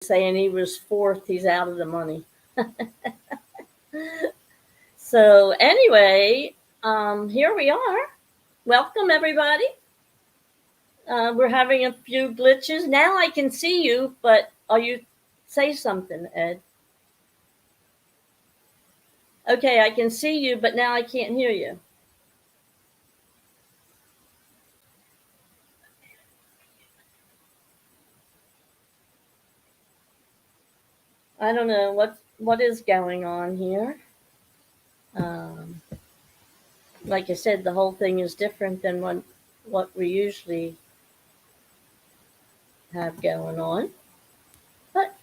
saying he was fourth, he's out of the money. So anyway, here we are. Welcome everybody. We're having a few glitches. Now I can see you, but say something, Ed? Okay, I can see you, but now I can't hear you. I don't know what is going on here. Like I said, the whole thing is different than what we usually have going on. But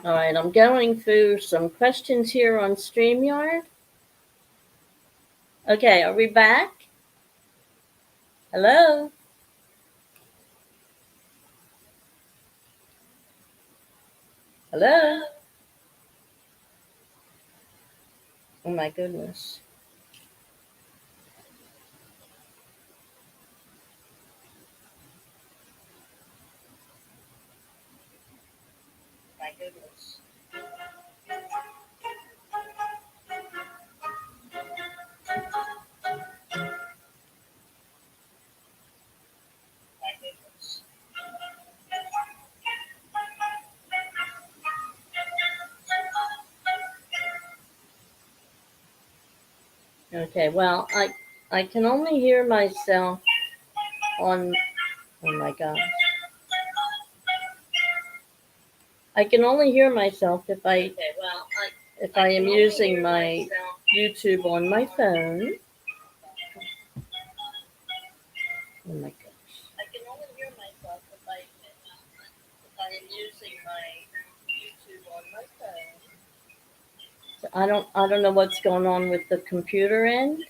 all right, I'm going through some questions here on StreamYard. Okay, are we back? Hello? Hello? Oh my goodness. My goodness. My goodness. Okay, well, I can only hear myself on. Oh my gosh. I can only hear myself if I am using my YouTube on my phone. Oh my gosh. I can only hear myself if I am using my YouTube on my phone. So I don't know what's going on with the computer end.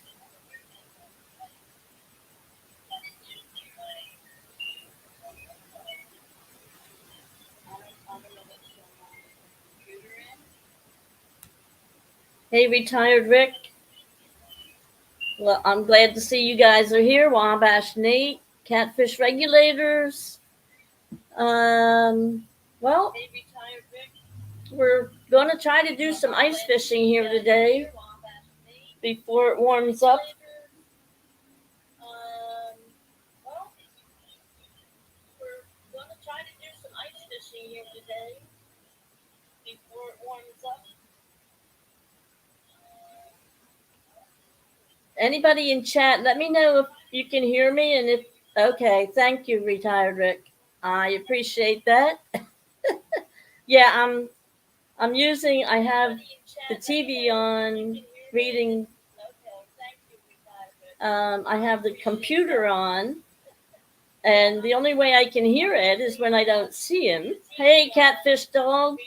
Hey, retired Rick. Well, I'm glad to see you guys are here. Wabash Nate, Catfish Regulators. Well, we're going to try to do some ice fishing here today before it warms up. We're going to try to do some ice fishing here today before it warms up. Anybody in chat, let me know if you can hear me and if okay, thank you, retired Rick. I appreciate that. Yeah, I have the TV on reading. I have the computer on, and the only way I can hear Ed is when I don't see him. Hey, Catfish Dog.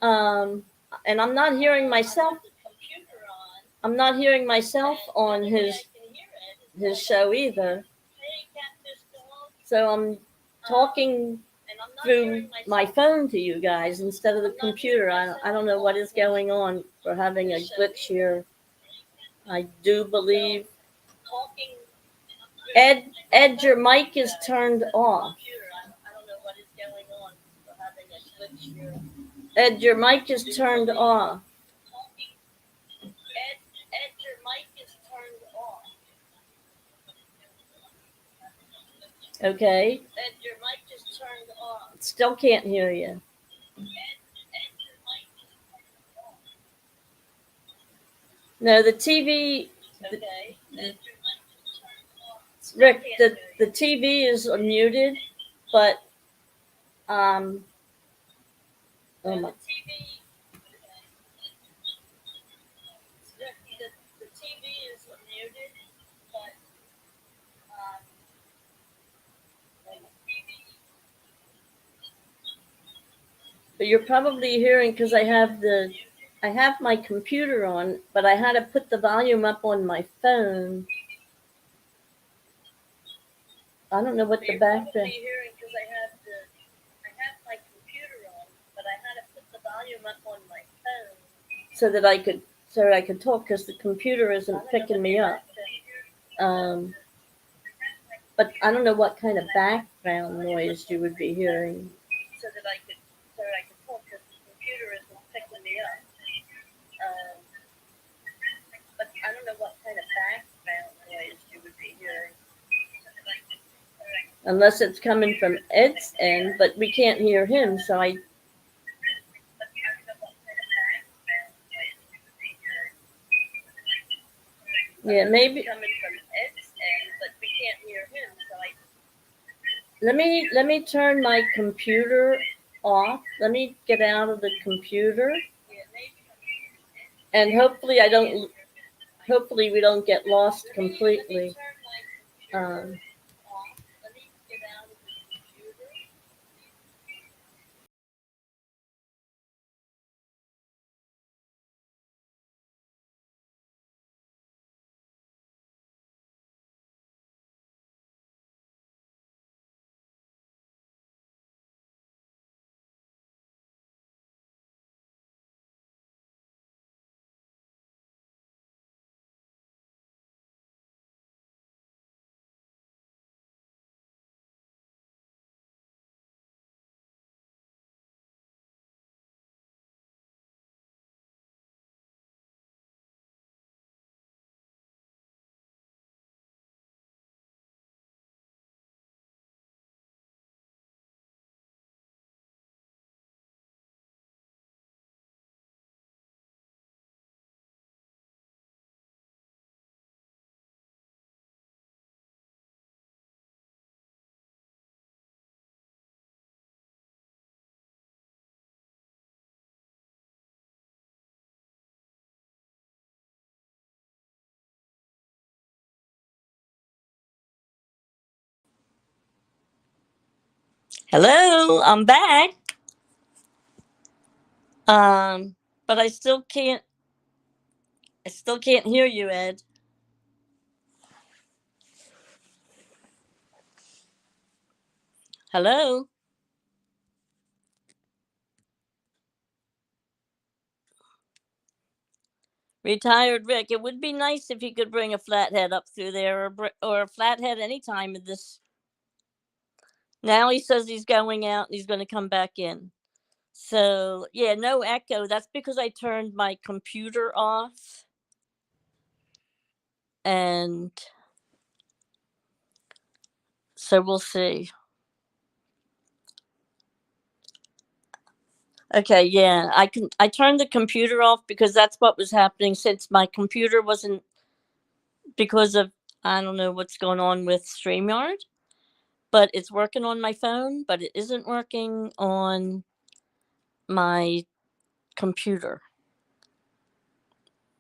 And I'm not hearing myself. I'm not hearing myself on his show either. So I'm talking through my phone to you guys instead of the computer. I don't know what is going on. We're having a glitch here. I do believe Ed, your mic is turned off. I don't know what is going on. We're having a glitch here. Ed, your mic is turned off. Ed, your mic is turned off. Okay. Ed, your mic is turned off. Still can't hear you. No, the TV. Okay. Rick, the TV is muted, but oh my. But you're probably hearing because I have my computer on, but I had to put the volume up on my phone. I don't know what the background. You're probably hearing because I have my computer on, but I had to put the volume up on my phone so I could talk because the computer isn't picking me up. Um, but I don't know what kind of background noise you would be hearing. So that I could talk because the computer isn't picking me up. Um, but I don't know what kind of background noise you would be hearing. Unless it's coming from Ed's end, but we can't hear him, so I. Yeah, maybe coming from Ed's end, but we can't hear him, so I. Let me turn my computer off. Let me get out of the computer, and hopefully we don't get lost completely. Um, Hello, I'm back. Um, but I still can't hear you, Ed. Hello? Retired Rick. It would be nice if you could bring a flathead up through there or a flathead anytime in this. Now he says he's going out and he's going to come back in. So, yeah, no echo. That's because I turned my computer off. And so we'll see. Okay, yeah. I turned the computer off because that's what was happening since my computer wasn't because of I don't know what's going on with StreamYard, but it's working on my phone, but it isn't working on my computer.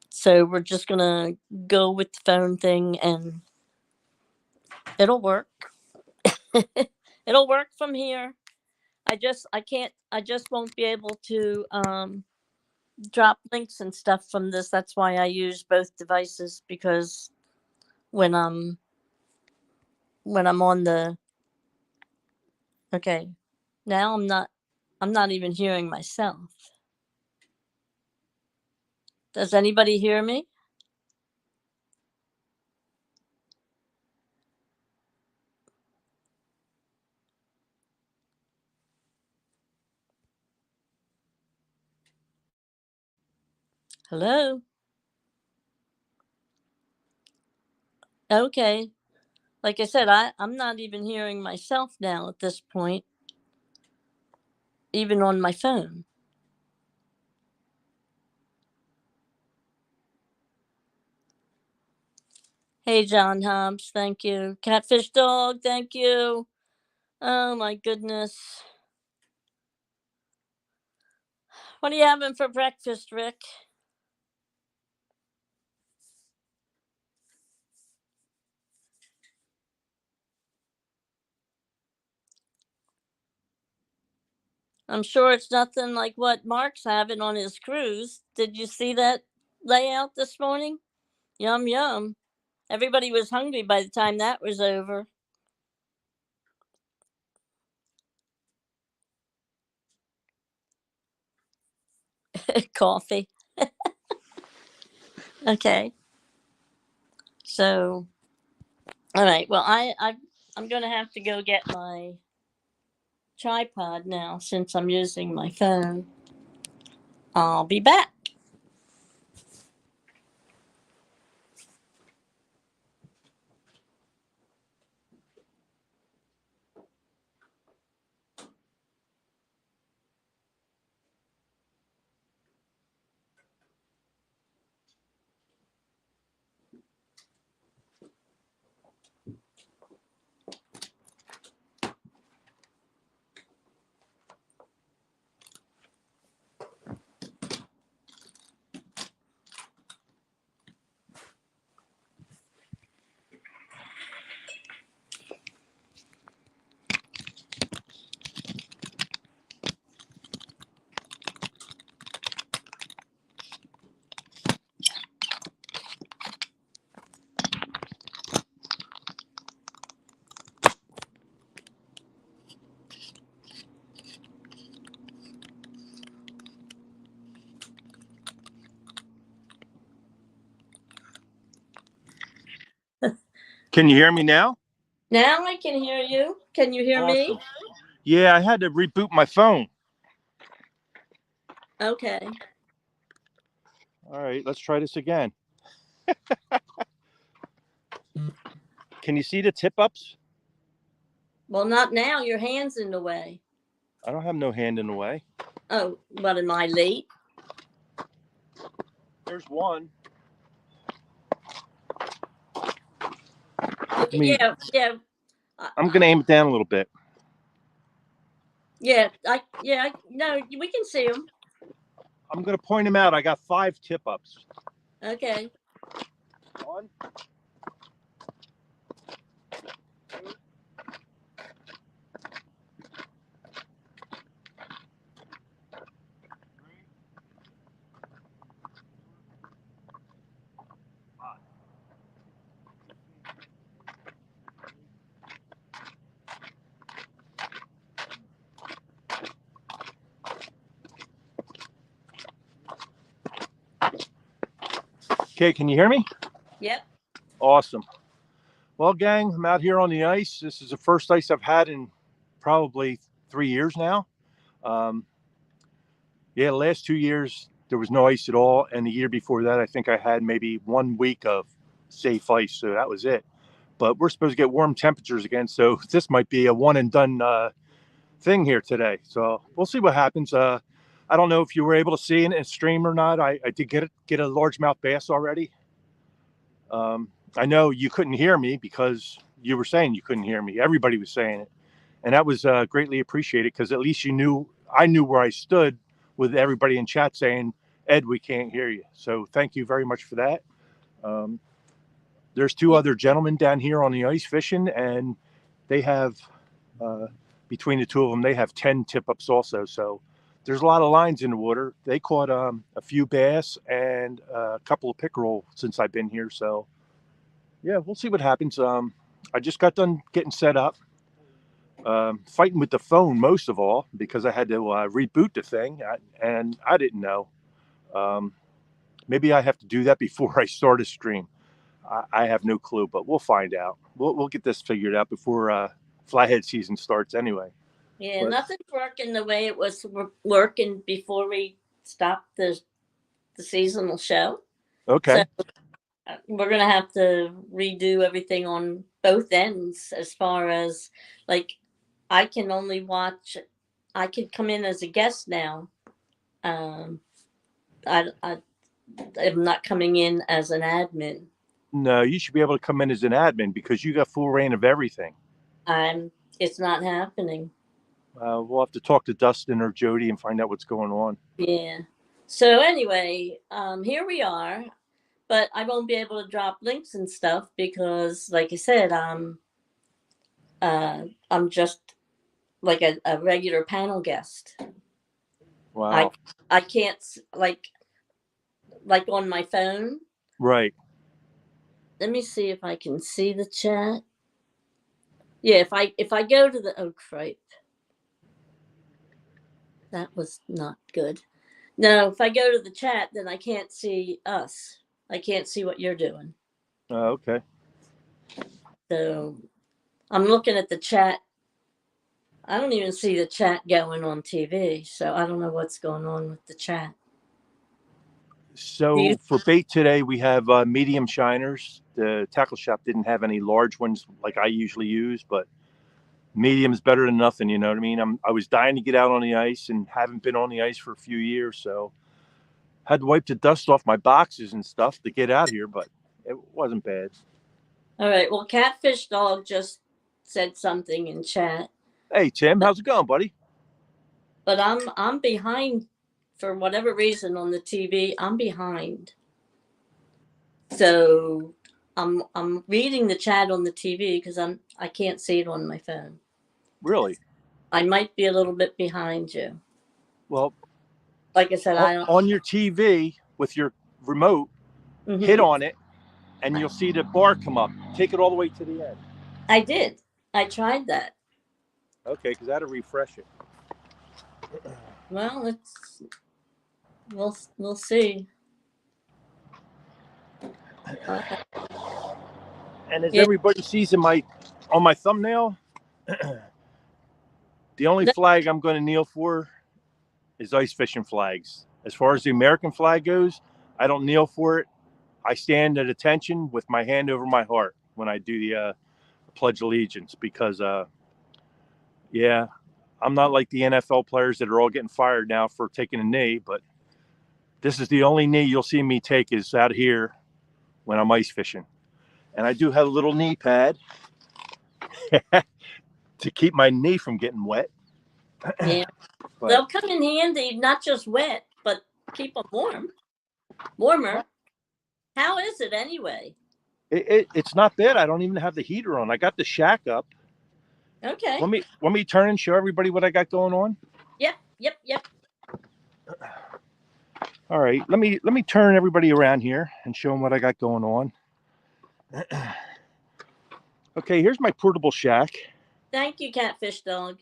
So we're just going to go with the phone thing and it'll work. It'll work from here. I just won't be able to drop links and stuff from this. That's why I use both devices because when I'm on the okay, now I'm not even hearing myself. Does anybody hear me? Hello? Okay. Like I said, I'm not even hearing myself now at this point, even on my phone. Hey, John Hobbs, thank you. Catfish Dog, thank you. Oh my goodness. What are you having for breakfast, Rick? I'm sure it's nothing like what Mark's having on his cruise. Did you see that layout this morning? Yum, yum. Everybody was hungry by the time that was over. Coffee. Okay. So, all right. Well, I'm going to have to go get my tripod now since I'm using my phone. I'll be back. Can you hear me now? Now I can hear you. Can you hear Awesome. me? Yeah, I had to reboot my phone. Okay. All right, let's try this again. Can you see the tip ups? Well, not now. Your hand's in the way. I don't have no hand in the way. Oh, what am I late? There's one. Okay, yeah. I'm gonna aim it down a little bit. Yeah, no, we can see them. I'm gonna point them out. I got 5 tip ups. Okay. 1, 2, 3, 5. Okay, can you hear me? Yep. Awesome. Well, gang, I'm out here on the ice. This is the first ice I've had in probably 3 years now. Yeah, the last 2 years there was no ice at all, and the year before that, I think I had maybe 1 week of safe ice, so that was it. But we're supposed to get warm temperatures again, so this might be a one and done thing here today. So we'll see what happens. I don't know if you were able to see it in stream or not. I did get a largemouth bass already. I know you couldn't hear me because you were saying you couldn't hear me. Everybody was saying it, and that was greatly appreciated because at least I knew where I stood with everybody in chat saying, "Ed, we can't hear you." So thank you very much for that. Um, there's 2 other gentlemen down here on the ice fishing, and they have between the 2 of them, they have 10 tip ups also. So there's a lot of lines in the water. They caught a few bass and a couple of pickerel since I've been here. So yeah, we'll see what happens. I just got done getting set up, fighting with the phone most of all because I had to reboot the thing, and I didn't know. Um, maybe I have to do that before I start a stream. I have no clue, but we'll find out. We'll get this figured out before flathead season starts anyway. Yeah, But nothing's working the way it was working before we stopped the seasonal show. So okay, we're gonna have to redo everything on both ends as far as like I can only watch. I can come in as a guest now. Um, I am not coming in as an admin. no, you should be able to come in as an admin because you got full reign of everything. I'm. It's not happening. We'll have to talk to Dustin or Jody and find out what's going on. Yeah. So anyway, here we are, but I won't be able to drop links and stuff because, like I said, I'm just like a regular panel guest. Wow. I can't like on my phone. Right. Let me see if I can see the chat. Yeah, if I go to the cripe, that was not good. No, if I go to the chat, then I can't see us. I can't see what you're doing. Okay. So I'm looking at the chat. I don't even see the chat going on TV, so I don't know what's going on with the chat. So for bait today, we have medium shiners. The tackle shop didn't have any large ones like I usually use, but medium is better than nothing. You know what I mean? I was dying to get out on the ice and haven't been on the ice for a few years, so had to wipe the dust off my boxes and stuff to get out here, but it wasn't bad. All right. Well, Catfish Dog just said something in chat. Hey Tim, how's it going, buddy? But I'm behind for whatever reason on the TV. I'm behind. So I'm reading the chat on the TV because I can't see it on my phone. Really? I might be a little bit behind you. Well, like I said, I don't. On your TV with your remote, hit on it, and you'll see the bar come up. Take it all the way to the end. I did. I tried that. Okay, because I had to refresh it. Well, we'll see. And as everybody sees on my thumbnail, the only flag I'm going to kneel for is ice fishing flags. As far as the American flag goes, I don't kneel for it. I stand at attention with my hand over my heart when I do the Pledge Allegiance because, yeah, I'm not like the NFL players that are all getting fired now for taking a knee, but this is the only knee you'll see me take is out here when I'm ice fishing. And I do have a little knee pad to keep my knee from getting wet. Yeah. They'll come in handy, not just wet, but keep them warmer. How is it anyway? It's not bad. I don't even have the heater on. I got the shack up. Okay. Let me turn and show everybody what I got going on. Yep. All right. Let me turn everybody around here and show them what I got going on. Okay, here's my portable shack. Thank you, Catfish Dog.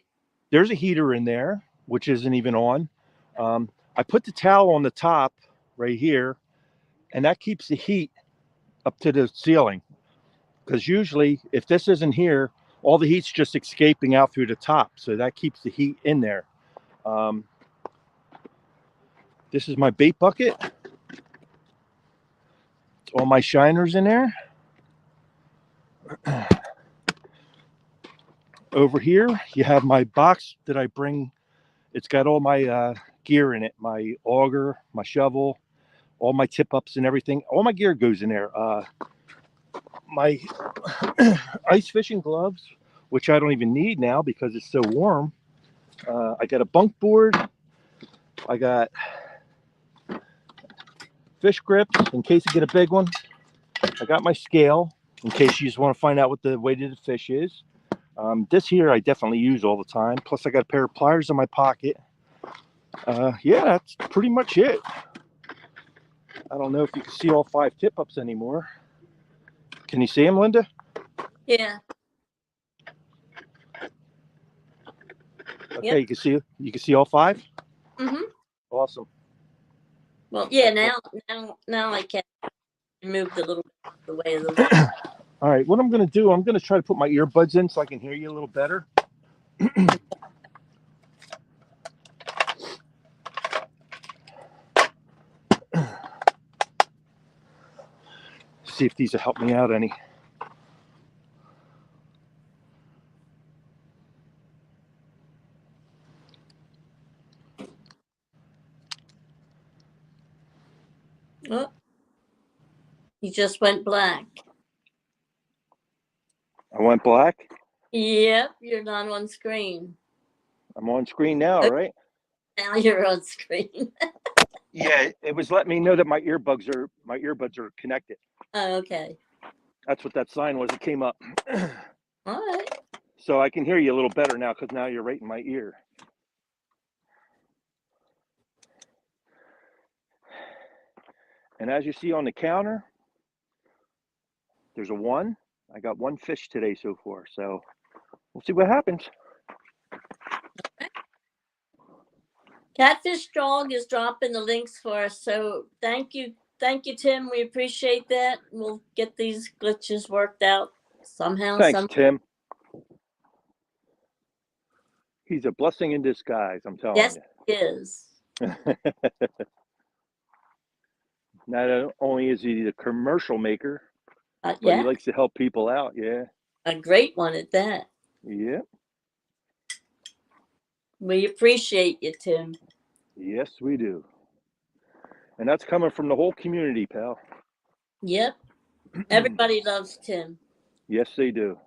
There's a heater in there, which isn't even on. I put the towel on the top right here, and that keeps the heat up to the ceiling. Because usually, if this isn't here, all the heat's just escaping out through the top. So that keeps the heat in there. This is my bait bucket. All my shiners in there. Over here, you have my box that I bring. It's got all my gear in it. My auger, my shovel, all my tip-ups and everything. All my gear goes in there. My ice fishing gloves, which I don't even need now because it's so warm. I got a bunk board. I got fish grips in case I get a big one. I got my scale in case you just want to find out what the weight of the fish is. This here I definitely use all the time. Plus I got a pair of pliers in my pocket. Yeah, that's pretty much it. I don't know if you can see all 5 tip-ups anymore. Can you see them, Linda? Yeah. Okay, yep. You can see all 5? Mm-hmm. Awesome. Well, yeah, now I can move the little bit the way of the water. All right, what I'm going to do, I'm going to try to put my earbuds in so I can hear you a little better. See if these will help me out any. Oh, you just went black. I went black? Yep, you're not on screen. I'm on screen now, okay. Right? Now you're on screen. Yeah, it was letting me know that my earbuds are connected. Oh, okay. That's what that sign was. It came up. All right. So I can hear you a little better now because now you're right in my ear. And as you see on the counter, there's a 1. I got 1 fish today so far. So we'll see what happens. Catfish Dog is dropping the links for us. So thank you, Tim. We appreciate that. We'll get these glitches worked out somehow. Thanks, Tim. He's a blessing in disguise, I'm telling Yes, you. he is. Not only is he the commercial maker, but Yeah, he likes to help people out. Yeah. a great one at that. Yeah. We appreciate you, Tim. Yes, we do. And that's coming from the whole community, pal. Yep. Everybody loves Tim. Yes, they do.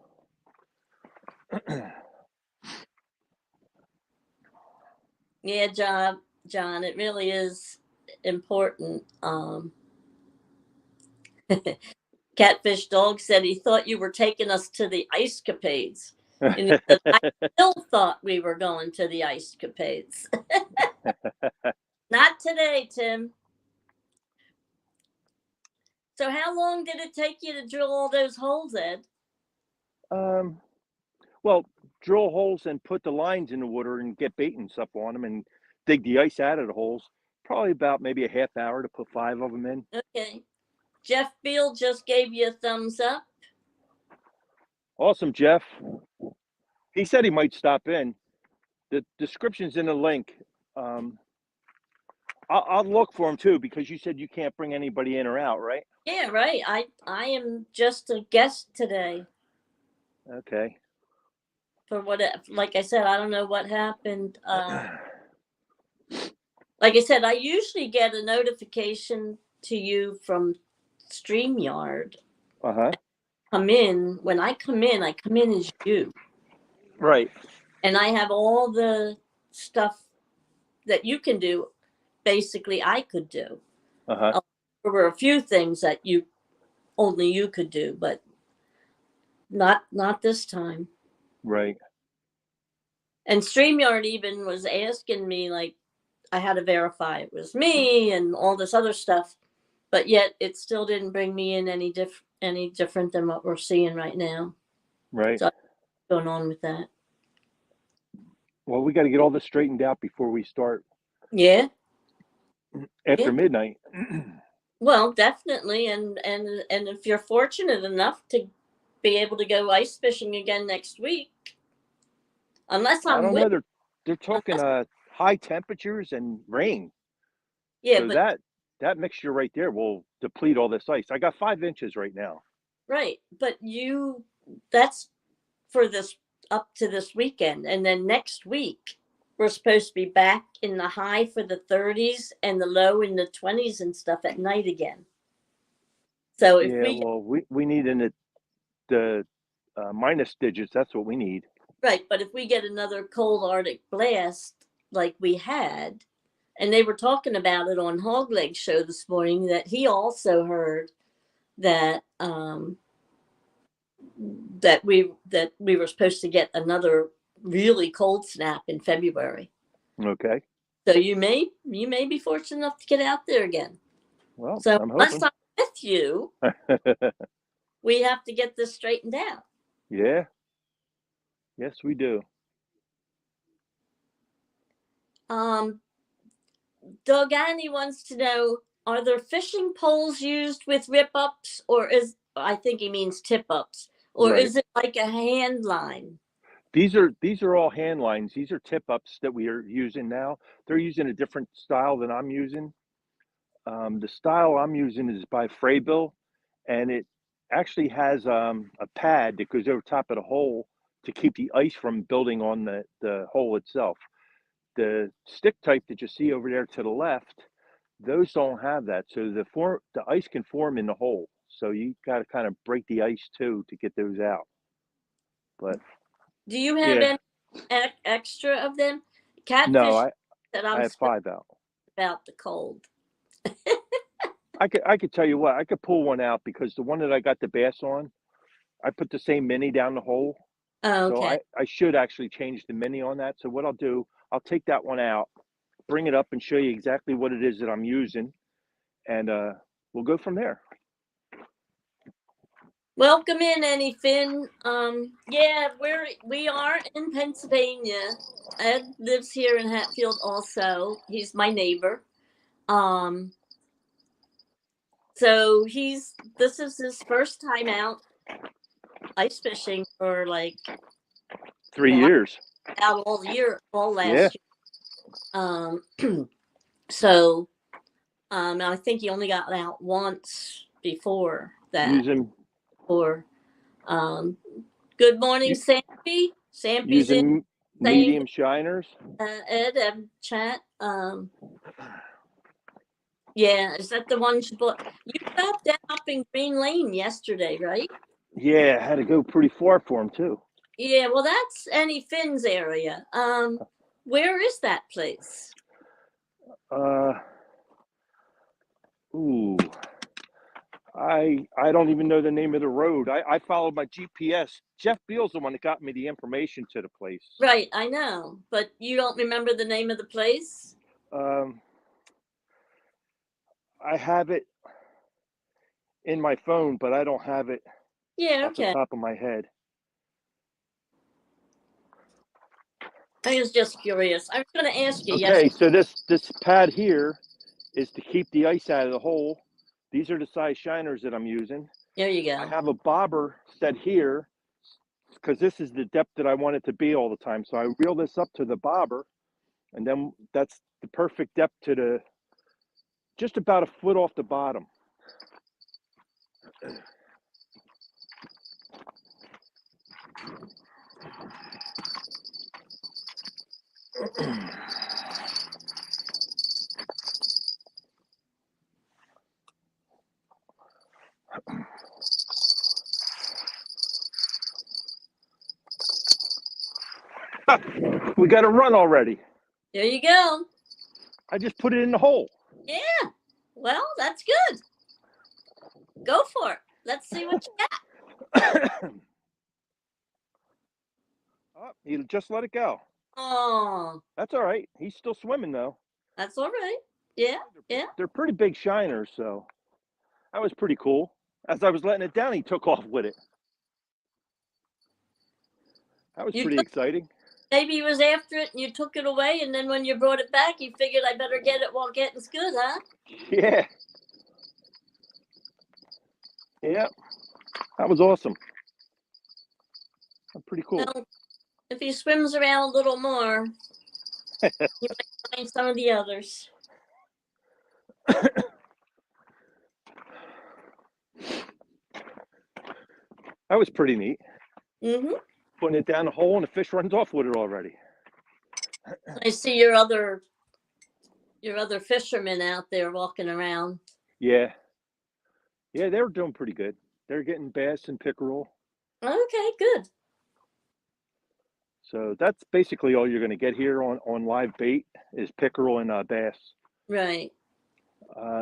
Yeah, John, it really is important. Catfish Dog said he thought you were taking us to the ice capades. And he said, I still thought we were going to the ice capades. Not today, Tim. So how long did it take you to drill all those holes, Ed? Well, drill holes and put the lines in the water and get bait and stuff on them and dig the ice out of the holes. Probably about maybe a half hour to put 5 of them in. Okay. Jeff Beal just gave you a thumbs up. Awesome, Jeff. He said he might stop in. The description's in the link. I'll look for him too because you said you can't bring anybody in or out, right? Yeah, right. I am just a guest today. Okay. For what, like I said, I don't know what happened. Like I said, I usually get a notification to you from StreamYard. Uh-huh. When I come in as you. Right. And I have all the stuff that you can do, basically I could do. Uh-huh. There were a few things that only you could do, but not this time. Right. And StreamYard even was asking me, like, I had to verify it was me and all this other stuff, but yet it still didn't bring me in any different than what we're seeing right now. Right. So what's going on with that? Well, we got to get all this straightened out before we start. Yeah. After midnight. Well, definitely, and if you're fortunate enough to be able to go ice fishing again next week, unless I I'm don't with, know. They're talking high temperatures and rain. yeah, So but that mixture right there will deplete all this ice. I got 5 inches right now. right, but that's for this up to this weekend, and then next week we're supposed to be back in the high for the 30s and the low in the 20s and stuff at night again. So if we need in the minus digits. That's what we need. right, but if we get another cold Arctic blast like we had, and they were talking about it on Hogleg show this morning, that he also heard that that we were supposed to get another really cold snap in February. Okay. So you may be fortunate enough to get out there again. Well, so I'm unless hoping. I'm with you, we have to get this straightened out. Yeah. Yes, we do. Doug Annie wants to know, are there fishing poles used with rip ups, or I think he means tip ups, or Right. is it like a hand line? These are all hand lines. These are tip ups that we are using now. They're using a different style than I'm using. The style I'm using is by Fraybill, and it actually has a pad that goes over top of the hole to keep the ice from building on the hole itself. The stick type that you see over there to the left, those don't have that. So the ice can form in the hole. So you got to kind of break the ice too to get those out. But do you have any extra of them? Catfish no, that I I'm have 5 out. about the cold. I could tell you what, I could pull one out because the one that I got the bass on, I put the same mini down the hole Oh, So okay. I should actually change the mini on that. So what I'll do, I'll take that one out, bring it up and show you exactly what it is that I'm using, and we'll go from there. Welcome in, Annie Finn. Yeah, we are in Pennsylvania. Ed lives here in Hatfield also. He's my neighbor. So this is his first time out ice fishing for like, 3 well, years. out all year, all Yeah. last year. So I think he only got out once before that. Using Or good morning, Sampy. Sampy's in using saying medium shiners. Ed and chat. Yeah, is that the one you bought? You stopped up in Green Lane yesterday, right? Yeah, I had to go pretty far for them too. Yeah, well, that's Annie Finn's area. Where is that place? Uh, ooh, I don't even know the name of the road. I followed my GPS. Jeff Beal's the one that got me the information to the place. Right, I know, but you don't remember the name of the place? I have it in my phone, but I don't have it Yeah, off the okay. top of my head. I was just curious. I was going to ask you Okay, yesterday. so this pad here is to keep the ice out of the hole. These are the size shiners that I'm using. There you I go. have a bobber set here because this is the depth that I want it to be all the time. So I reel this up to the bobber, and then that's the perfect depth to the just about a foot off the bottom. We got a run already. There you go. I just put it in the hole. Yeah. Well, that's good. Go for it. Let's see what you got. Oh, he just let it go. Oh, That's all right. He's still swimming though. that's all right. Yeah, yeah. They're pretty big shiners, so that was pretty cool. As I was letting it down, he took off with it. That was You pretty took exciting. maybe he was after it and you took it away, and then when you brought it back, you figured I better get it while getting's good, huh? Yeah. Yeah. That was awesome. Pretty cool. Well, if he swims around a little more, you might find some of the others. That was pretty neat. Mm-hmm. Putting it down the hole and the fish runs off with it already. I see your other fishermen out there walking around. Yeah. Yeah, they were doing pretty good. They're getting bass and pickerel. Okay, good. So that's basically all you're going to get here on live bait is pickerel and bass. Right.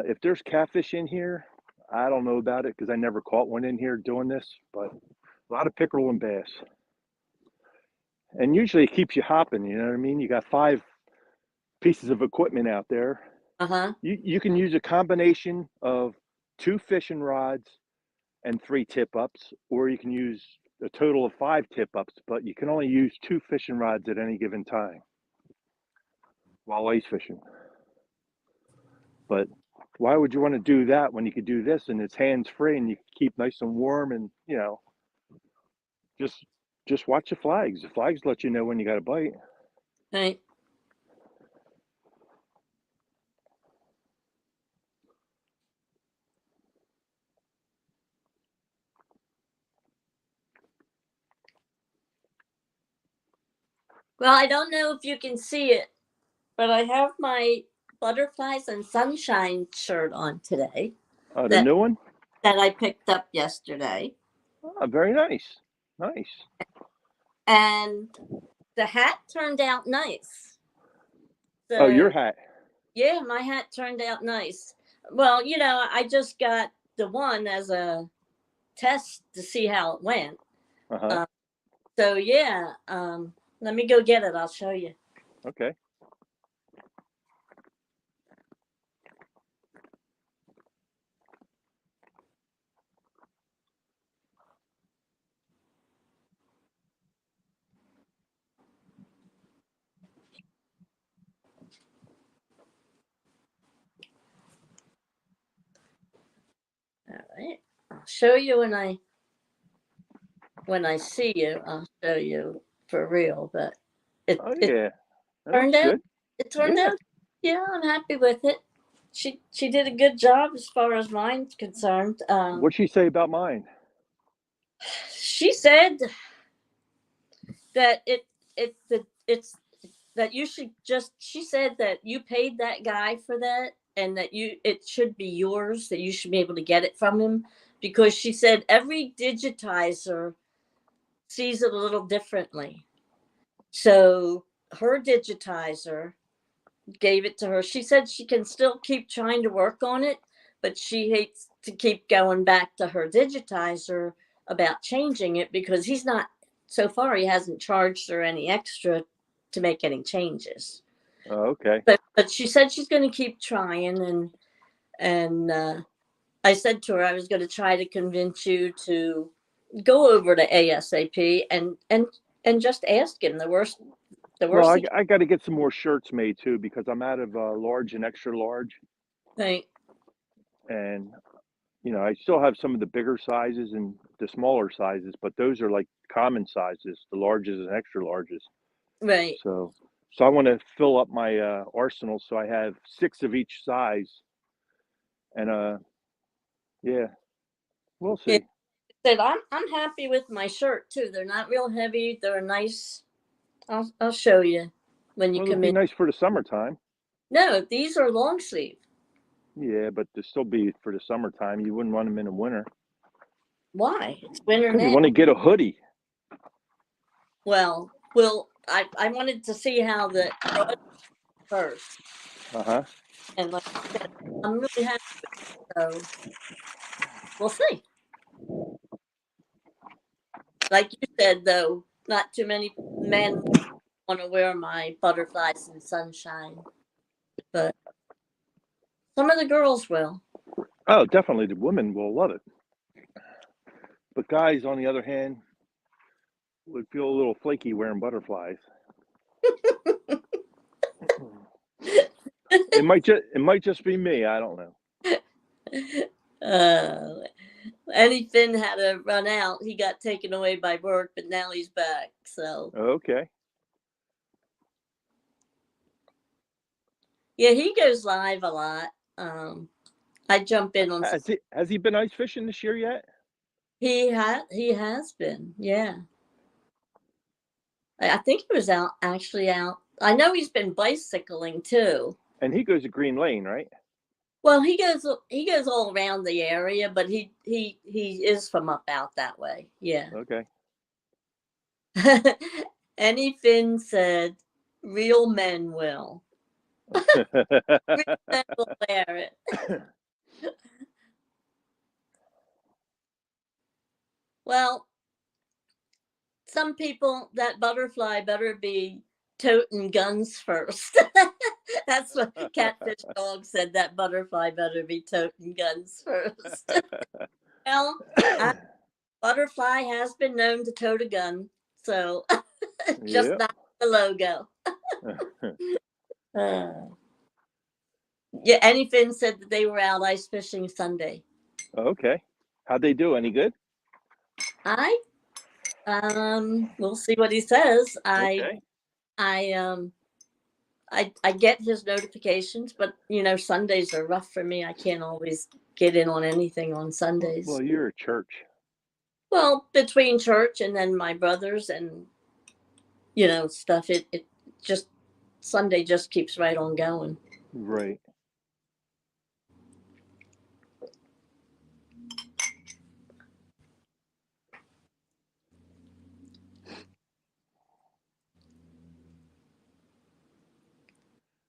If there's catfish in here, I don't know about it because I never caught one in here doing this, but a lot of pickerel and bass. And usually it keeps you hopping, you know what I mean? You got 5 pieces of equipment out there. Uh-huh. You can use a combination of 2 fishing rods and 3 tip ups, or you can use a total of 5 tip ups, but you can only use 2 fishing rods at any given time while ice fishing. But why would you want to do that when you could do this and it's hands free and you keep nice and warm and just watch the flags. The flags let you know when you got a bite. Right. Well, I don't know if you can see it, but I have my butterflies and sunshine shirt on today. The that new one? that I picked up yesterday. Oh, very nice. Nice. And the hat turned out nice. Oh, your hat. Yeah, my hat turned out nice. Well, I just got the one as a test to see how it went. Uh-huh. So yeah, let me go get it. I'll show you. Okay. All right. I'll show you when I see you. I'll show you for real. But Oh it yeah, that turned looks out good. it turned Yeah. out. Yeah, I'm happy with it. She did a good job as far as mine's concerned. What'd she say about mine? She said that it's that you should just. She said that you paid that guy for that, and that it should be yours. That you should be able to get it from him, because she said every digitizer sees it a little differently. So her digitizer gave it to her. She said she can still keep trying to work on it, but she hates to keep going back to her digitizer about changing it, because he's not, so far, he hasn't charged her any extra to make any changes. Oh, okay. But she said she's going to keep trying, and I said to her I was going to try to convince you to go over to ASAP and just ask him. The Well, worst he I got to get some more shirts made too because I'm out of large and extra large, can. and I still have some of the bigger sizes and the smaller sizes, but those are like common sizes, the larges and extra larges. Right. So, so I want to fill up my arsenal so I have 6 of each size, and yeah, we'll Yeah. see. Said I'm happy with my shirt too. They're not real heavy. They're nice. I'll show you when you Well, it'll come be in. nice for the summertime. No, these are long sleeve. Yeah, but to still be for the summertime, you wouldn't want them in the winter Why? It's winter because you now. want to get a hoodie. Well, I wanted to see how the first, Uh huh. and like I said, I'm really happy. So we'll see. Like you said, though, not too many men want to wear my butterflies in sunshine, but some of the girls will. Oh, definitely, the women will love it. But guys, on the other hand, would feel a little flaky wearing butterflies. It might just be me. I don't know. uh, Eddie Finn had to run out. He got taken away by work, but now he's back. So Okay. yeah, he goes live a lot. Um, I jump in on. Has he been ice fishing this year yet? He has been. Yeah, I think he was actually out. I know he's been bicycling too. And he goes to Green Lane, right? Well, he goes all around the area, but he is from up out that way. Yeah. Okay. Any Finn said, "Real men will. Real men will wear it." Well, some people, that butterfly better be toting guns first. That's what Catfish Dog said. That butterfly better be toting guns first. Well, butterfly has been known to tote a gun, so just Yeah. not the logo. Uh, yeah, Anyfin said that they were out ice fishing Sunday. Okay. How'd they do? Any good? I we'll see what he says. Okay. I I get his notifications, but Sundays are rough for me. I can't always get in on anything on Well, Sundays. you're a church. Well, between church and then my brothers and stuff, it just Sunday just keeps right on going. Right.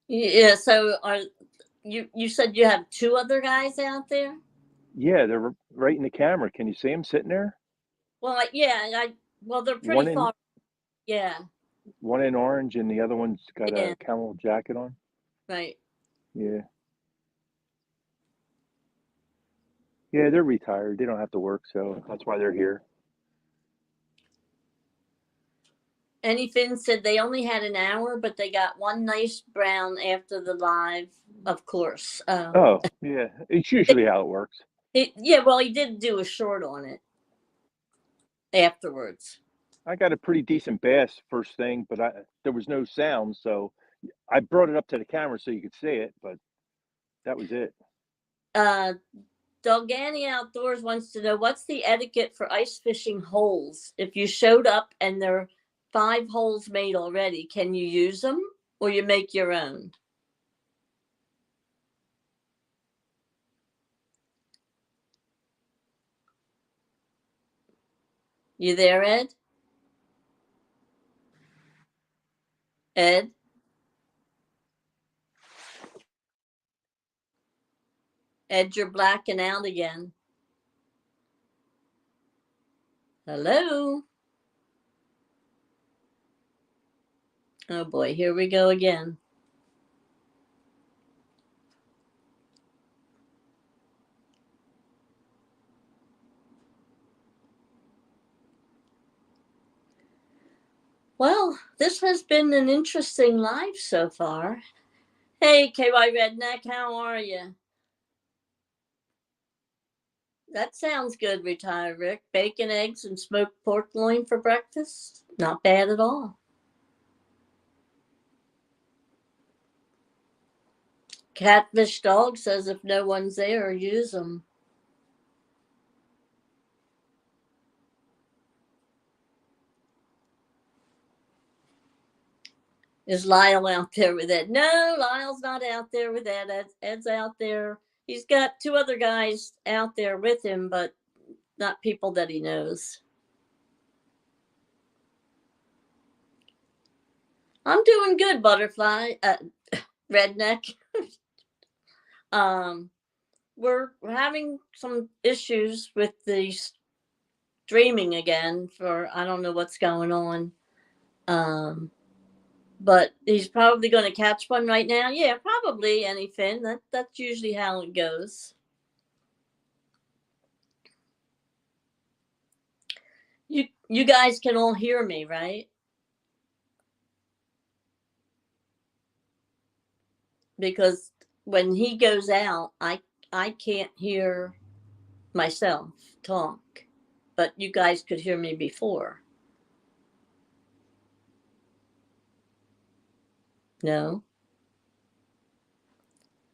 Yeah. So you said you have two other guys out there? Yeah, they're right in the camera. Can you see them sitting there? Well, yeah. Well, they're One pretty in far. Yeah. one in orange, and the other one's got Yeah. a camel jacket on. Right. Yeah. Yeah, they're retired. They don't have to work, so that's why they're here. Anyfin said they only had an hour, but they got one nice brown after the live, of course. Oh, yeah. It's usually how it works. Yeah, well, he did do a short on it afterwards. I got a pretty decent bass first thing, but there was no sound, so I brought it up to the camera so you could see it, but that was it. Uh, Dolgani Outdoors wants to know what's the etiquette for ice fishing holes? If you showed up and there are 5 holes made already, can you use them or you make your own? You there, Ed? Ed? Ed, you're blacking out again. Hello? Oh boy, here we go again. Well, this has been an interesting live so far. Hey, KY Redneck, how are you? That sounds good, retired Rick. Bacon, eggs, and smoked pork loin for breakfast? Not bad at all. Catfish Dog says if no one's there, use them. Is Lyle out there with Ed? No, Lyle's not out there with Ed. Ed's out there. He's got 2 other guys out there with him, but not people that he knows. I'm doing good, Butterfly. Redneck. We're having some issues with the streaming again for I don't know what's going on. But he's probably going to catch one right now. Yeah, probably anything. That's usually how it goes. You guys can all hear me, right? Because when he goes out, I can't hear myself talk, but you guys could hear me before. No?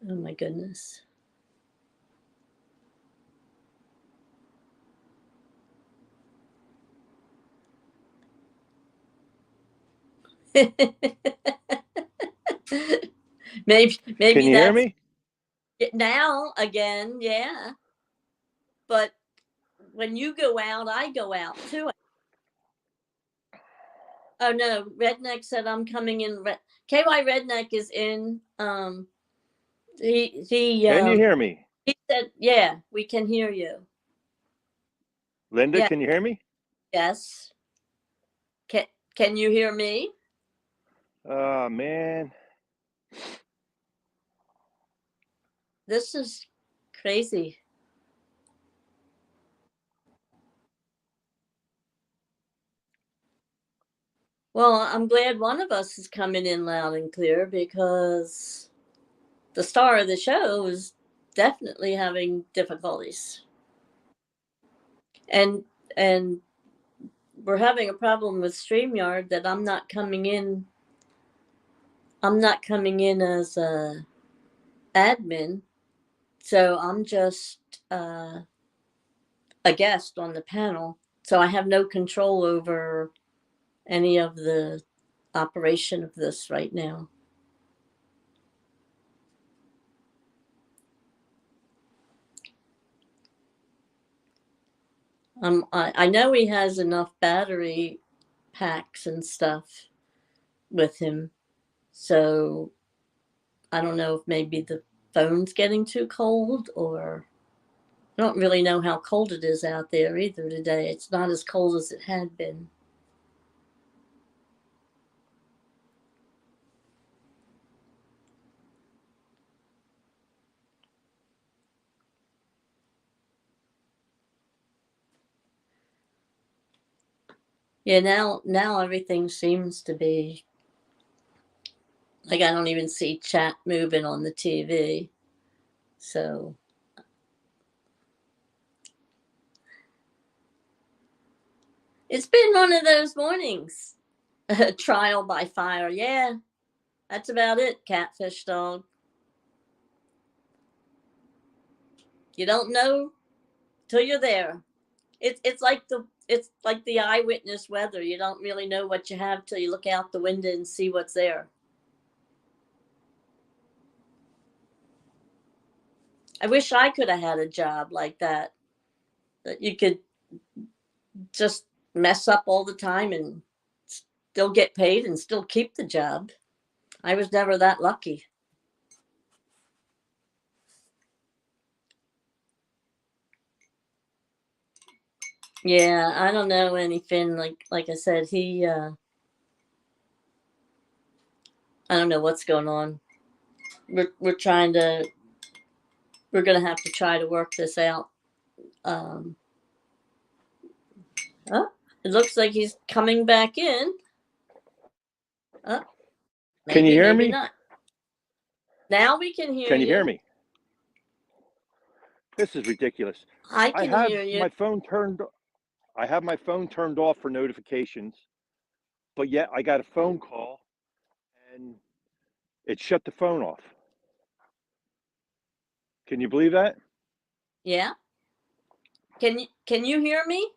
Oh my goodness. maybe Can you hear that's me? it now again, yeah. But when you go out, I go out too. Oh no, Redneck said I'm coming in. KY Redneck is in. Can you hear me? He said, "Yeah, we can hear you." Linda, Yeah, can you hear me? yes. Can you hear me? Oh, man. This is crazy. Well, I'm glad one of us is coming in loud and clear because the star of the show is definitely having difficulties. And we're having a problem with StreamYard that I'm not coming in. I'm not coming in as a admin, so I'm just a guest on the panel. So I have no control over any of the operation of this right now. I know he has enough battery packs and stuff with him, so I don't know if maybe the phone's getting too cold, or I don't really know how cold it is out there either today. It's not as cold as it had been. Yeah, now everything seems to be like I don't even see chat moving on the TV. So it's been one of those mornings. Trial by fire. Yeah, that's about it, Catfish Dog. You don't know till you're there. It's like the eyewitness weather. You don't really know what you have till you look out the window and see what's there. I wish I could have had a job like that. That you could just mess up all the time and still get paid and still keep the job. I was never that lucky. Yeah, I don't know anything. Like I said, I don't know what's going on. We're trying to we're gonna have to try to work this out. Um, oh, it looks like he's coming back in. Oh, Can you hear maybe me? not. Now we can hear Can you hear you. me? This is ridiculous. I I can have hear you. my phone turned. I have my phone turned off for notifications, but yet I got a phone call and it shut the phone off. Can you believe that? Yeah. Can you hear me?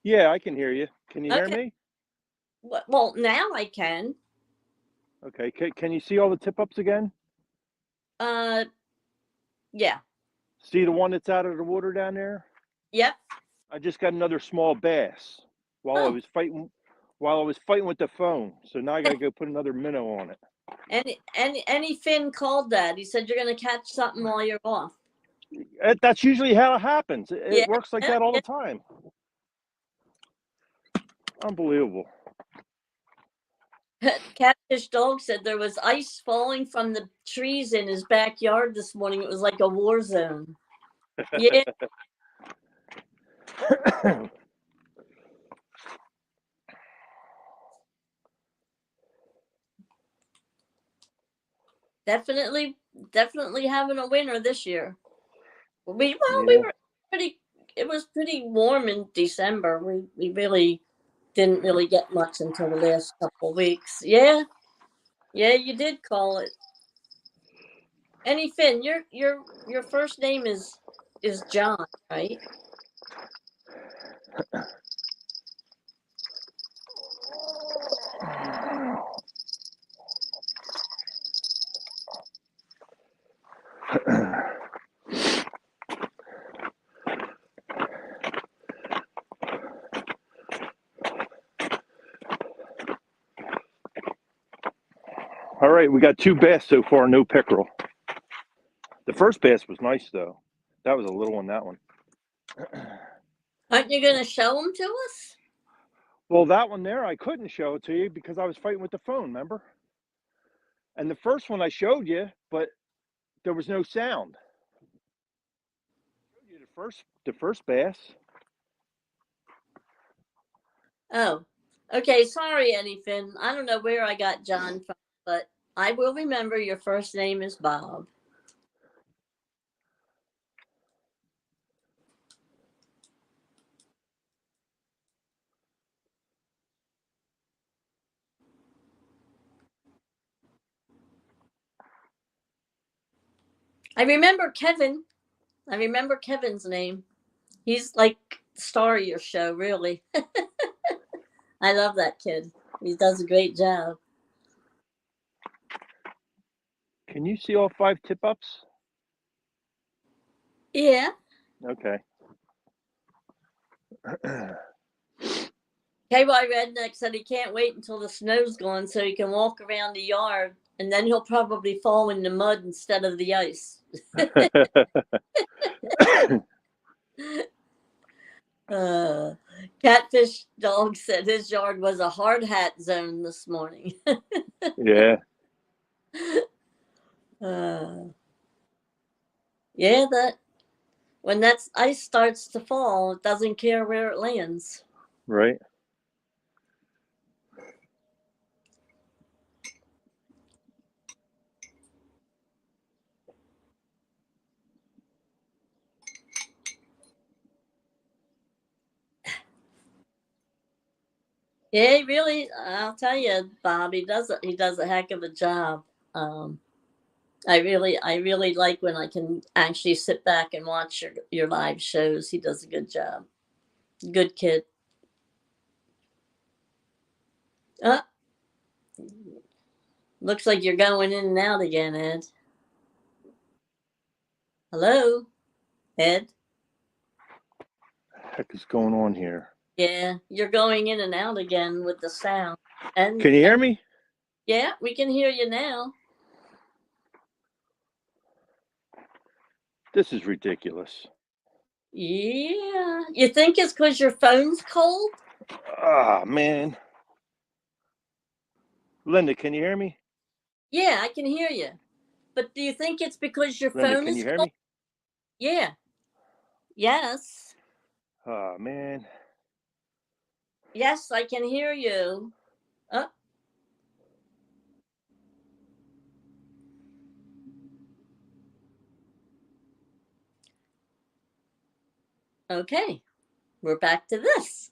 Yeah, I can hear you. Can you hear Okay. me? Well, now I can. Okay. Can you see all the tip ups again? Uh, yeah. See the one that's out of the water down there? Yep. I just got another small bass while I Oh, was fighting with the phone. So now I got to go put another minnow on it. any Finn called that. He said you're gonna catch something while you're off. That's usually how it happens. It Yeah. works like that all the time. Unbelievable. Catfish Dog said there was ice falling from the trees in his backyard this morning. It was like a war zone. Yeah, definitely having a winter this year. We Yeah. were pretty. It was pretty warm in December. We really didn't really get much until the last couple of weeks. Yeah, yeah, you did call it. Any Finn, your first name is John, right? All right, we got 2 bass so far, no pickerel. The first bass was nice though. That was a little one, that one. Aren't you going to show them to us? Well, that one there, I couldn't show it to you because I was fighting with the phone, remember? And the first one I showed you, but there was no sound. I showed you the first bass. Oh, okay. Sorry, Anyfin. I don't know where I got John from, but I will remember your first name is Bob. I remember Kevin. I remember Kevin's name. He's like the star of your show, really. I love that kid. He does a great job. Can you see all 5 tip ups? Yeah. Okay. KY Redneck said he can't wait until the snow's gone so he can walk around the yard, and then he'll probably fall in the mud instead of the ice. Catfish Dog said his yard was a hard hat zone this morning. Yeah. Yeah, that when that ice starts to fall, it doesn't care where it lands. Right. Yeah, he really. I'll tell you, Bob. He does a heck of a job. Um, I really like when I can actually sit back and watch your live shows. He does a good job. Good kid. Uh, Looks like you're going in and out again, Ed. Hello, Ed. Heck is going on here? Yeah, you're going in and out again with the sound. Can you hear And me? yeah, we can hear you now. This is ridiculous. Yeah. You think it's because your phone's cold? Ah, man. Linda, can you hear me? Yeah, I can hear you. But do you think it's because your Linda, phone can is you hear cold? me? Yeah. Yes. Ah, man. Yes, I can hear you. Oh, okay. We're back to this.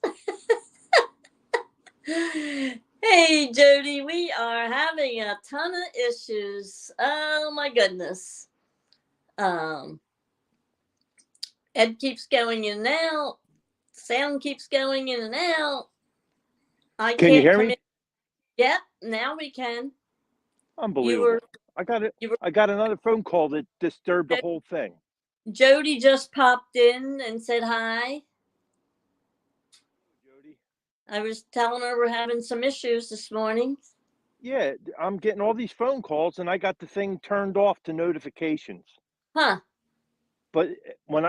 Hey, Jody, we are having a ton of issues. Oh my goodness. Um, Ed keeps going in and out. Sound keeps going in and out. I Can you can't hear come me? in. Yep, now we can. You were, Unbelievable. I got it. you were. I got another phone call that disturbed the whole thing. Jody just popped in and said hi. Jody. I was telling her we're having some issues this morning. Yeah, I'm getting all these phone calls, and I got the thing turned off to notifications. Huh. But when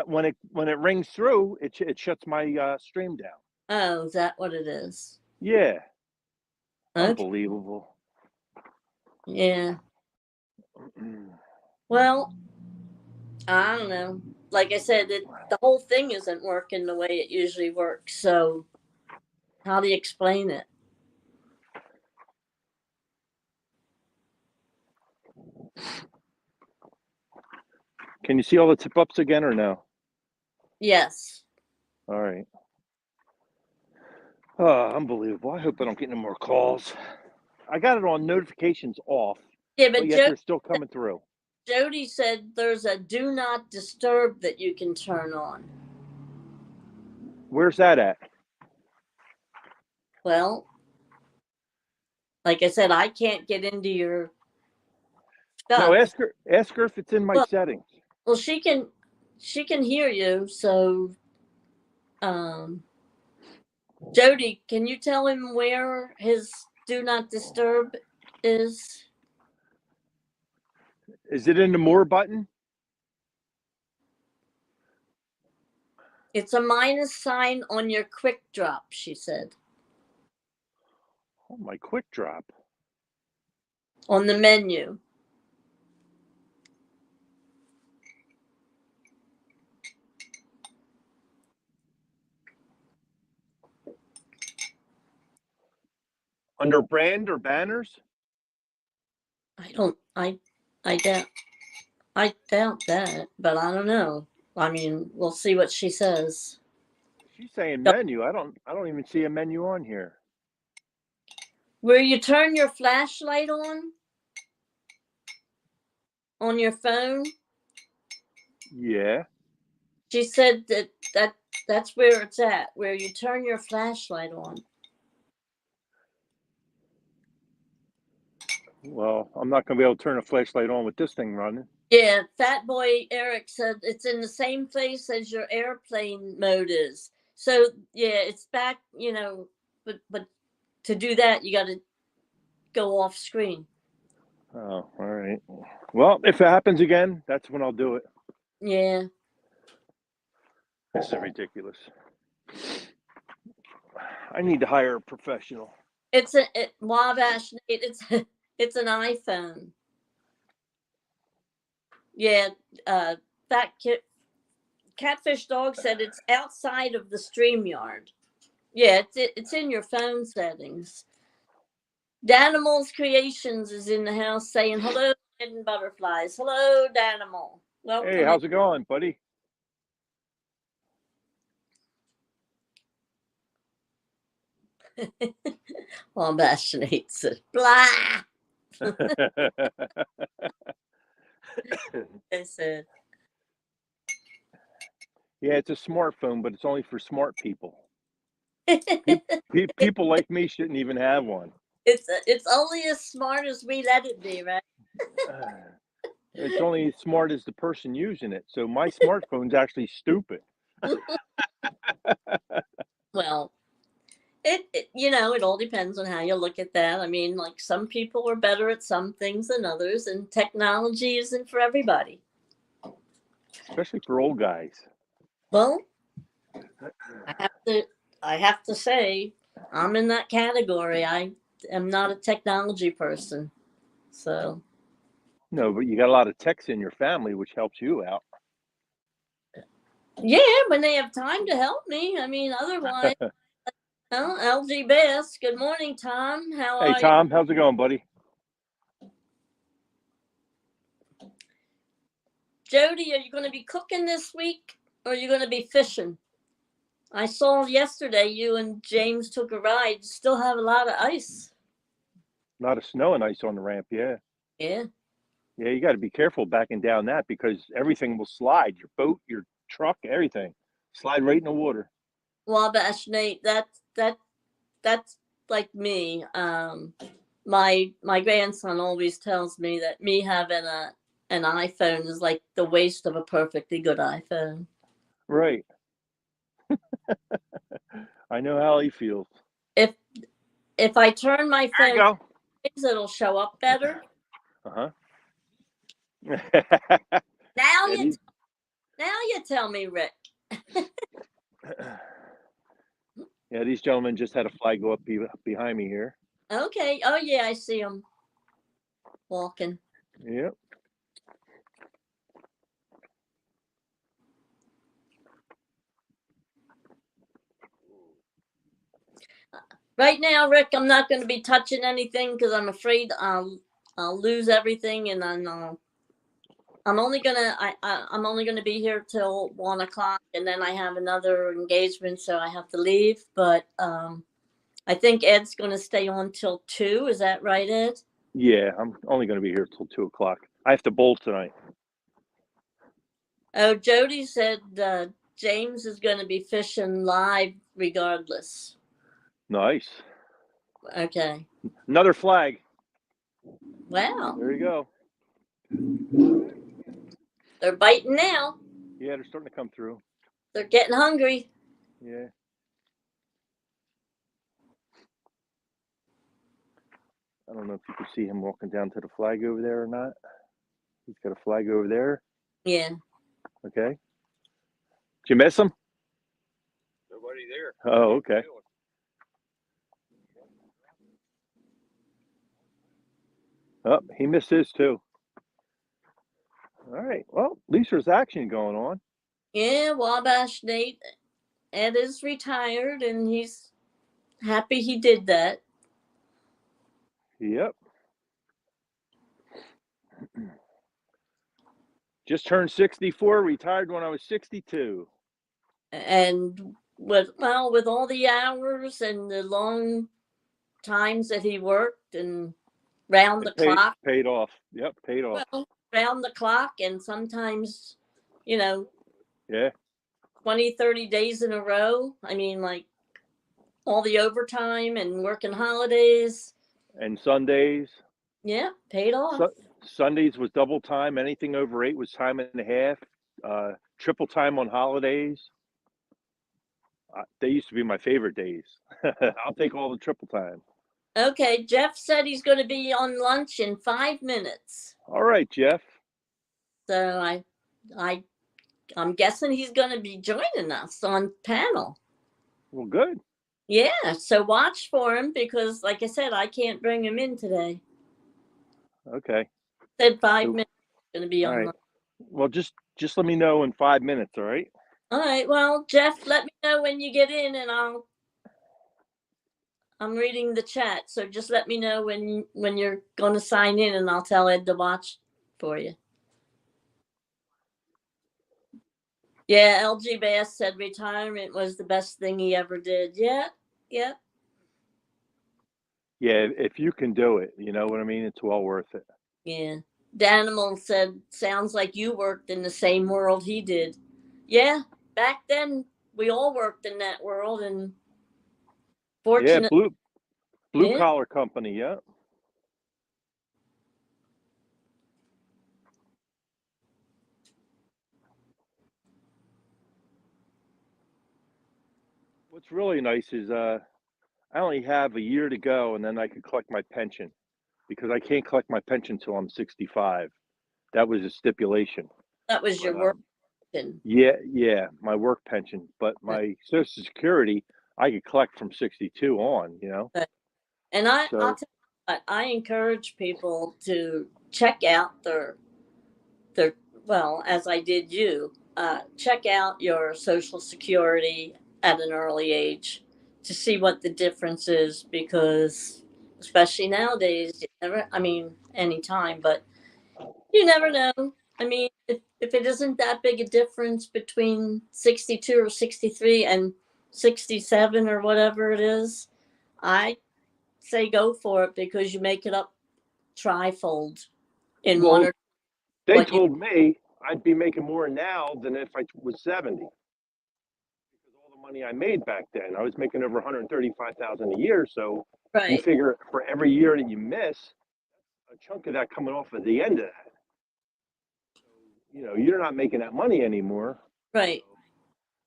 it rings through, it shuts my stream down. Oh, is that what it is? Yeah, Okay. unbelievable. Yeah. Well, I don't know. Like I said, the whole thing isn't working the way it usually works. So, how do you explain it? Can you see all the tip ups again or no? Yes. All right. Oh, unbelievable. I hope I don't get any more calls. I got it on notifications off, Yeah, but but yet they're still coming through. Jody said there's a do not disturb that you can turn on. Where's that at? Well, like I said, I can't get into your No, stuff. ask her if it's in my Well, settings. well, she can hear you. So, um, Jody, can you tell him where his do not disturb is? Is it in the more button? It's a minus sign on your quick drop, she said. Oh, my quick drop. On the menu. Under brand or banners? I don't I doubt I doubt that, but I don't know. I mean, we'll see what she says. She's saying menu. I don't even see a menu on here. Where you turn your flashlight on your phone, Yeah. she said that's where it's at, where you turn your flashlight on. Well, I'm not going to be able to turn a flashlight on with this thing running. Yeah, Fat Boy Eric said it's in the same place as your airplane mode is. So yeah, it's back, but to do that you got to go off screen. Oh, all right. Well, if it happens again, that's when I'll do it. Yeah. This is ridiculous. I need to hire a professional. Wabash Nate, it's an iPhone. Yeah, Fat Catfish Dog said it's outside of the StreamYard. Yeah, it's in your phone settings. Danimals Creations is in the house saying hello, hidden butterflies. Hello, Danimal. Hey, Welcome in. how's it going, buddy? Wabash hates it. Blah. I said. Yeah, it's a smartphone, but it's only for smart people. it's People like me shouldn't even have one. it's only as smart as we let it be, right? It's only as smart as the person using it. So my smartphone's actually stupid. Well, it all depends on how you look at that. I mean, like some people are better at some things than others, and technology isn't for everybody. Especially for old guys. Well, I have to I have to say I'm in that category. I am not a technology person. So, No, but you got a lot of techs in your family, which helps you out. yeah, when they have time to help me. I mean, otherwise, well, LG Best. Good morning, Tom. How Hey, are you? Tom, how's it going, buddy? Jody, are you going to be cooking this week or are you going to be fishing? I saw yesterday you and James took a ride. You still have a lot of ice. A lot of snow and ice on the ramp, yeah. Yeah. Yeah, you got to be careful backing down that because everything will slide. Your boat, your truck, everything. Slide right in the water. Wabash Nate, that's like me. My grandson always tells me that me having an iPhone is like the waste of a perfectly good iPhone. Right. I know how he feels. If if I turn my There phone, you it'll show up better. go. Now Yeah, you now you tell me, Rick. yeah, these gentlemen just had a flag go up behind me here. Okay. Oh yeah, I see him walking. Yep. Right now, Rick, I'm not going to be touching anything because I'm afraid I'll lose everything, and then I'm only gonna be here till 1 o'clock, and then I have another engagement, so I have to leave. But I think Ed's gonna stay on till 2. Is that right, Ed? Yeah, I'm only going to be here till 2 o'clock. I have to bowl tonight. Oh, Jody said James is gonna be fishing live regardless. Nice. Okay. Another flag. Wow. There you go. They're biting now. Yeah, they're starting to come through. They're getting hungry. Yeah. I don't know if you can see him walking down to the flag over there or not. He's got a flag over there. Yeah. Okay. Did you miss him? Nobody there. Oh, okay. Oh, he missed his too. All right. Well, at least there's action going on. Yeah, Wabash Nate. Ed is retired, and he's happy he did that. Yep. Just turned 64, retired when I was 62. And with all the hours and the long times that he worked and round the It paid clock, paid off. Yep, paid off. round the clock, and sometimes, you know, Yeah. 20-30 days in a row. I mean, like all the overtime and working holidays. And Sundays. Yeah, paid off. Sundays was double time. Anything over 8 was time and a half. Triple time on holidays. They used to be my favorite days. I'll take all the triple time. Okay, Jeff said he's going to be on lunch in 5 minutes. All right, Jeff. So I'm guessing he's going to be joining us on panel. Well, good. Yeah, so watch for him because, like I said, I can't bring him in today. Okay. Said 5 minutes. Going to be All on. right. Well, just let me know in 5 minutes. All right. All right. Well, Jeff, let me know when you get in, and I'm reading the chat, so just let me know when you're going to sign in, and I'll tell Ed to watch for you. Yeah, LG Bass said retirement was the best thing he ever did. Yeah, yeah. Yeah, if you can do it, you know what I mean? It's well worth it. Yeah. Danimal said, sounds like you worked in the same world he did. Yeah, back then we all worked in that world, and Yeah, fortunate. blue Yeah, collar company, yeah. What's really nice is I only have a year to go and then I can collect my pension because I can't collect my pension till I'm 65. That was a stipulation. that was But your work. And yeah, my work pension, but my Social Security I could collect from 62 on, you know. I'll So tell you what, I encourage people to check out their well, as I did you, check out your Social Security at an early age to see what the difference is, because especially nowadays, you never, I mean, anytime, but you never know. I mean, if it isn't that big a difference between 62 or 63 and 67 or whatever it is, I say go for it, because you make it up trifold in one well, or they what you. told me I'd be making more now than if I was 70 because all the money I made back then. I was making over 135,000 a year, so you Right, figure for every year that you miss, a chunk of that coming off at the end of that. You know, you're not making that money anymore. right.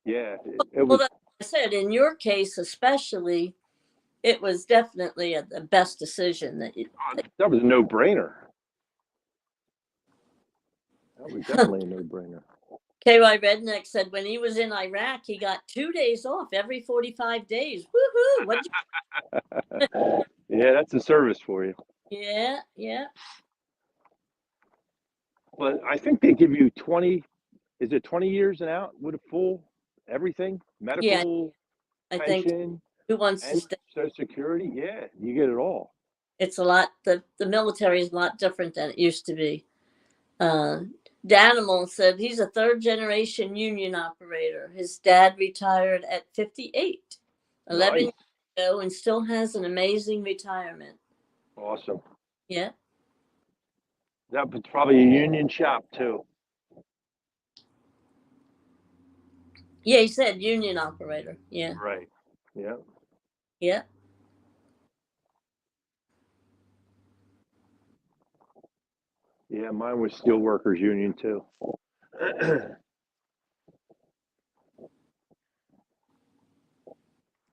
Yeah, it Well, was that's what I said. In your case, especially, it was definitely the best decision that you. that was a no-brainer. That was definitely a no-brainer. KY Redneck said when he was in Iraq, he got 2 days off every 45 days. Woohoo! What? Yeah, that's a service for you. Yeah, yeah, But I think they give you 20, is it 20 years and out with a full everything, yeah. medical, I think pension, who wants to and stay? Social Security? Yeah, you get it all. It's a lot. The military is a lot different than it used to be. Uh, Danimal said he's a third generation union operator. His dad retired at 58, 11 Nice. years ago, and still has an amazing retirement. Awesome. Yeah. That was probably a union shop too. Yeah, he said union operator. Yeah. Right. Yeah. Yeah. Yeah, mine was Steel Workers Union too.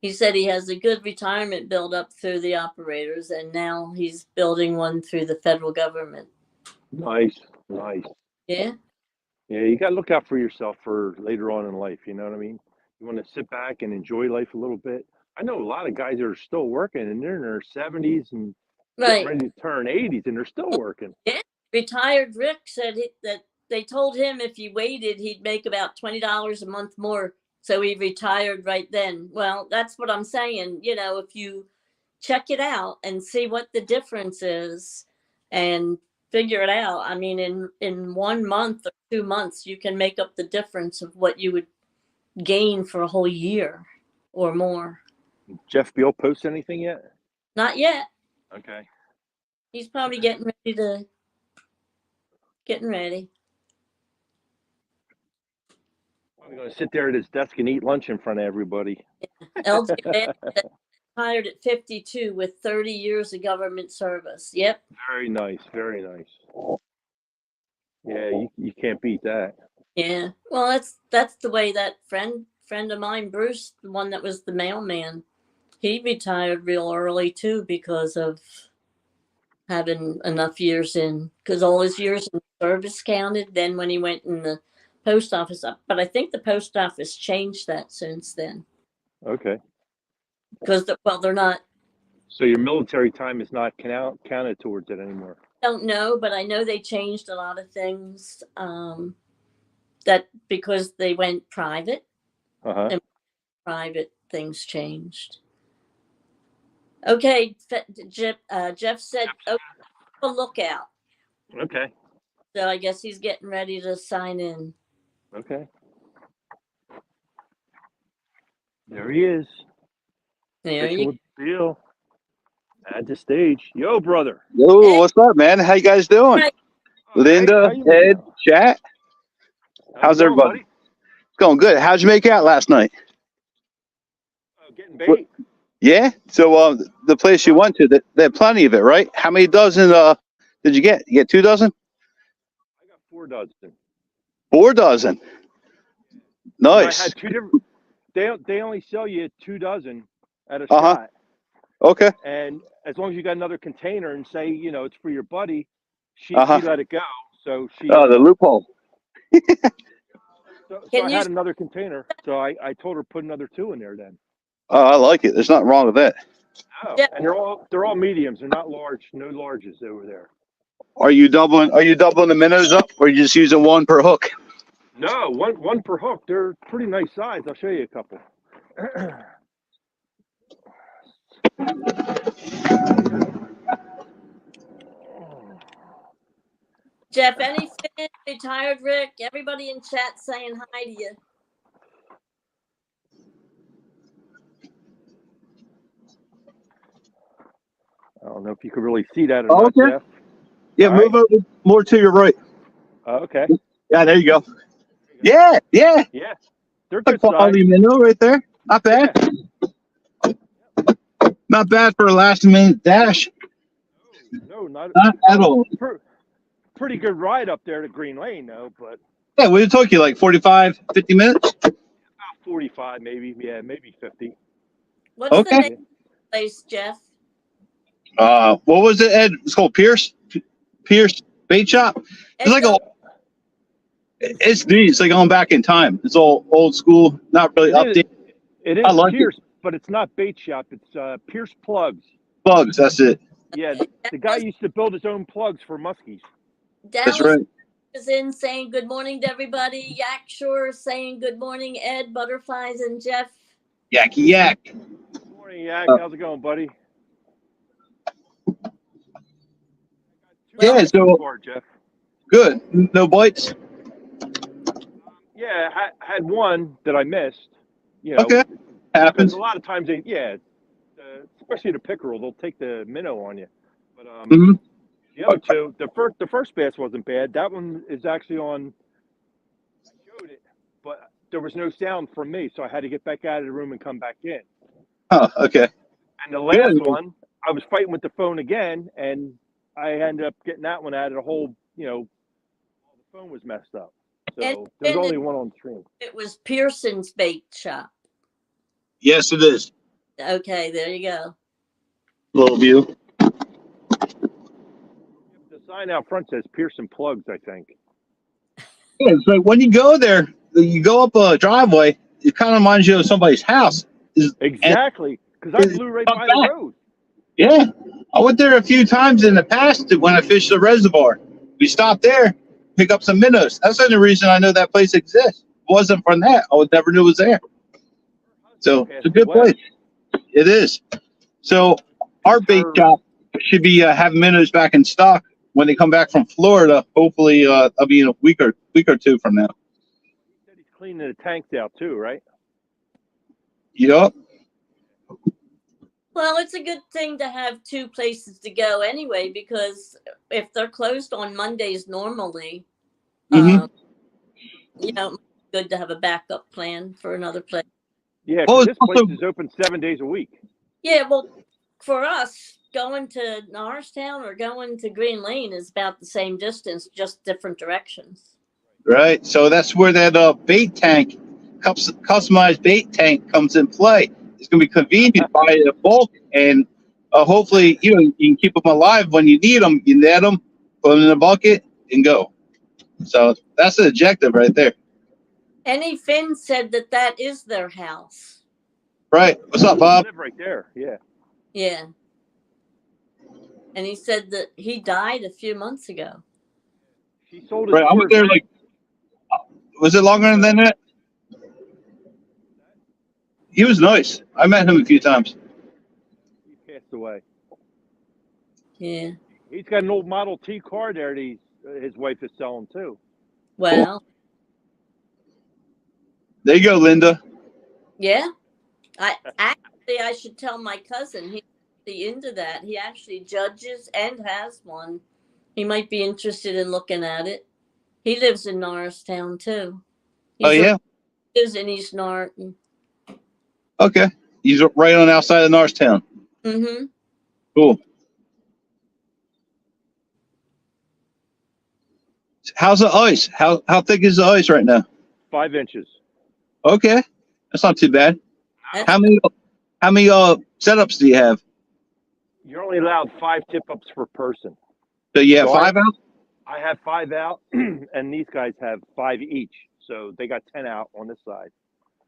He said he has a good retirement build up through the operators, and now he's building one through the federal government. Nice, nice. Yeah. Yeah, you got to look out for yourself for later on in life. You know what I mean? You want to sit back and enjoy life a little bit. I know a lot of guys that are still working and they're in their 70s and getting Right. ready to turn 80s and they're still working. Yeah. Retired Rick said that they told him if he waited, he'd make about $20 a month more. So he retired right then. Well, that's what I'm saying. You know, if you check it out and see what the difference is and figure it out. I mean, in 1 month or 2 months, you can make up the difference of what you would gain for a whole year or more. Jeff Beal post anything yet? Not yet. Okay. He's probably getting ready. I'm going to sit there at his desk and eat lunch in front of everybody. LJ retired at 52 with 30 years of government service. Yep. Very nice. Very nice. Yeah, you can't beat that. Yeah. Well, that's the way that friend of mine, Bruce, the one that was the mailman, he retired real early too because of having enough years in, because all his years in service counted. Then when he went in the post office, but I think the post office changed that since then, Okay. because they're not. So your military time is not counted towards it anymore. Don't know, but I know they changed a lot of things. That because they went private, Uh-huh. and private things changed. Okay, Jeff said, "Oh, a lookout." Okay. So I guess he's getting ready to sign in. Okay. There he is. There Fishing you. with Bill. At the stage. Yo, brother. Yo, what's up, man? How you guys doing? Right. Linda, Ed, chat. How's everybody? It's going good. How'd you make out last night? Getting bait. Yeah. So the place you went to, they had plenty of it, right? How many dozen did you get? You get 2 dozen? I got 4 dozen. 4 dozen. Nice. I had 2 different. They only sell you 2 dozen at a shot. Okay. And as long as you got another container and say, it's for your buddy, she let it go. So she. Oh, the loophole. So I had another container. So I told her put another 2 in there then. Oh, I like it. There's nothing wrong with that. Oh, yeah. And they're all mediums. They're not large. No larges over there. Are you doubling the minnows up, or are you just using 1 per hook? No, one per hook. They're pretty nice size. I'll show you a couple. Jeff, any fan, retired Rick, everybody in chat saying hi to you. I don't know if you could really see that or not, Jeff. Yeah, move over more to your right. Okay. Yeah, there you go. Yeah. Yeah, they're good size. Minnow right there. Not bad. Yeah. Not bad for a last-minute dash. No, not at all. Pretty good ride up there to Green Lane, though. But yeah, it took you like 45, 50 minutes. About 45, maybe. Yeah, maybe 50. What's the name of the place, Jeff? What was it, Ed? It's called Pierce Bait Shop. It's like it's neat. It's like going back in time. It's all old school, not really updated. It is Pierce, but it's not bait shop. It's Pierce Plugs. Plugs, that's it. Yeah, the guy used to build his own plugs for muskies. That's right. Is in saying good morning to everybody. Yak Shore saying good morning. Ed, Butterflies, and Jeff. Yacky yak. Good morning, Yak. How's it going, buddy? Yeah, so Jeff. Good. No bites. Yeah, I had one that I missed. Okay, happens. A lot of times especially the pickerel, they'll take the minnow on you. But the other 2, the first bass wasn't bad. That one is actually on. I showed it, but there was no sound from me, so I had to get back out of the room and come back in. Oh, okay. And the last one, I was fighting with the phone again, and I ended up getting that one out of the whole. The phone was messed up. So there's only one on stream. It was Pearson's Bait Shop. Yes, it is. Okay, there you go. Little view. The sign out front says Pearson Plugs, I think. Yeah, so when you go there, you go up a driveway, it kind of reminds you of somebody's house. Exactly, because I blew right by the road. Yeah, I went there a few times in the past when I fished the reservoir. We stopped there, pick up some minnows. That's the only reason I know that place exists. If it wasn't from that, I would never knew it was there. So it's a good place. It is. So our bait shop should be having minnows back in stock when they come back from Florida. Hopefully, I'll be in a week or 2 from now. He said he's cleaning the tanks out too, right? Yep. Well, it's a good thing to have 2 places to go anyway, because if they're closed on Mondays normally, good to have a backup plan for another place. Yeah, this place is open 7 days a week. Yeah, well, for us, going to Norristown or going to Green Lane is about the same distance, just different directions. Right. So that's where that bait tank, customized bait tank comes in play. It's going to be convenient by the bulk, and hopefully, you can keep them alive when you need them. You net them, put them in a bucket, and go. So that's the objective right there. Any Finn said that is their house. Right. What's up, Bob? They live right there. Yeah. Yeah. And he said that he died a few months ago. He sold his I was there was it longer than that? He was nice. I met him a few times. He passed away. Yeah. He's got an old Model T car there that his wife is selling too. Well. Cool. There you go, Linda. Yeah. I should tell my cousin. actually into that. He actually judges and has one. He might be interested in looking at it. He lives in Norristown too. Oh yeah. Lives in East Norton. Okay. He's right on outside of Norristown. Mm-hmm. Cool. How's the ice? How thick is the ice right now? 5 inches. Okay, that's not too bad. That's How many setups do you have? You're only allowed 5 tip-ups per person. So you have So 5 out? I have 5 out, and these guys have 5 each. So they got 10 out on this side.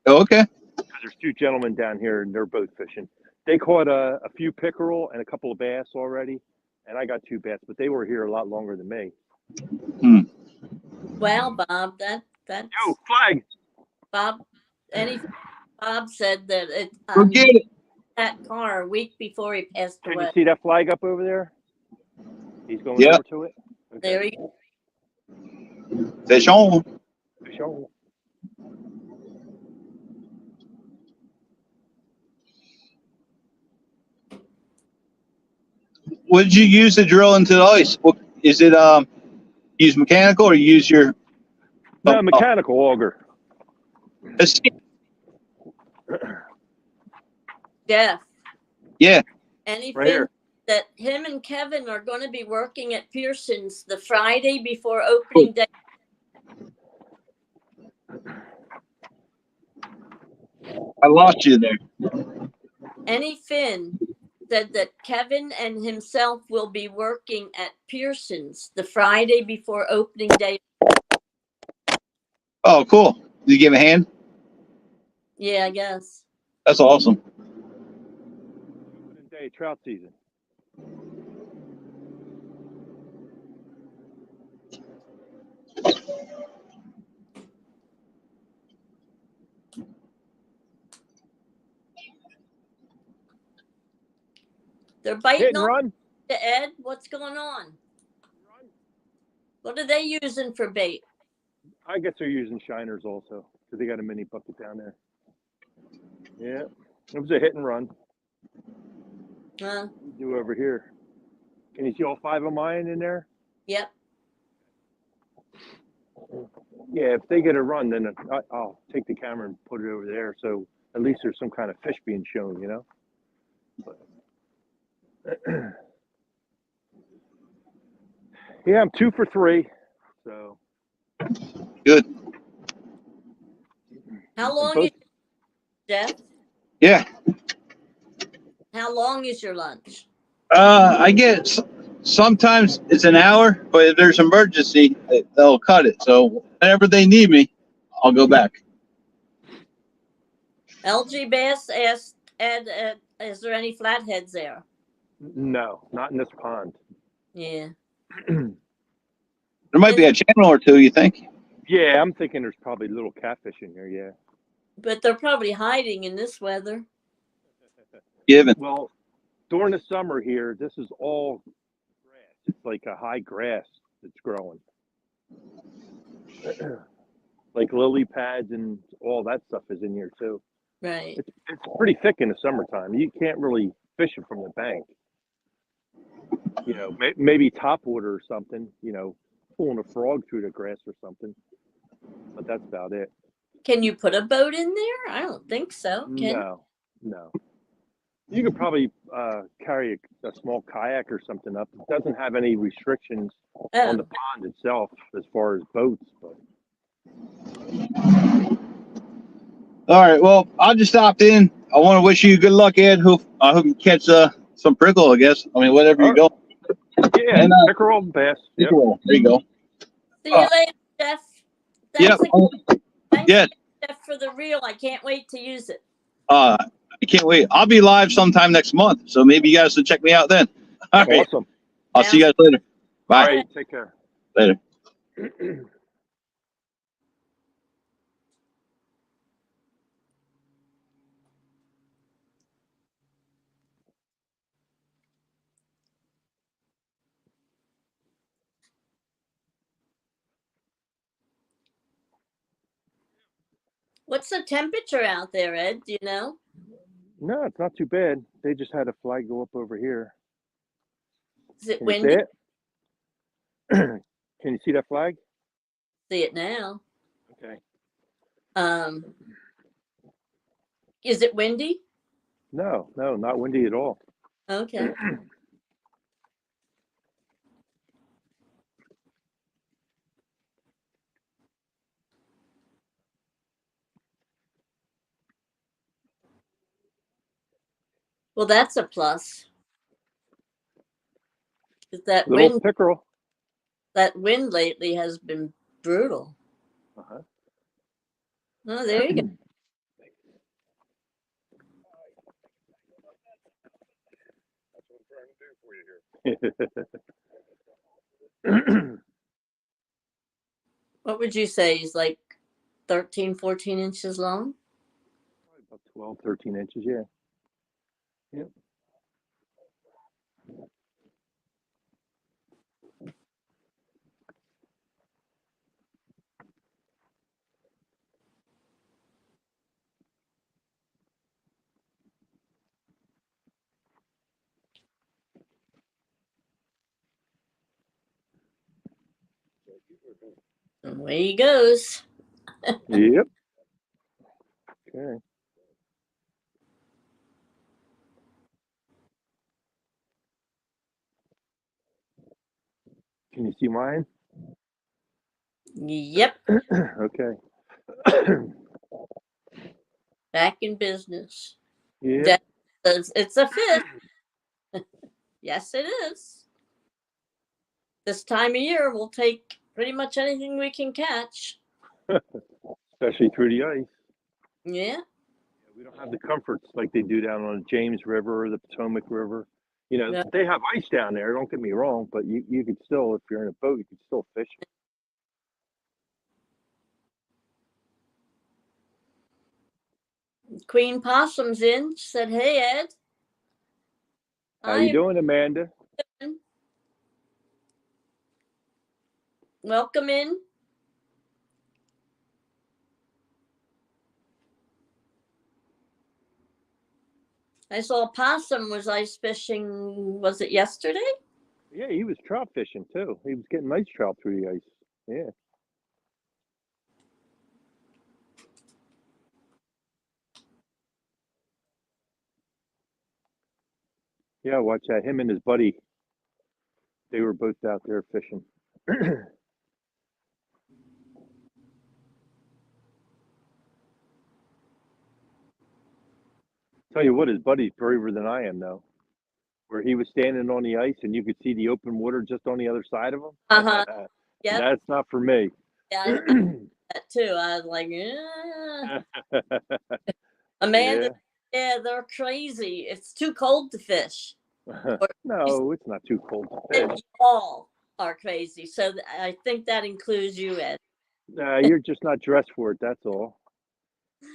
Oh, okay. Because there's 2 gentlemen down here, and they're both fishing. They caught a few pickerel and a couple of bass already, and I got 2 bass, but they were here a lot longer than me. Wow, Bob. That's Yo, flag! Bob. Bob said that it Forget it. that car a week before he passed Can away. you see that flag up over there? He's going Yeah. over to it. Okay. There he go. Fish on. Fish on. What did you use to drill into the ice? What is it? Use mechanical or use your? No, mechanical auger. Jeff. Yeah. Anything Right here. that him and Kevin are going to be working at Pearson's the Friday before opening day. I lost you there. Any Finn said that Kevin and himself will be working at Pearson's the Friday before opening day. Oh, cool. Did you give a hand? Yeah, I guess. That's awesome. Opening day trout season. They're Hit biting and on run. to Ed. What's going on? What are they using for bait? I guess they're using shiners also because they got a mini bucket down there. Yeah, it was a hit and run. Do over here. Can you see all 5 of mine in there? Yep. Yeah, if they get a run, then I'll take the camera and put it over there. So at least there's some kind of fish being shown, you know? But, yeah, I'm 2 for 3. So Good. How long both- is Jeff? Yeah. How long is your lunch? I get sometimes it's an hour, but if there's emergency, they'll cut it. So whenever they need me, I'll go back. LG Bass asked Ed, is there any flatheads there? no, not in this pond. Yeah. There might be a channel or two, you think? Yeah, I'm thinking there's probably little catfish in here. Yeah. But they're probably hiding in this weather. Given. Well, during the summer here, this is all grass. It's like a high grass that's growing. Like lily pads and all that stuff is in here too. Right. It's pretty thick in the summertime. You can't really fish it from the bank. You know, maybe top water or something, you know, pulling a frog through the grass or something. But that's about it. Can you put a boat in there? I don't think so. Can No. You could probably carry a small kayak or something up. It doesn't have any restrictions on the pond itself as far as boats. But All right. Well, I just stopped in. I want to wish you good luck, Ed. I hope you catch some prickle, I guess. I mean, whatever you go. yeah, And, pickerel, bass. Yep. There you go. See you later, Jeff. Yep. Thanks Yeah. again, Jeff, for the reel. I can't wait to use it. I can't wait. I'll be live sometime next month, so maybe you guys will check me out then. All right. Awesome. I'll see you guys later. Bye. All right, take care. Later. What's the temperature out there, Ed? Do you know? No, it's not too bad. They just had a flag go up over here. Is it Can you see windy? it? Can you see that flag? See it now. Okay. Is it windy? No, not windy at all. Okay. Well, that's a plus. That Little pickerel. wind lately has been brutal. Uh-huh. Oh, there you go. That's what I'm trying to do for you here. What would you say? He's like 13, 14 inches long? About 12, 13 inches, yeah. Yep. And away he goes. Yep. Okay. Can you see mine? Yep. Okay. Back in business. Yeah. It's a fish. Yes, it is. This time of year, we'll take pretty much anything we can catch. Especially through the ice. Yeah. We don't have the comforts like they do down on the James River or the Potomac River. You know, No. they have ice down there, don't get me wrong, but you could still, if you're in a boat, you could still fish. Queen Possum's in. She said, "Hey, Ed." How you doing, Amanda? Welcome in. I saw Possum was ice fishing. Was it yesterday? Yeah, he was trout fishing too. He was getting nice trout through the ice. Yeah. Yeah, watch that. Him and his buddy, they were both out there fishing. Tell you what, his buddy's braver than I am though. Where he was standing on the ice and you could see the open water just on the other side of him. Yep. That's not for me. Yeah, I did that too. I was like, yeah. Amanda, yeah, they're crazy. It's too cold to fish. No, it's not too cold to You fish. all are crazy. So I think that includes you, Ed. You're just not dressed for it, that's all.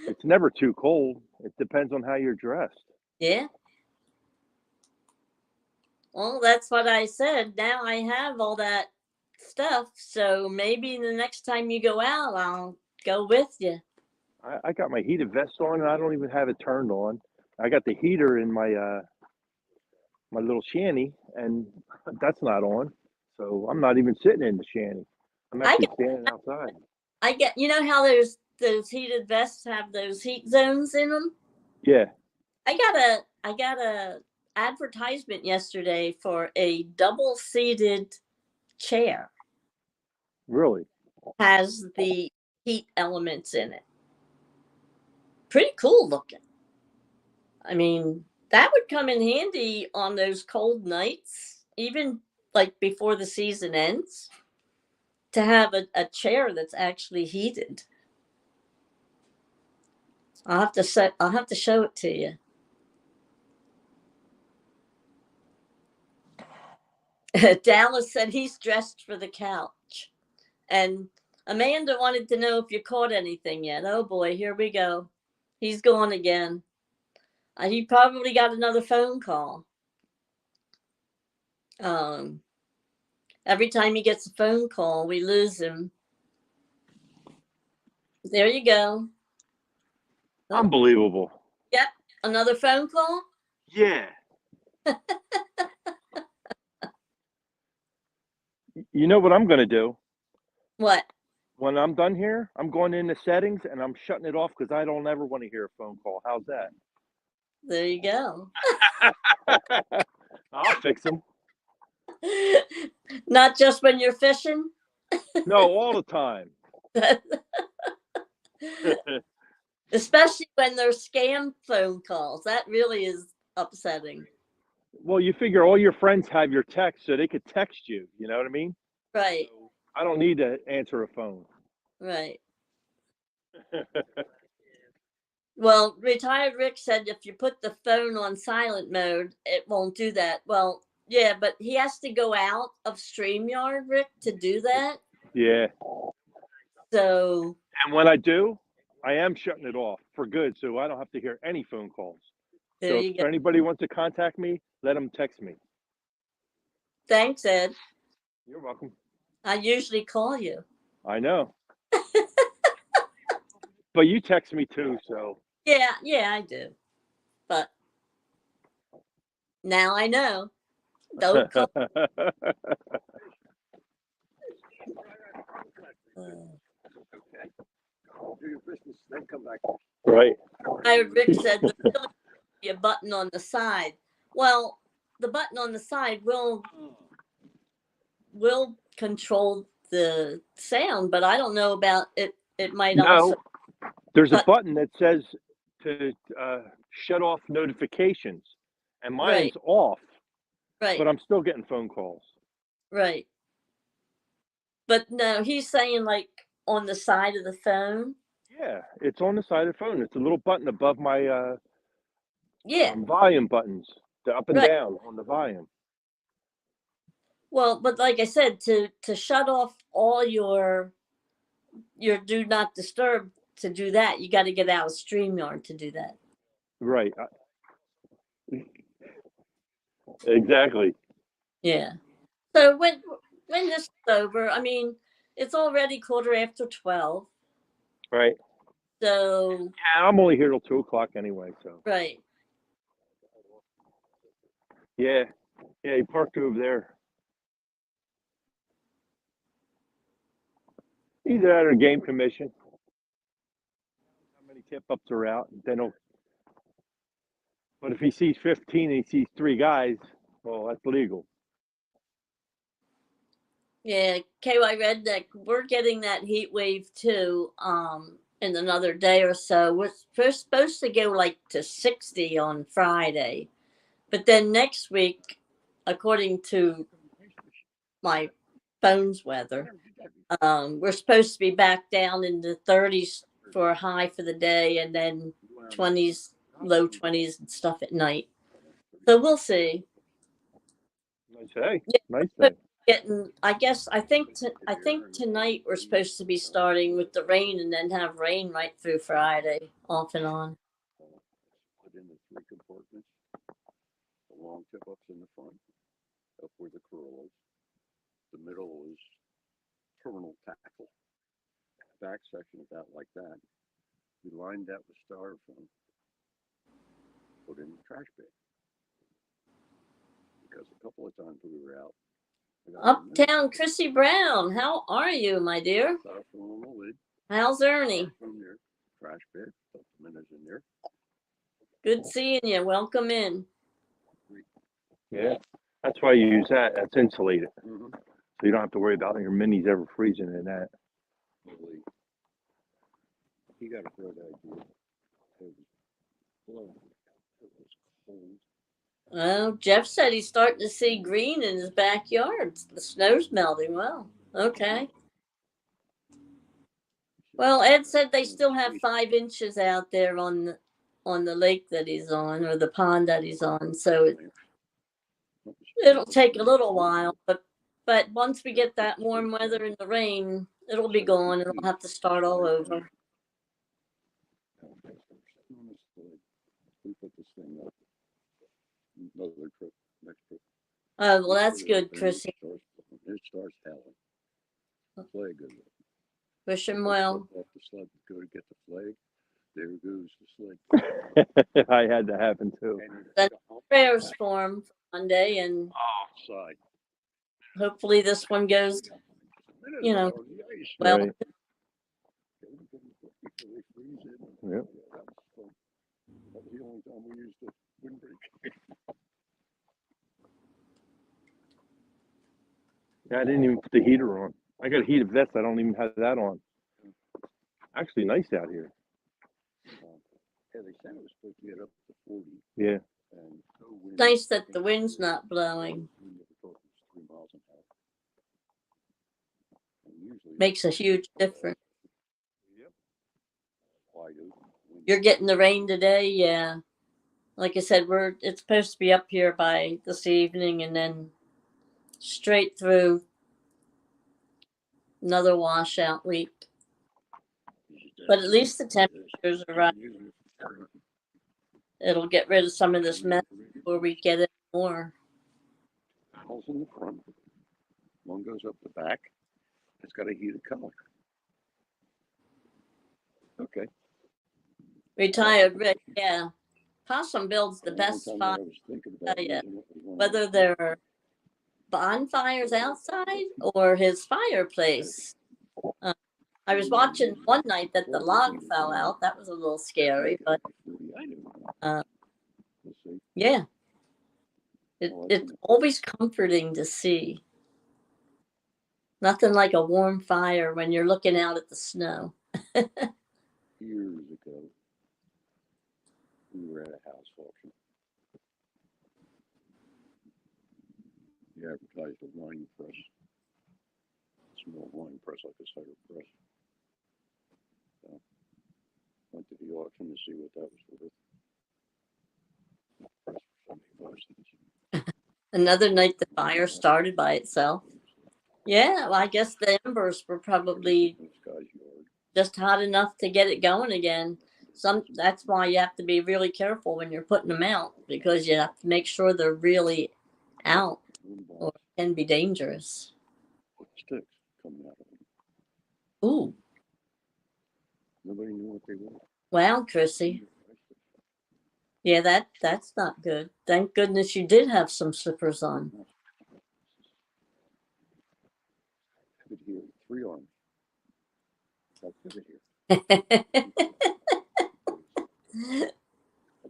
It's never too cold. It depends on how you're dressed. Yeah. Well, that's what I said. Now I have all that stuff. So maybe the next time you go out, I'll go with you. I got my heated vest on and I don't even have it turned on. I got the heater in my my little shanty and that's not on. So I'm not even sitting in the shanty. I'm actually standing outside. I get, you know how there's those heated vests have those heat zones in them? Yeah. I got a advertisement yesterday for a double seated chair. Really? Has the heat elements in it. Pretty cool looking. I mean, that would come in handy on those cold nights, even like before the season ends, to have a chair that's actually heated. I'll have to show it to you. Dallas said he's dressed for the couch. And Amanda wanted to know if you caught anything yet. Oh boy, here we go. He's gone again. He probably got another phone call. Every time he gets a phone call, we lose him. There you go. Unbelievable. Yep. Another phone call? Yeah. You know what I'm going to do? What? When I'm done here, I'm going into settings and I'm shutting it off because I don't ever want to hear a phone call. How's that? There you go. I'll fix them. Not just when you're fishing. No, all the time. Especially when they're scam phone calls. That really is upsetting. Well, you figure all your friends have your text, so they could text you. You know what I mean? Right, I don't need to answer a phone. right. Well, retired Rick said if you put the phone on silent mode, it won't do that. Well, yeah, but he has to go out of StreamYard, Rick, to do that. Yeah. So, And when I do, I am shutting it off for good, so I don't have to hear any phone calls. there So you if go. anybody wants to contact me, let them text me. Thanks, Ed. You're welcome. I usually call you. I know. But you text me too, so. Yeah, I do. But now I know. Don't call. Do your business, then come back. Right. Rick said there's really be a button on the side. Well, the button on the side will control the sound, but I don't know about it. It might also. No, there's a But- button that says to shut off notifications, and mine's Right. off, Right, but I'm still getting phone calls. right. But no, he's saying like on the side of the phone. Yeah, it's on the side of the phone. It's a little button above my Yeah. volume buttons, the up and Right. down on the volume. Well, but like I said, to shut off all your do not disturb, to do that, you got to get out of StreamYard to do that. Right. Exactly. Yeah. So when this is over, I mean, it's already 12:15. Right. So Yeah, I'm only here till 2:00 anyway, so. right. Yeah. Yeah, he parked over there. He's at a game commission. How many tip-ups are out? Then he'll. But if he sees 15 and he sees 3 guys, well, that's legal. Yeah, KY Redneck, we're getting that heat wave too. In another day or so, we're supposed to go like to 60 on Friday, but then next week, according to my phone's weather, we're supposed to be back down in the 30s for a high for the day, and then 20s, low 20s and stuff at night. So we'll see. Nice day. Yeah, Nice but day. I think tonight we're supposed to be starting with the rain and then have rain right through Friday, off and on. Put in the 3 compartments, the long tip ups in the front, up where the curl is. The middle is terminal tackle. Back section about like that. We lined that with styrofoam. Put in the trash bin. Because a couple of times we were out. Uptown Chrissy Brown, how are you, my dear? Styrofoam on the lid. How's Ernie? Styrofoam there. Trash bin. Put the minnows in there. Good seeing you. Welcome in. Yeah. That's why you use that. That's insulated. Mm-hmm. So you don't have to worry about your minis ever freezing in that. He got a great idea. It was cold. Well, Jeff said he's starting to see green in his backyard. The snow's melting. Well, okay. Well, Ed said they still have 5 inches out there on the lake that he's on, or the pond that he's on. So it'll take a little while, but once we get that warm weather and the rain, it'll be gone. It'll have to start all over. We put this thing up. Another trip, next trip. Oh, well, that's good, Chrissy. It starts howling. Flag goes up. Wish him well. Off the sled, go to get the flag. There goes the sled. I had that happen too. And it's Send got a hump prayers for him for Monday, and side. hopefully this one goes, you know, On the ice. well. Right. Before they freeze it. Yep. Yeah, that was fun. That was the only time we used the windbreak. Yeah, I didn't even put the heater on. I got a heated vest. I don't even have that on. Actually, nice out here. Yeah, they said it was supposed to get up to 40. Yeah. And no wind. Nice that the wind's not blowing. We never thought it was 3 miles an hour. And usually Makes a huge difference. Yep. Wide open wind. You're getting the rain today, yeah. Like I said, it's supposed to be up here by this evening, and then straight through another washout week. But at least the temperatures are right. It'll get rid of some of this mess before we get it more. Panels in the front. One goes up the back. It's got a heated color. Okay. Retired Rick, yeah. Possum builds the best fire. Yeah. Whether they're bonfires outside or his fireplace. I was watching one night that the log fell out. That was a little scary, but yeah, it's always comforting to see. Nothing like a warm fire when you're looking out at the snow. Years ago, we were at a house auction. They advertised a wine press, small wine press like a cider press. So, went to the auction to see what that was worth. Press for 75 cents. Another night the fire started by itself. Yeah, well, I guess the embers were probably just hot enough to get it going again. That's why you have to be really careful when you're putting them out, because you have to make sure they're really out, or it can be dangerous. Sticks coming out of them. Ooh. Nobody knew what they were. Well, Chrissy. Yeah, that's not good. Thank goodness you did have some slippers on. Pivot here, 3 arms. I'll pivot here. And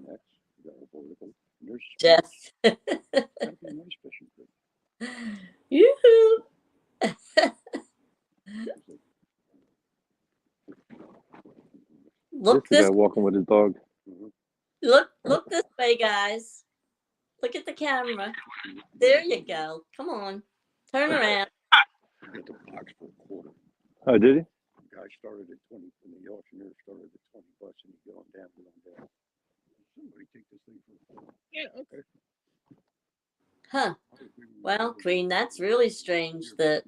that's got a vertical. And there's Jeff. that'd be a nice fishing trip. Yoo-hoo. Look This this guy walking with his dog. look this way, guys. Look at the camera. There you go. Come on. Turn around. I got the box for a quarter. Oh, did he? The guy started at 20, and the auctioneer started at $20, and he's going down. Somebody take this thing for yeah, okay. Huh. Well, Queen, that's really strange that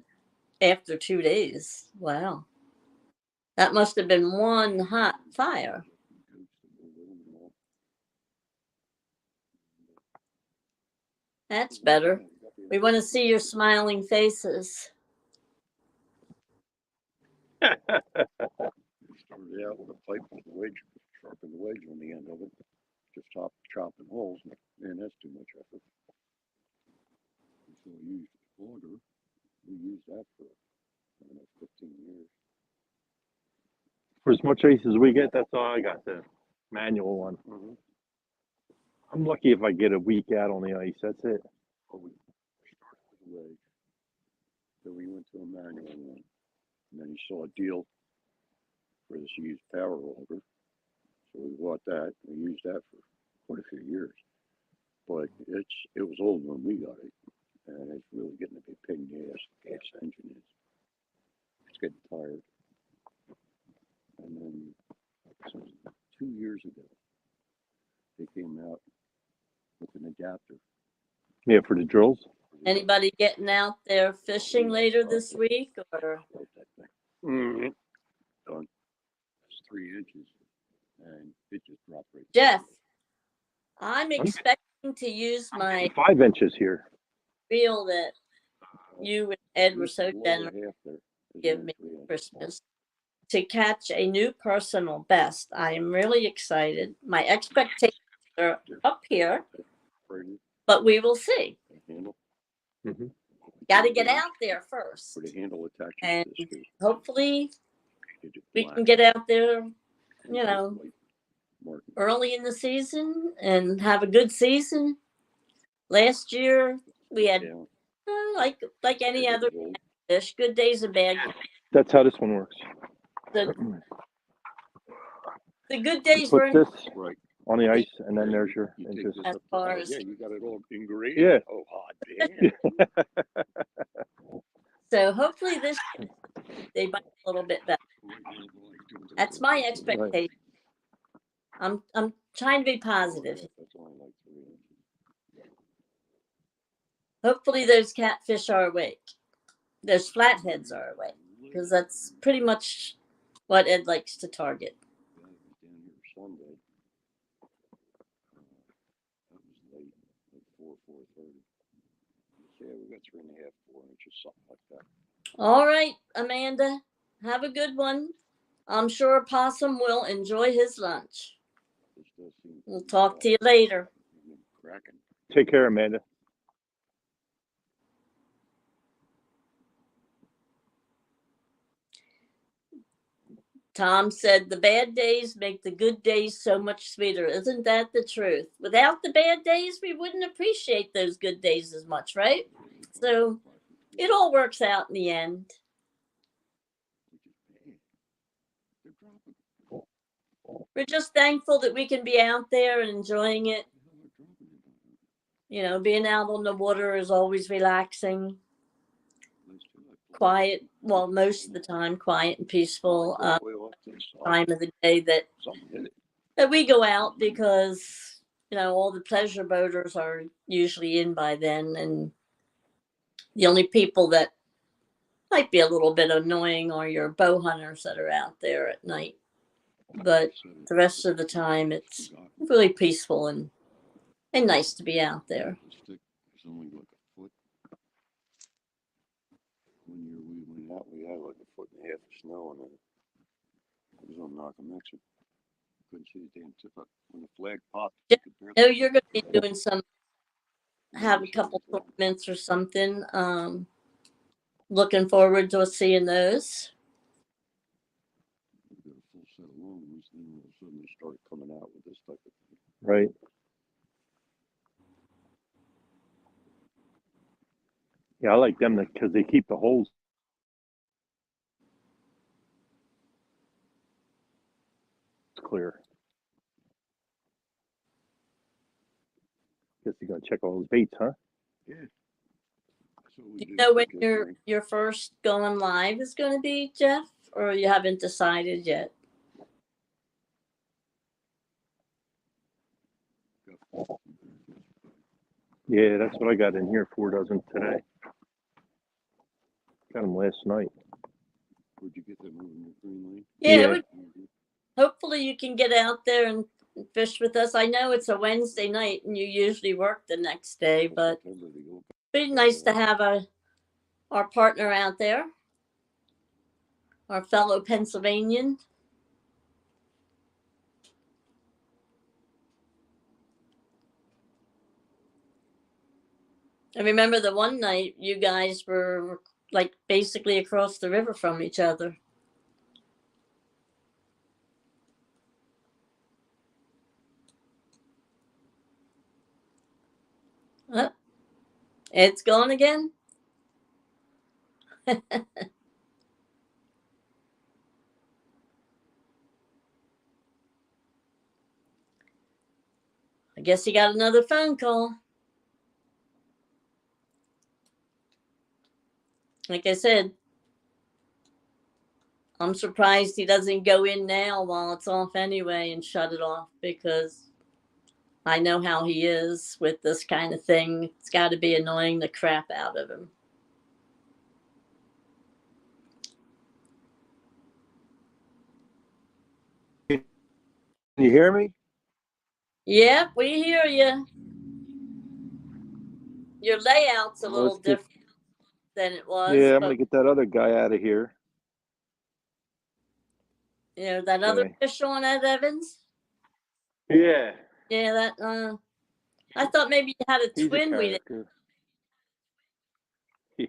after 2 days. Wow. That must have been one hot fire. That's better. We want to see your smiling faces. Started out with a pipe with a wedge, sharpened wedge on the end of it, just chopping holes. Man, that's too much effort. So we used auger. We used that for, I don't know, 15 years. For as much ice as we get, that's all I got, the manual one. Mm-hmm. I'm lucky if I get a week out on the ice. That's it. But we started with a wedge. Then we went to a manual one. And then he saw a deal for this used power auger. So we bought that. We used that for quite a few years. But it was old when we got it. And it's really getting a big pain in the ass. The gas engine is. It's getting tired. And then, so 2 years ago, they came out with an adapter. Yeah, for the drills. Anybody getting out there fishing later this week? Or Mm-hmm. Done. It's 3 inches, and it just dropped right. Jeff, I'm expecting to use my 5 inches here. reel that you and Ed were so generous to give me for Christmas. to catch a new personal best. I am really excited. My expectations are up here, Brady, but we will see. the handle. Mm-hmm. Got to get out there first. Where the handle attaches And to this too. hopefully Is it we black? can get out there, Is you it know, white marking? early in the season and have a good season. Last year we had Down. like any As it other was old. fish, good days and bad. That's how this one works. The good You days put were this Right. on the ice, and then there's your You take interest. this as up to- far oh, as yeah, you got it all engraved. Yeah. Oh, hot damn. so. Hopefully this they bite a little bit better. That's my expectation. I'm trying to be positive. That's only like 3 inches. Hopefully those catfish are awake. Those flatheads are awake because that's pretty much what Ed likes to target. Yeah, I was down here Sunday. That was late, like 4:30. Yeah, we got 3.5, 4 inches, something like that. All right, Amanda, have a good one. I'm sure Possum will enjoy his lunch. This does seem We'll talk to you later. cracking. Take care, Amanda. Tom said the bad days make the good days so much sweeter. Isn't that the truth? Without the bad days, we wouldn't appreciate those good days as much, right? So it all works out in the end. They're dropping. We're just thankful that we can be out there and enjoying it. You know, being out on the water is always relaxing, quiet. Well, most of the time, quiet and peaceful. Time of the day that we go out because, you know, all the pleasure boaters are usually in by then, and the only people that might be a little bit annoying are your bow hunters that are out there at night. But the rest of the time, it's really peaceful and nice to be out there. It's only like a foot. One year we went out, we had like 1.5 feet of snow on it. It was on Nakamitsu. Couldn't see the damn tip up. When the flag popped, Yeah. you could barely- No, you're going to be doing some, have a couple tournaments or something. Looking forward to seeing those. We got a full set of long ones, then all of a sudden they started coming out with this type of thing. Right. Yeah, I like them because they keep the holes clear. Guess you're gonna check all those baits, huh? Yeah. That's what we Do do. you know when Get your drink. first going live is going to be, Jeff? Or you haven't decided yet? Yeah, that's what I got in here. 4 dozen today. Got them last night. Where'd you get them over in the Green Lane? Yeah. Hopefully you can get out there and fish with us. I know it's a Wednesday night and you usually work the next day, but it'd be nice to have our partner out there, our fellow Pennsylvanian. I remember the one night you guys were like basically across the river from each other. Oh, it's gone again. I guess he got another phone call. Like I said, I'm surprised he doesn't go in now while it's off anyway and shut it off, because I know how he is with this kind of thing. It's got to be annoying the crap out of him. Can you hear me? Yep, we hear you. Your layout's a little different than it was. Yeah, I'm gonna get that other guy out of here. You know, that other Okay. FISHON Ed Evans? Yeah, Yeah, that, I thought maybe you had a he's a twin we didn't. character.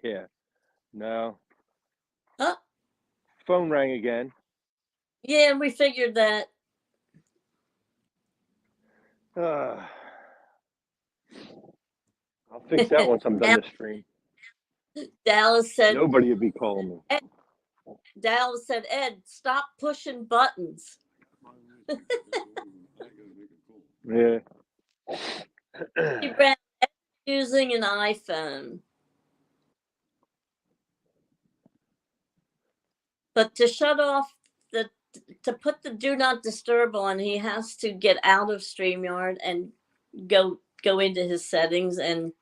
Yeah. No. Oh, Phone rang again. yeah, we figured that. Uh, I'll fix that once I'm done this stream. Dallas said, Nobody would be calling me. Dallas said, Ed, stop pushing buttons. Yeah. He ran using an iPhone. But to shut off to put the do not disturb on, he has to get out of StreamYard and go into his settings, and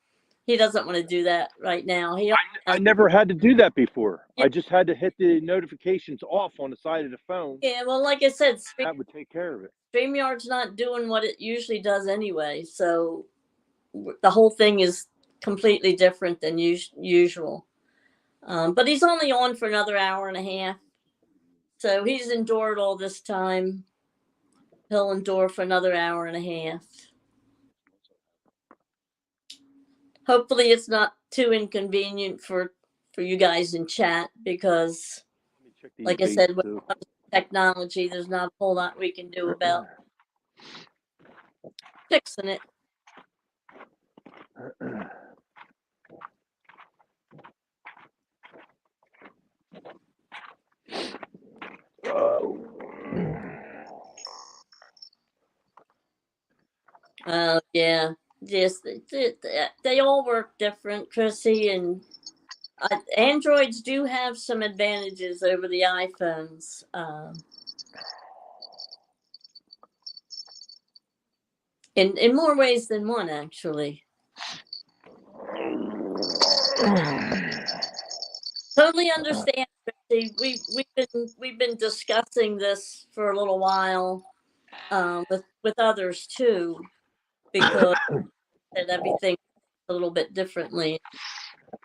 he doesn't want to do that right now. I never had to do that before. Yeah. I just had to hit the notifications off on the side of the phone. Yeah, well, like I said, That would take care of it. StreamYard's not doing what it usually does anyway, so the whole thing is completely different than usual. But he's only on for another hour and a half, so he's endured all this time. He'll endure for another hour and a half. Hopefully it's not too inconvenient for you guys in chat, because like I said, with technology, there's not a whole lot we can do about fixing it. Yeah, yes, they all work different, Chrissy, and Androids do have some advantages over the iPhones. In more ways than one, actually. Totally understand, Chrissy. We've been discussing this for a little while, with others too, because that everything a little bit differently.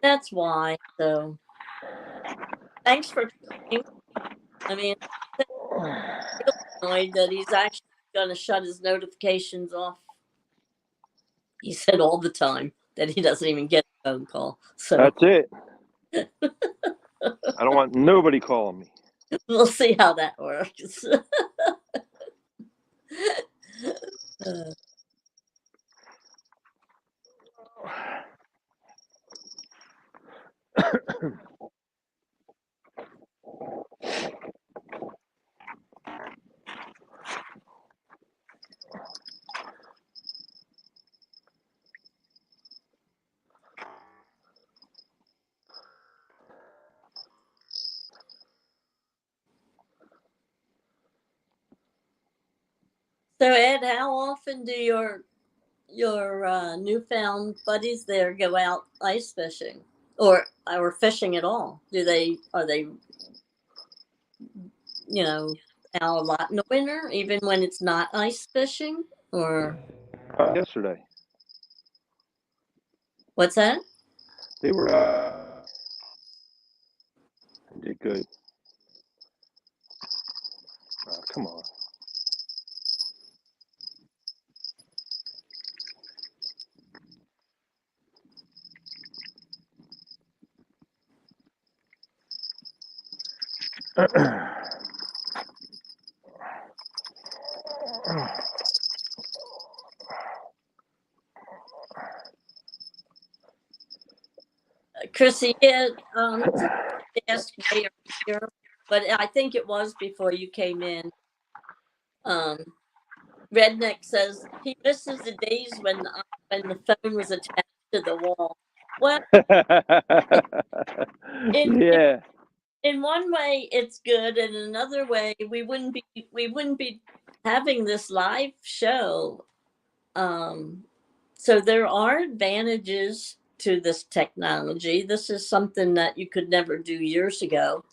That's why. So, thanks for coming. I mean, I'm annoyed that he's actually going to shut his notifications off. He said all the time that he doesn't even get a phone call. So that's it. I don't want nobody calling me. We'll see how that works. So Ed, how often do your newfound buddies there go out ice fishing, or fishing at all? Are they out a lot in the winter, even when it's not ice fishing? Or Yesterday. What's that? They were did good. Oh, come on. Chrissy, asked way earlier, but I think it was before you came in. Redneck says he misses the days when the phone was attached to the wall. Well, yeah. in one way it's good, and in another way we wouldn't be having this live show. So there are advantages to this technology. This is something that you could never do years ago.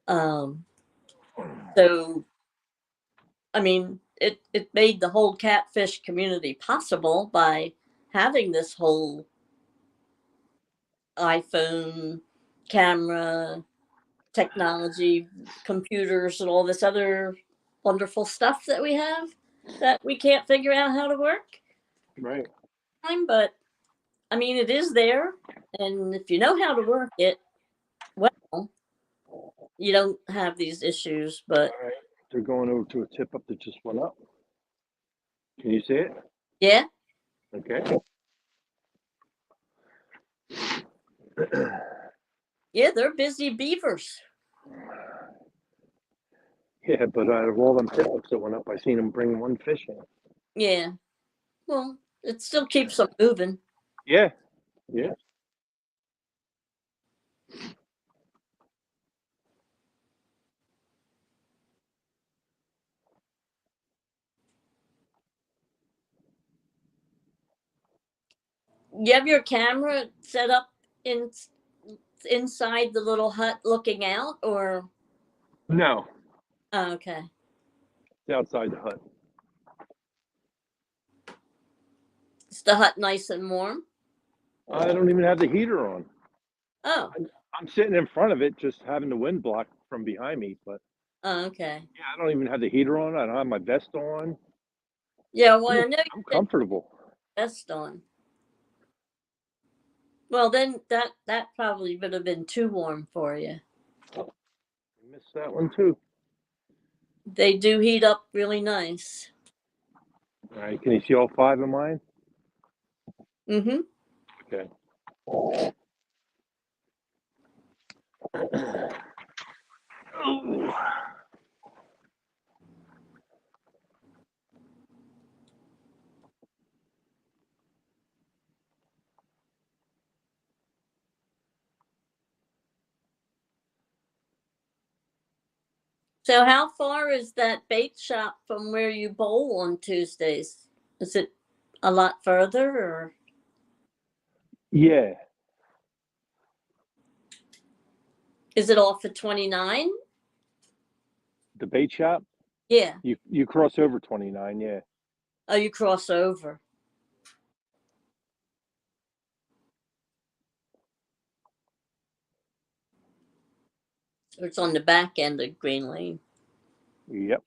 So, I mean, it made the whole catfish community possible by having this whole iPhone camera technology, computers, and all this other wonderful stuff that we have that we can't figure out how to work. Right. But I mean, it is there, and if you know how to work it, well, you don't have these issues. But All right. They're going over to a tip up that just went up. Can you see it? yeah, Okay. yeah, they're busy beavers. Yeah, but out of all them tip ups that went up, I seen them bring one fish in. Yeah, well, it still keeps them moving. Yeah. Yeah. You have your camera set up inside the little hut, looking out, or No, oh, okay. it's outside the hut. Is the hut nice and warm? I don't even have the heater on. Oh, I'm sitting in front of it, just having the wind block from behind me. But oh, okay. yeah, I don't even have the heater on. I don't have my vest on. Yeah, well, I know you I'm said comfortable. vest on. Well, then that probably would have been too warm for you. I missed that one too. They do heat up really nice. All right, can you see all 5 of mine? Mm-hmm. Okay. So how far is that bait shop from where you bowl on Tuesdays? Is it a lot further, or Yeah, is it off at 29? the bait shop. Yeah. You cross over 29. Yeah. Oh, you cross over. So it's on the back end of Green Lane. Yep.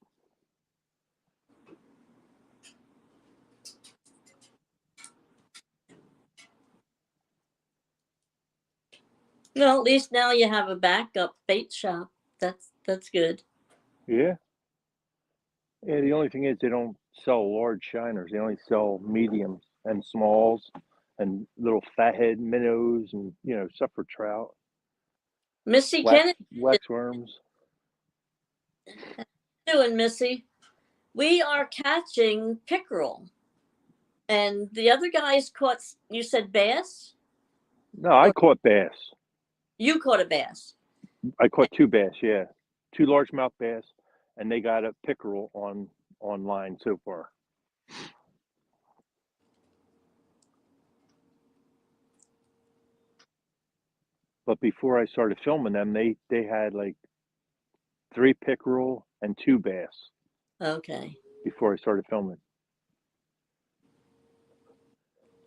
Well, at least now you have a backup bait shop. That's good. Yeah. Yeah. The only thing is they don't sell large shiners. They only sell mediums and smalls and little fathead minnows and stuff for trout, Missy Kennedy is waxworms. doing, Missy. We are catching pickerel. And the other guys caught, you said bass? No, I caught bass. You caught a bass. I caught 2 bass. Yeah, 2 largemouth bass, and they got a pickerel online so far. But before I started filming them, they had like 3 pickerel and 2 bass Okay. before I started filming.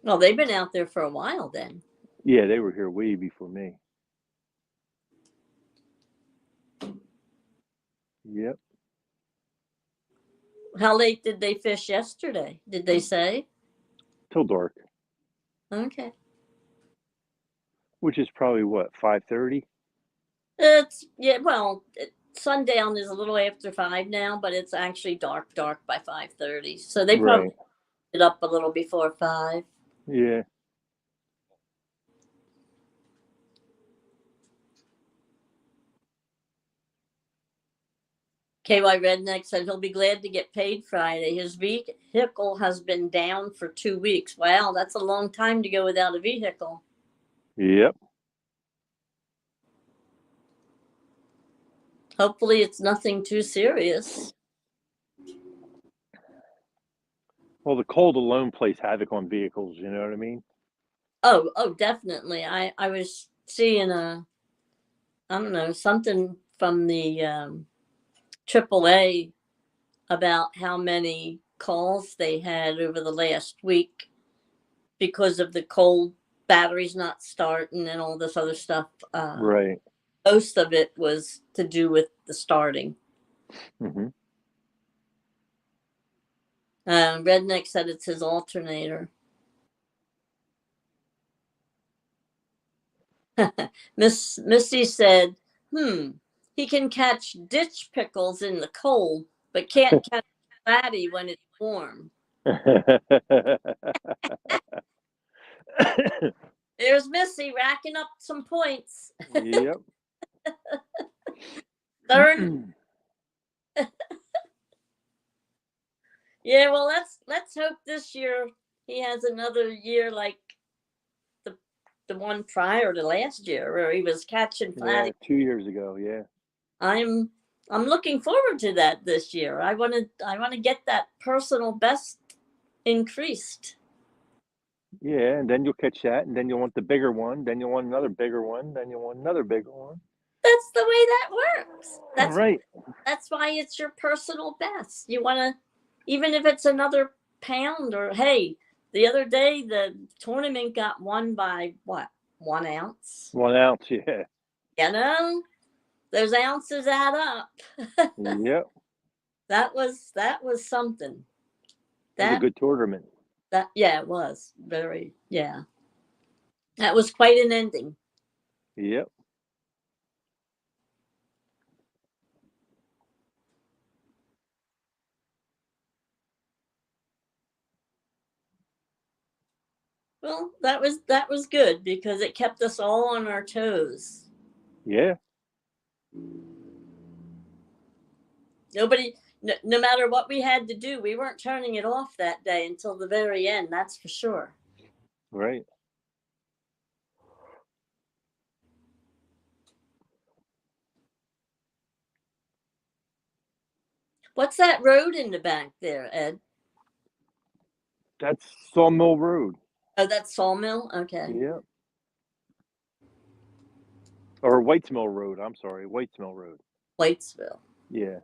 Well, they've been out there for a while then. Yeah, they were here way before me. Yep. How late did they fish yesterday? Did they say? Till dark, Okay. which is probably what, 5:30? It's, yeah, well, sundown is a little after 5 now, but it's actually dark by 5:30. So they probably Right. get up a little before 5. Yeah. KY Redneck said he'll be glad to get paid Friday. His vehicle has been down for 2 weeks. Wow, that's a long time to go without a vehicle. Yep. Hopefully it's nothing too serious. Well, the cold alone plays havoc on vehicles. You know what I mean? Oh, definitely. I was seeing I don't know, something from the AAA about how many calls they had over the last week because of the cold, batteries not starting and all this other stuff. Right. most of it was to do with the starting. Hmm. Redneck said it's his alternator. Missy said, he can catch ditch pickles in the cold, but can't catch fatty when it's warm. There's Missy racking up some points. Yep. Third. Yeah, well, let's hope this year he has another year like the one prior to last year where he was catching flatty. Yeah, 2 years ago. Yeah. I'm looking forward to that this year. I want to get that personal best increased. Yeah, and then you'll catch that, and then you'll want the bigger one, then you'll want another bigger one, then you'll want another bigger one. That's the way that works. That's right. That's why it's your personal best. You want to, even if it's another pound or, hey, the other day the tournament got won by what? 1 ounce? 1 ounce, yeah. You know, those ounces add up. Yep. That was something. That was a good tournament. Yeah, it was very, yeah. That was quite an ending. Yep. Well, that was good because it kept us all on our toes. Yeah. Nobody, no matter what we had to do, we weren't turning it off that day until the very end. That's for sure. Right. What's that road in the back there, Ed? That's Sawmill Road. Oh, that's Sawmill? Okay. Yep. Or Whitesmill Road. I'm sorry, Whitesmill Road. Whitesville. Yeah.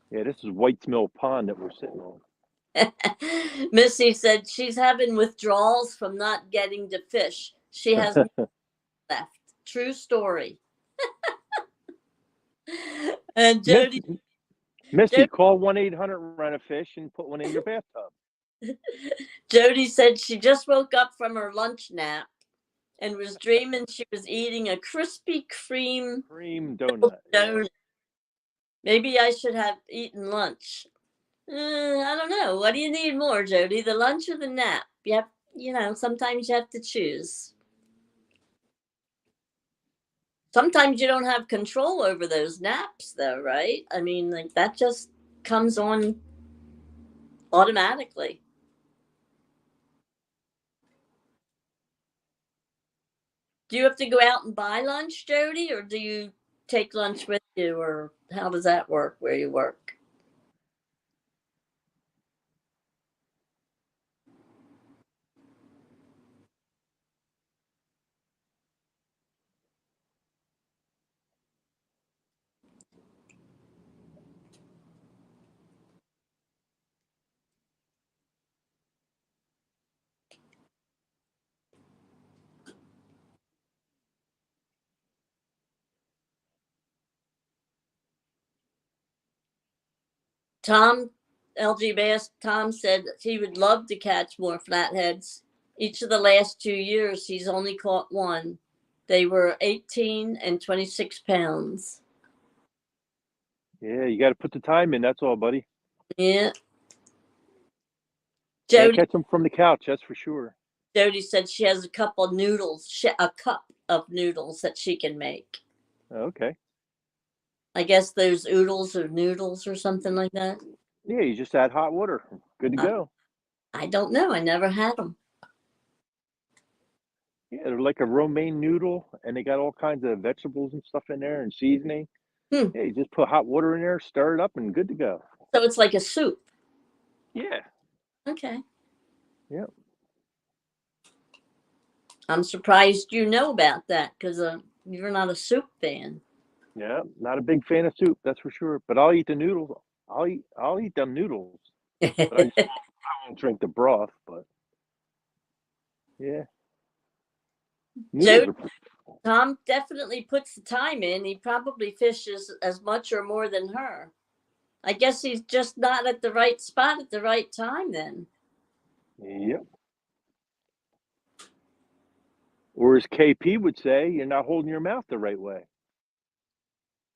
Yeah, this is Whitesmill Pond that we're sitting on. Missy said she's having withdrawals from not getting to fish. She has left. True story. And Jody. Missy, call 1-800-RENT-A-FISH and put one in your bathtub. Jody said she just woke up from her lunch nap and was dreaming she was eating a Krispy Kreme donut. Yeah. Maybe I should have eaten lunch. I don't know. What do you need more, Jody? The lunch or the nap? Sometimes you have to choose. Sometimes you don't have control over those naps, though, right? I mean, like that just comes on automatically. Do you have to go out and buy lunch, Jody, or do you take lunch with you, or how does that work where you work? Tom, LG Bass, Tom said he would love to catch more flatheads. Each of the last 2 years, he's only caught one. They were 18 and 26 pounds. Yeah, you got to put the time in. That's all, buddy. Yeah. Can't catch them from the couch, that's for sure. Jody said she has a cup of noodles that she can make. Okay. I guess those oodles or noodles or something like that. Yeah, you just add hot water. Good to go. I don't know. I never had them. Yeah, they're like a romaine noodle, and they got all kinds of vegetables and stuff in there and seasoning. Yeah, you just put hot water in there, stir it up, and good to go. So it's like a soup. Yeah. Okay. Yep. I'm surprised you know about that because you're not a soup fan. Yeah, not a big fan of soup, that's for sure. But I'll eat the noodles. I'll eat them noodles. But I won't drink the broth. But yeah, Jody, Tom definitely puts the time in. He probably fishes as much or more than her. I guess he's just not at the right spot at the right time then. Yep. Or as KP would say, you're not holding your mouth the right way.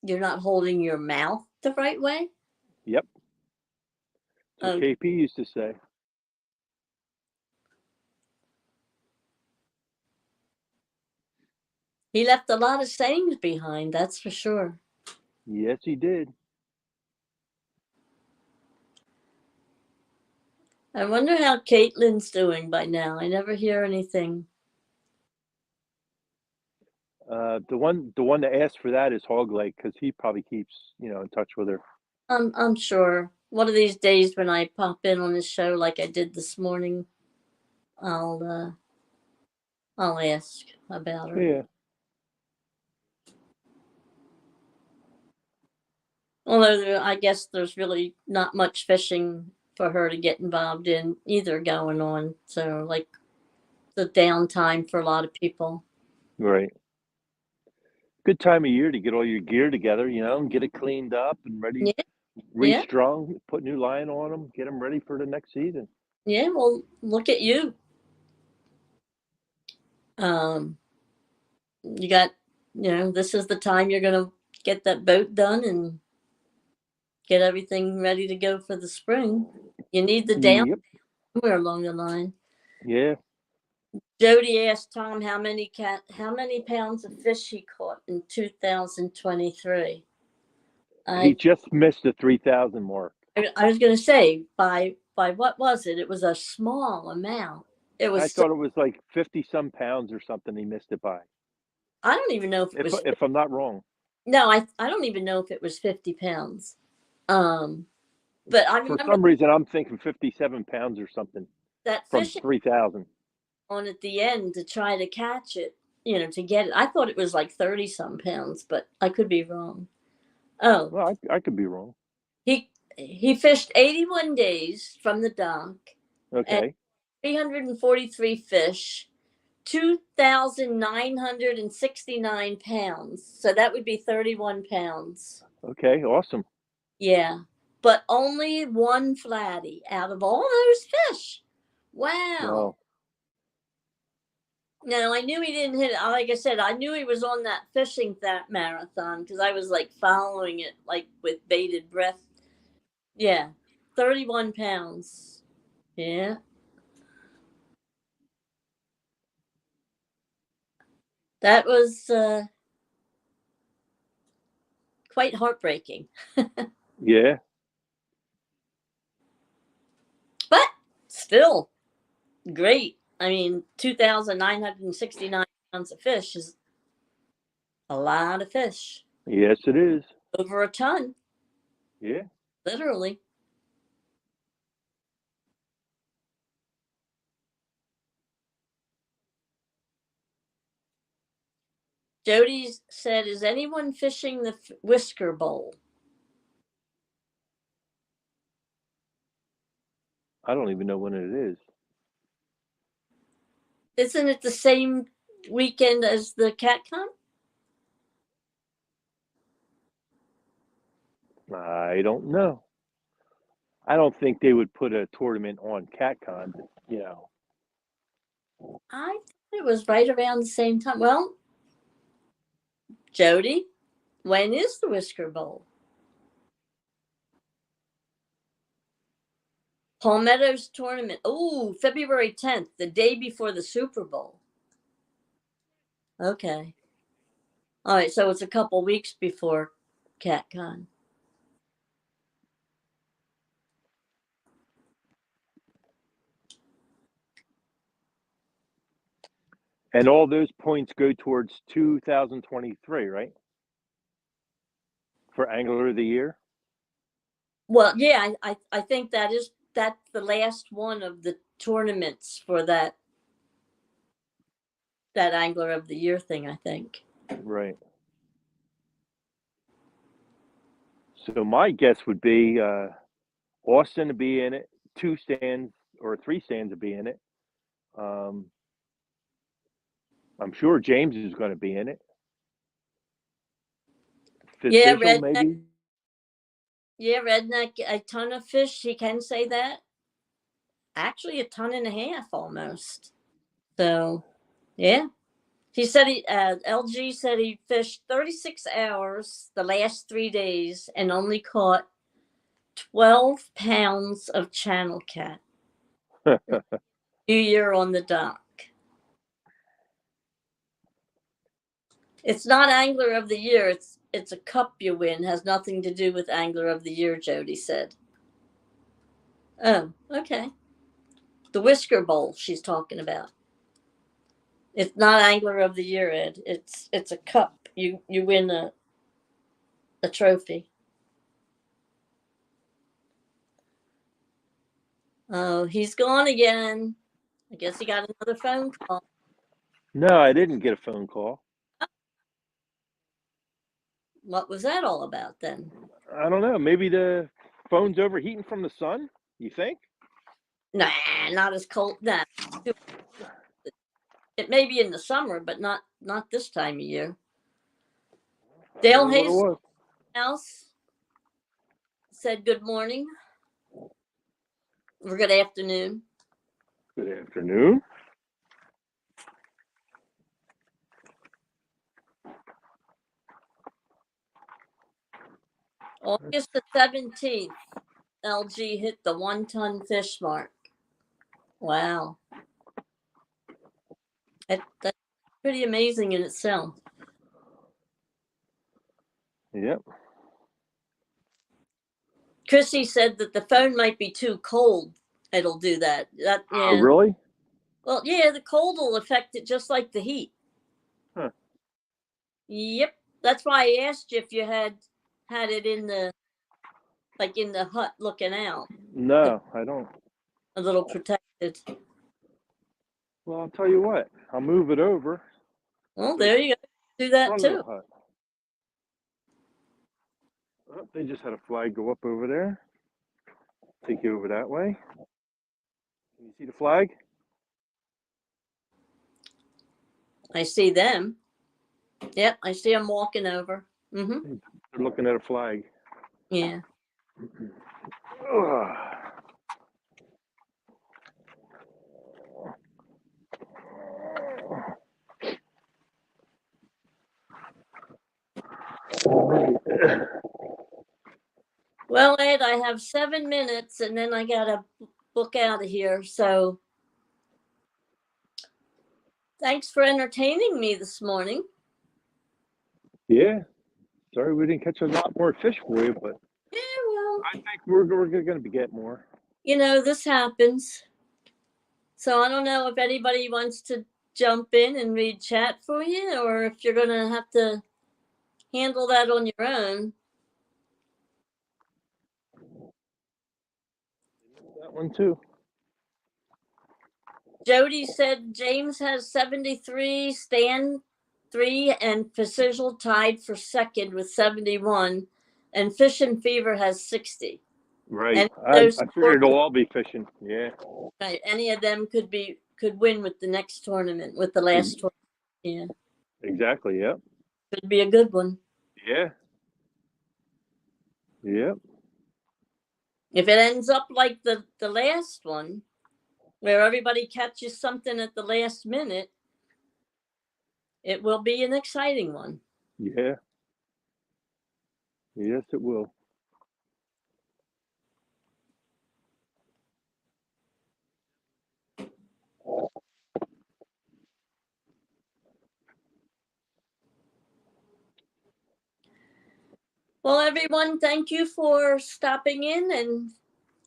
You're not holding your mouth the right way? Yep. That's what Okay. KP used to say. He left a lot of sayings behind, that's for sure. Yes, he did. I wonder how Caitlin's doing by now. I never hear anything. The one that asked for that is Hog Lake because he probably keeps in touch with her. I'm sure. One of these days when I pop in on his show like I did this morning, I'll ask about her. Yeah. Although I guess there's really not much fishing for her to get involved in either going on. So like the downtime for a lot of people. Right. Good time of year to get all your gear together, and get it cleaned up and ready, Yeah, yeah, restrung, put new line on them, get them ready for the next season. yeah. Well, look at you. You got, this is the time you're gonna get that boat done and get everything ready to go for the spring. You need the down Yep. somewhere along the line. Yeah. Jody asked Tom how many pounds of fish he caught in 2023. He I just missed the 3,000 mark. I was going to say by what was it? It was a small amount. It I was. thought it was like 50 some pounds or something he missed it by. I don't even know if it was. If I'm not wrong. No, I don't even know if it was 50 pounds. But I For remember some reason, I'm thinking 57 pounds or something that from fishing 3,000. on at the end to try to catch it, to get it. I thought it was like 30 some pounds, but I could be wrong. Oh, Well, I could be wrong. he fished 81 days from the dock and Okay. 343 fish, 2,969 pounds. So that would be 31 pounds. Okay. Awesome. Yeah, but only one flatty out of all those fish. Wow. Wow. No, I knew he didn't hit it. Like I said, I knew he was on that fishing marathon because I was like following it like with bated breath. Yeah, 31 pounds. Yeah. That was quite heartbreaking. Yeah. But still great. I mean, 2,969 pounds of fish is a lot of fish. Yes, it is. Over a ton, Yeah. literally. Jody said, "Is anyone fishing the Whisker Bowl?" I don't even know when it is. Isn't it the same weekend as the CatCon? I don't know. I don't think they would put a tournament on CatCon, I thought it was right around the same time. Well, Jody, when is the Whisker Bowl? Palmetto's tournament. Oh, February 10th, the day before the Super Bowl. Okay. All right, so it's a couple weeks before CatCon. And all those points go towards 2023, right? For Angler of the Year? Well, yeah, I think that's the last one of the tournaments for that Angler of the Year thing, I think. Right. So my guess would be Austin to be in it, 2 stands or 3 stands to be in it. I'm sure James is going to be in it. Yeah, Fischel, redneck. maybe. Yeah, redneck. A ton of fish. He can say that. Actually, a ton and a half almost. So, yeah. He said LG said he fished 36 hours the last 3 days and only caught 12 pounds of channel cat. New Year on the dock. It's not Angler of the Year. It's a cup you win. Has nothing to do with Angler of the Year, Jody said. Oh, okay. The Whisker Bowl she's talking about. It's not Angler of the Year, Ed. It's a cup. You win a trophy. Oh, he's gone again. I guess he got another phone call. No, I didn't get a phone call. What was that all about then? I don't know. Maybe the phone's overheating from the sun. You think? Nah, not as cold. Nah. It may be in the summer, but not this time of year. Dale Hayes House said good morning or good afternoon. Good afternoon. August the 17th, LG hit the 1-ton fish mark. Wow. That's pretty amazing in itself. Yep. Chrissy said that the phone might be too cold. It'll do that. Yeah. Oh, really? Well, yeah, the cold will affect it just like the heat. Huh. Yep. That's why I asked you if you had it in the hut looking out. No, I don't. A little protected. Well, I'll tell you what. I'll move it over. Well, there you go. Do that Front too. of the hut. Oh, they just had a flag go up over there. Take you over that way. Can you see the flag? I see them. Yep, I see them walking over. Mm-hmm. They're looking at a flag. Yeah. Ugh. Well, Ed, I have 7 minutes and then I gotta book out of here. So thanks for entertaining me this morning. Yeah. Sorry we didn't catch a lot more fish for you, but Yeah, well, I think we're going to get more. this happens. So I don't know if anybody wants to jump in and read chat for you or if you're going to have to handle that on your own. That one too. Jody said James has 73, Stan 3, and Fischel tied for second with 71, and Fish and Fever has 60. Right. And I figured it'll all be fishing. Yeah. Right, any of them could win with the next tournament, with the last tournament. Yeah, Exactly. Yep. could be a good one. Yeah. Yep. If it ends up like the last one, where everybody catches something at the last minute, it will be an exciting one. Yeah. Yes, it will. Well, everyone, thank you for stopping in and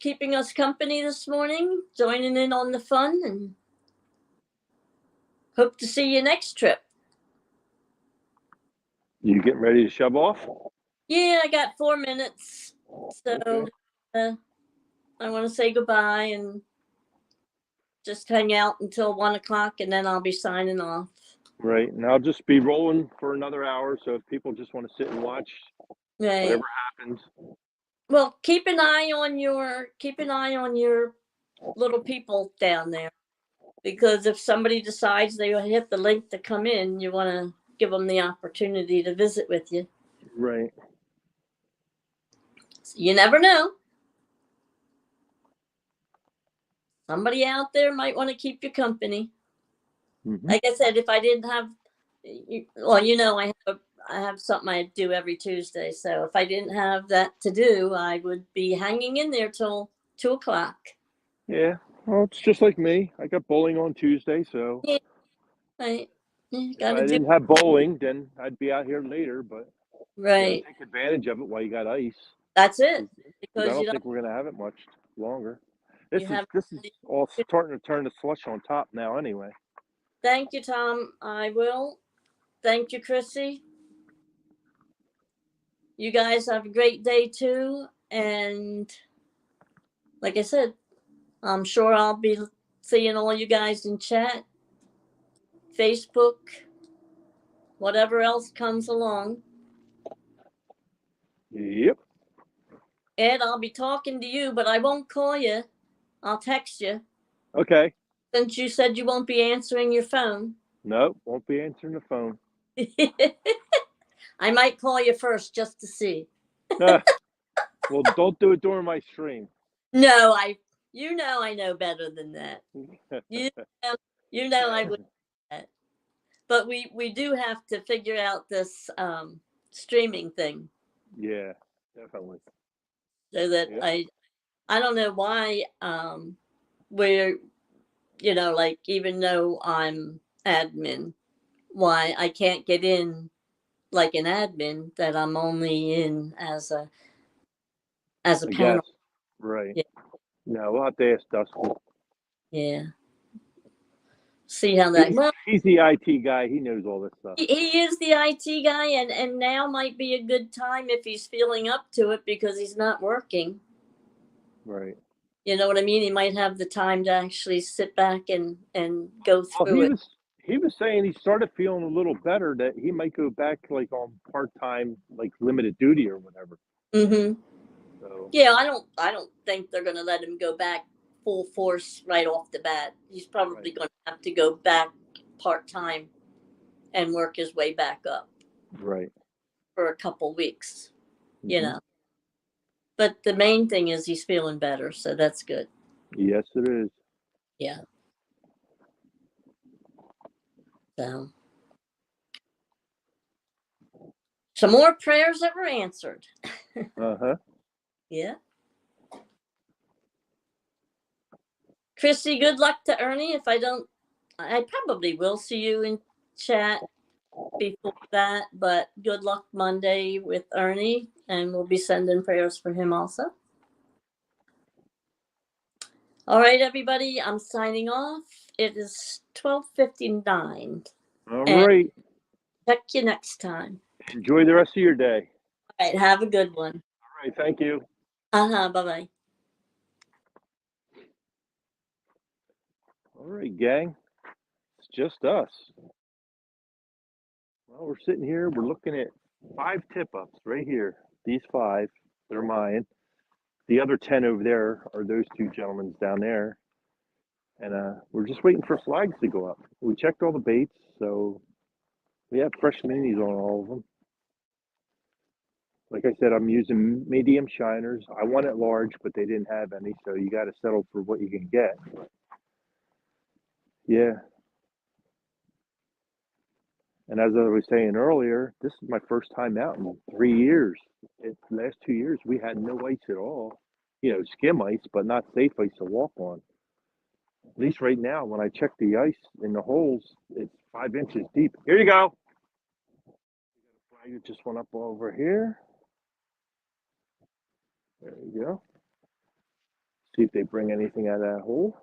keeping us company this morning, joining in on the fun, and hope to see you next trip. You getting ready to shove off? Yeah, I got 4 minutes, so Okay. I want to say goodbye and just hang out until 1 o'clock, and then I'll be signing off. Right. And I'll just be rolling for another hour. So if people just want to sit and watch Right. whatever happens. Well, keep an eye on your little people down there, because if somebody decides they hit the link to come in, you want to give them the opportunity to visit with you. Right. You never know. Somebody out there might want to keep you company. Mm-hmm. Like I said, if I didn't have, well, you know, I have something I do every Tuesday. So if I didn't have that to do, I would be hanging in there till 2:00. Yeah. Well, it's just like me. I got bowling on Tuesday, so Yeah, right. You if got to I do didn't have bowling, then I'd be out here later. But right. take advantage of it while you got ice, That's it. because I Because you don't don't. think we're gonna have it much longer. You This is have. all starting to turn to slush on top now, anyway. Thank you, Tom. I will. Thank you, Chrissy. You guys have a great day too. And like I said, I'm sure I'll be seeing all you guys in chat, Facebook, whatever else comes along. Yep. Ed, I'll be talking to you, but I won't call you. I'll text you. Okay. Since you said you won't be answering your phone. Nope. Won't be answering the phone. I might call you first just to see. Well, don't do it during my stream. No, I know better than that. You know I would. But we do have to figure out this streaming thing Yeah, definitely. so that Yep. I don't know why we're like even though I'm admin, why I can't get in like an admin, that I'm only in as a I panel. guess. Right. Yeah. No, we'll have to ask Dustin. Yeah. See how that. Well, He's the IT guy. He knows all this stuff. he is the IT guy, and now might be a good time if he's feeling up to it because he's not working. Right. You know what I mean? He might have the time to actually sit back and go through it. He was saying he started feeling a little better, that he might go back like on part-time, like limited duty or whatever. Mm-hmm. So Yeah, I don't think they're going to let him go back full force right off the bat. He's probably going to have to go back part-time and work his way back up. Right. For a couple weeks, Mm-hmm. But the main thing is he's feeling better, so that's good. Yes, it is. Yeah. So some more prayers that were answered. Uh-huh. Yeah. Chrissy, good luck to Ernie. If I don't, I probably will see you in chat before that, but good luck Monday with Ernie, and we'll be sending prayers for him also. All right, everybody, I'm signing off. It is 12:59. All right. Check you next time. Enjoy the rest of your day. All right, have a good one. All right. Thank you. Bye-bye. All right, gang. It's just us. Well, we're sitting here. We're looking at 5 tip-ups right here. These 5, they're mine. The other 10 over there are those 2 gentlemen's down there. And we're just waiting for flags to go up. We checked all the baits, so we have fresh minis on all of them. Like I said, I'm using medium shiners. I wanted large, but they didn't have any, so you got to settle for what you can get. Yeah. And as I was saying earlier, this is my first time out in 3 years. The last 2 years, we had no ice at all. Skim ice, but not safe ice to walk on. At least right now, when I check the ice in the holes, it's 5 inches deep. Here you go. Flag that just went up over here. There you go. See if they bring anything out of that hole.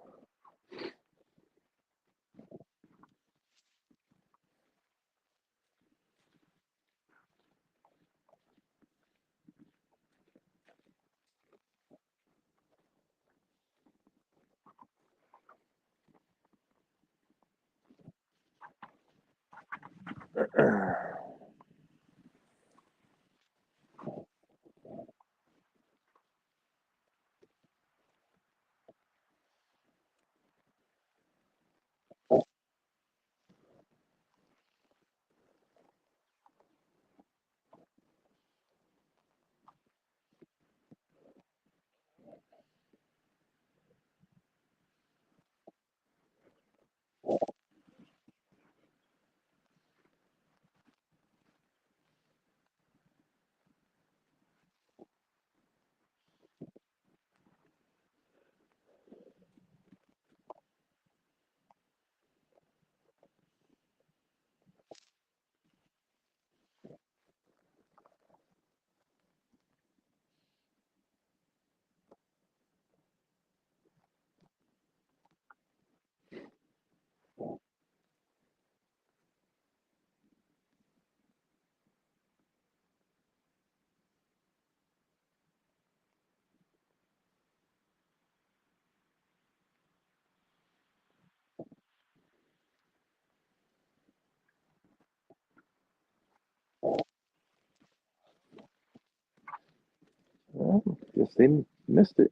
they missed it.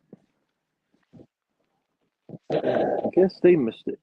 I guess they missed it.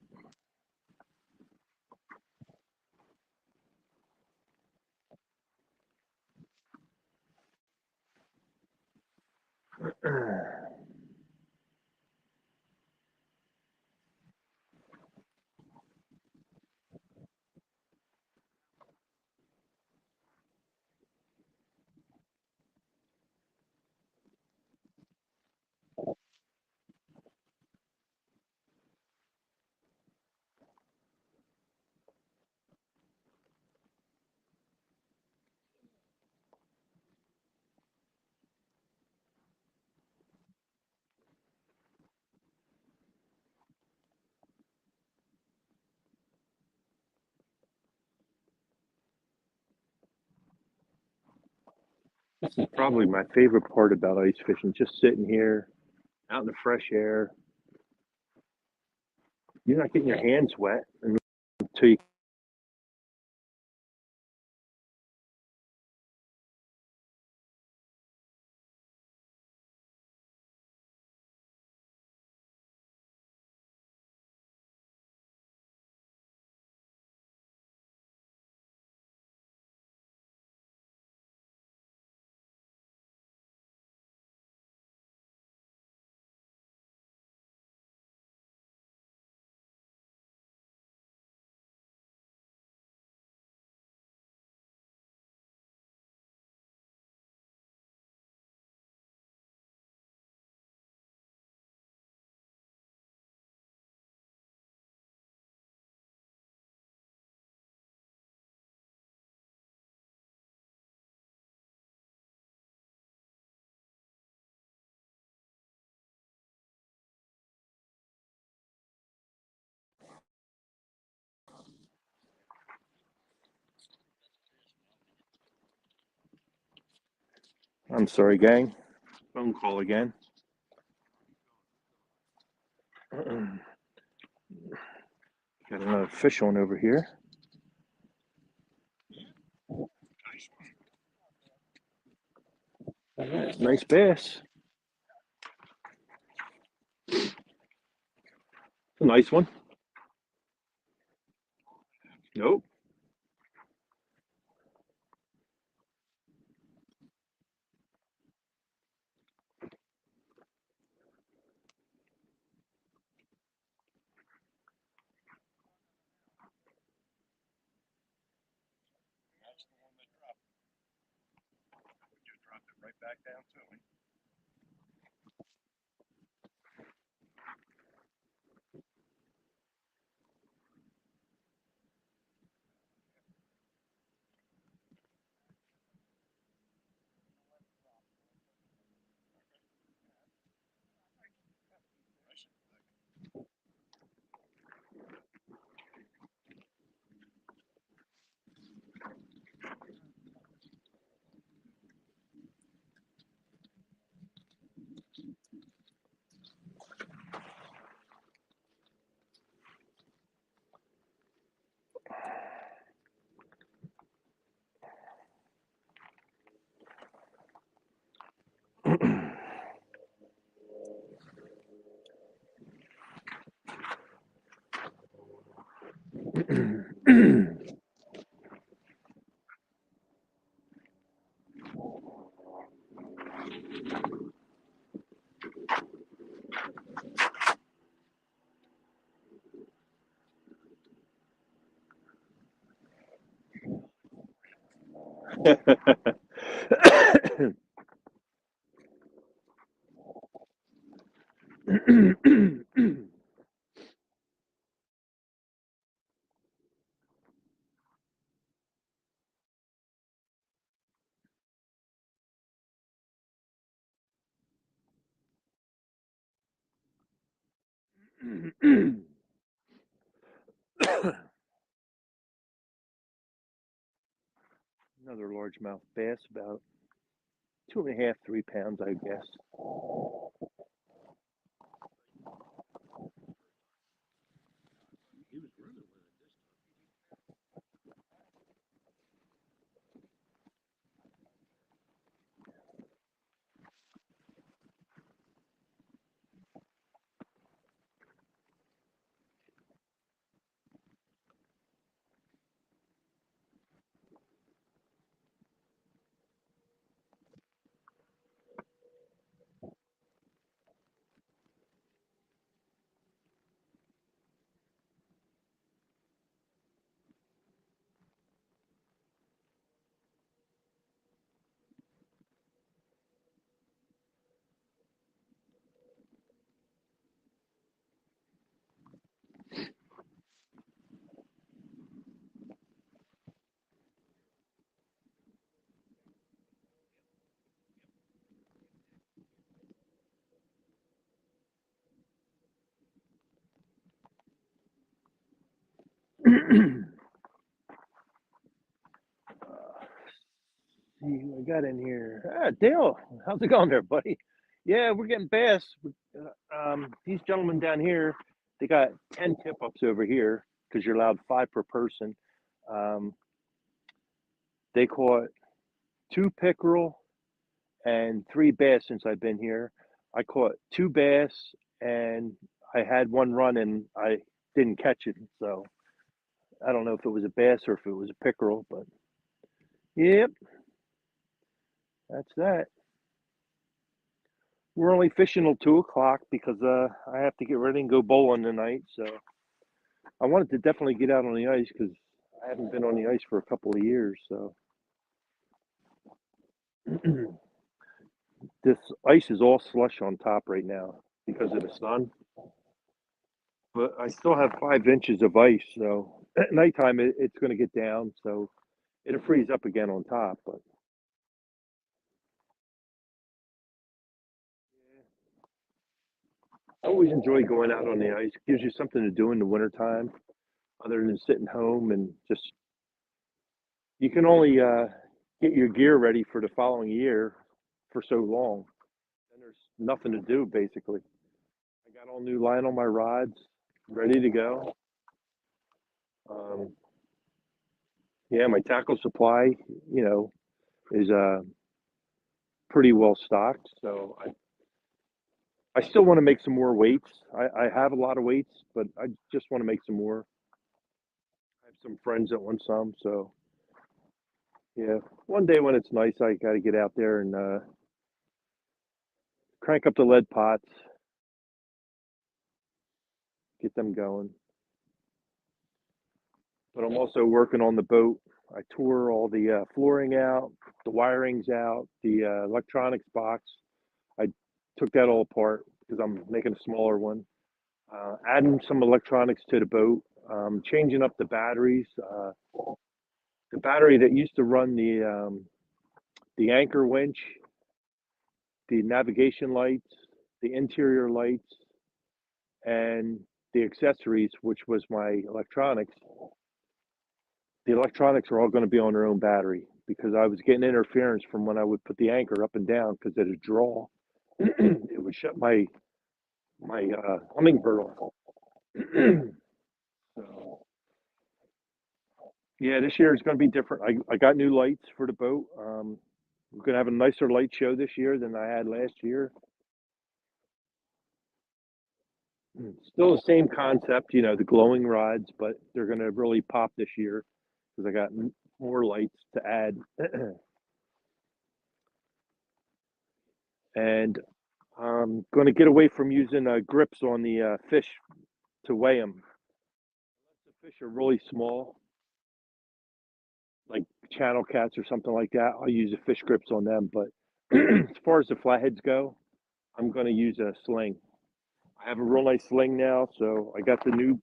This is probably my favorite part about ice fishing, just sitting here out in the fresh air. You're not getting your hands wet until you. I'm sorry, gang. Phone call again. Got another fish on over here. Nice bass. It's a nice one. Nope. That's the one that dropped. You dropped it right back down to me. Another largemouth bass, about 2.5, 3 pounds, I guess. See who I got in here. Dale, how's it going there, buddy? Yeah, we're getting bass. These gentlemen down here, they got 10 tip-ups over here because you're allowed 5 per person. They caught 2 pickerel and 3 bass since I've been here. I caught 2 bass and I had 1 run and I didn't catch it. So I don't know if it was a bass or if it was a pickerel, but yep, that's that. We're only fishing till 2 o'clock because I have to get ready and go bowling tonight. So I wanted to definitely get out on the ice because I haven't been on the ice for a couple of years. So this ice is all slush on top right now because of the sun. But I still have 5 inches of ice. So at nighttime, it's going to get down. So it'll freeze up again on top. But I always enjoy going out on the ice. It gives you something to do in the wintertime other than sitting home and just, you can only get your gear ready for the following year for so long. And there's nothing to do, basically. I got all new line on my rods, ready to go. Yeah, my tackle supply, is pretty well stocked. So I still want to make some more weights. I have a lot of weights, but I just want to make some more. I have some friends that want some, so yeah. One day when it's nice, I got to get out there and crank up the lead pots, get them going. But I'm also working on the boat. I tore all the flooring out, the wiring's out, the electronics box. I took that all apart because I'm making a smaller one. Adding some electronics to the boat, changing up the batteries. The battery that used to run the anchor winch, the navigation lights, the interior lights, and the accessories, which was my electronics. The electronics are all going to be on their own battery because I was getting interference from when I would put the anchor up and down because of the draw. It would shut my hummingbird off. So, yeah, this year is going to be different. I got new lights for the boat. We're going to have a nicer light show this year than I had last year. Still the same concept, the glowing rods, but they're going to really pop this year because I got more lights to add. And I'm going to get away from using grips on the fish to weigh them. Unless the fish are really small, like channel cats or something like that, I'll use the fish grips on them. But as far as the flatheads go, I'm going to use a sling. I have a real nice sling now, so I got the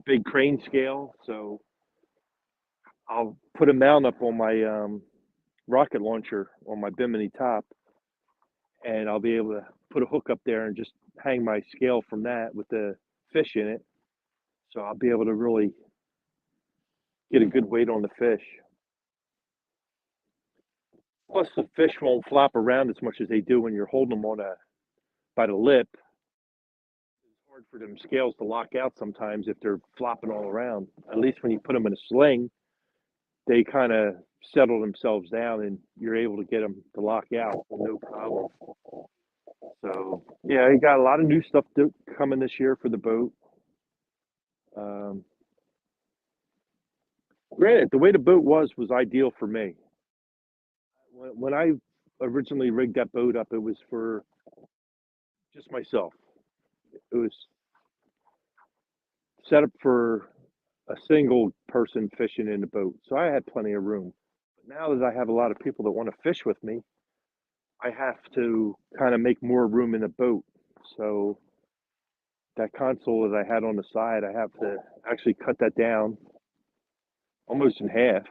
big crane scale. So I'll put a mount up on my rocket launcher on my bimini top, and I'll be able to put a hook up there and just hang my scale from that with the fish in it. So I'll be able to really get a good weight on the fish. Plus, the fish won't flop around as much as they do when you're holding them by the lip. It's hard for them scales to lock out sometimes if they're flopping all around. At least when you put them in a sling, they kind of settle themselves down and you're able to get them to lock out no problem. So yeah, I got a lot of new stuff coming this year for the boat. Granted, the way the boat was ideal for me. When I originally rigged that boat up, it was for just myself. It was set up for a single person fishing in the boat. So I had plenty of room. But now that I have a lot of people that want to fish with me, I have to kind of make more room in the boat. So that console that I had on the side, I have to actually cut that down almost in half.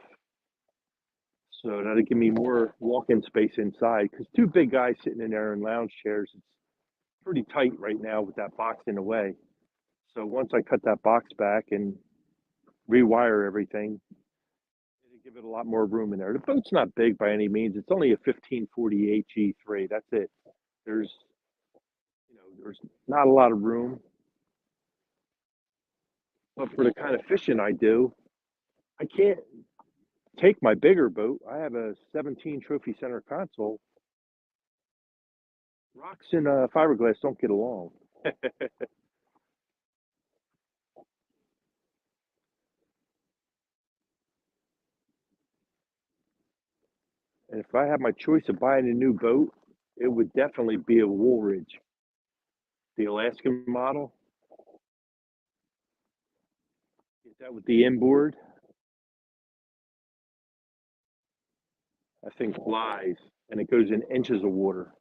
So that'll give me more walk-in space inside. Because 2 big guys sitting in there in lounge chairs, it's pretty tight right now with that box in the way. So once I cut that box back and rewire everything. It'll give it a lot more room in there. The boat's not big by any means. It's only a 1540 HE3. That's it. There's there's not a lot of room. But for the kind of fishing I do, I can't take my bigger boat. I have a 17 trophy center console. Rocks and fiberglass don't get along. And if I had my choice of buying a new boat, it would definitely be a Woolridge, the Alaskan model. Get that with the inboard. That thing flies, and it goes in inches of water.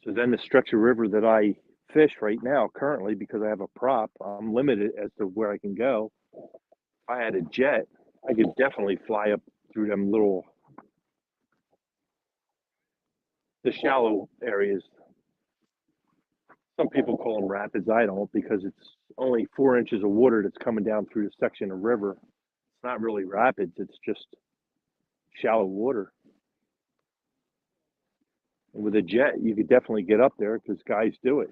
So then the stretch of river that I fish right now, currently, because I have a prop, I'm limited as to where I can go. If I had a jet, I could definitely fly up through them the shallow areas. Some people call them rapids. I don't, because it's only 4 inches of water that's coming down through the section of river. It's not really rapids. It's just shallow water. And with a jet, you could definitely get up there because guys do it.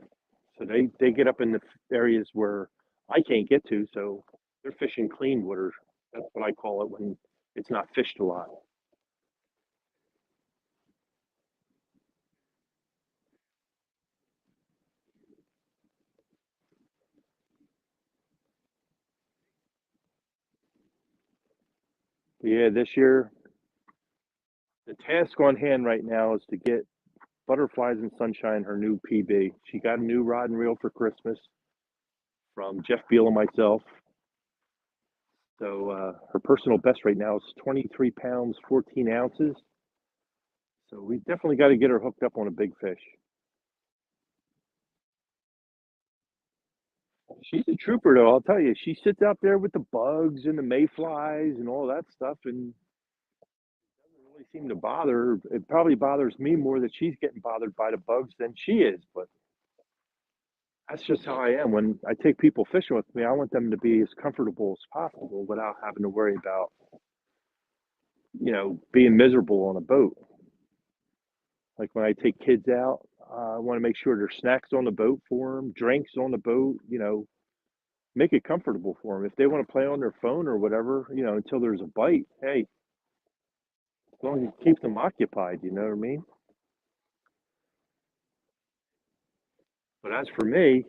So they get up in the areas where I can't get to. So they're fishing clean water. That's what I call it when it's not fished a lot. But yeah, this year, the task on hand right now is to get Butterflies and Sunshine her new PB. She got a new rod and reel for Christmas from Jeff Beal and myself. So her personal best right now is 23 pounds, 14 ounces. So we definitely got to get her hooked up on a big fish. She's a trooper, though, I'll tell you. She sits out there with the bugs and the mayflies and all that stuff, and doesn't really seem to bother her. It probably bothers me more that she's getting bothered by the bugs than she is, but that's just how I am. When I take people fishing with me, I want them to be as comfortable as possible without having to worry about, being miserable on a boat. Like when I take kids out, I want to make sure there's snacks on the boat for them, drinks on the boat, make it comfortable for them. If they want to play on their phone or whatever, until there's a bite, hey, as long as you keep them occupied, you know what I mean? But as for me,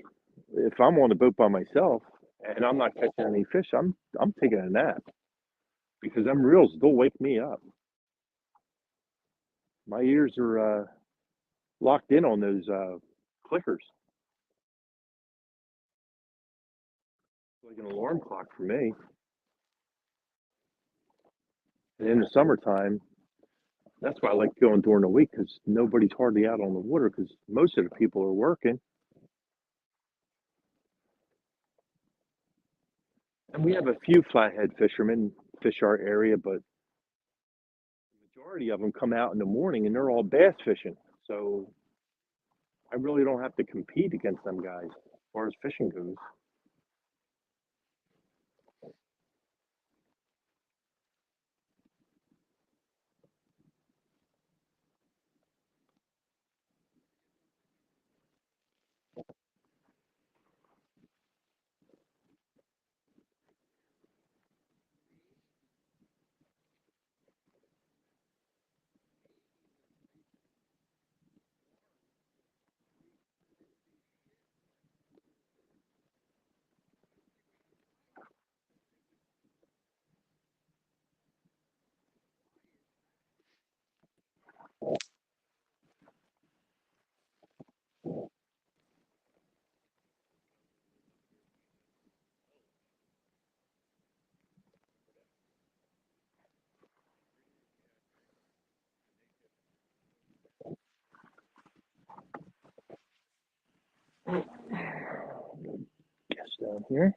if I'm on the boat by myself and I'm not catching any fish, I'm taking a nap because them reels, they'll wake me up. My ears are locked in on those clickers. Like an alarm clock for me. And in the summertime, that's why I like going during the week because nobody's hardly out on the water because most of the people are working. And we have a few flathead fishermen fish our area, but the majority of them come out in the morning and they're all bass fishing. So I really don't have to compete against them guys as far as fishing goes. Yes, down here.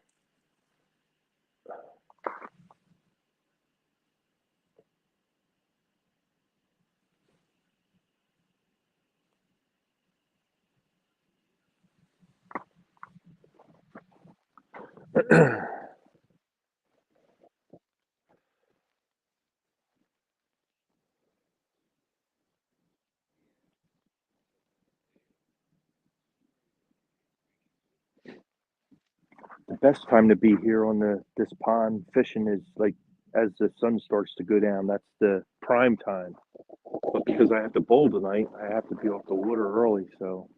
The best time to be here on this pond fishing is like as the sun starts to go down. That's the prime time. But because I have to bowl tonight, I have to be off the water early. So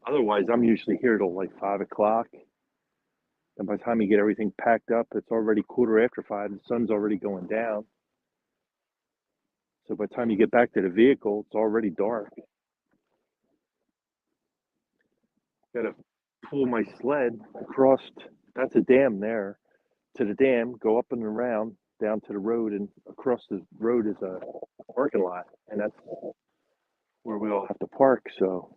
otherwise, I'm usually here till like 5 o'clock. And by the time you get everything packed up, it's already 5:15. The sun's already going down. So by the time you get back to the vehicle, it's already dark. Got to pull my sled across. That's a dam there. To the dam, go up and around, down to the road, and across the road is a parking lot, and that's where we all have to park. So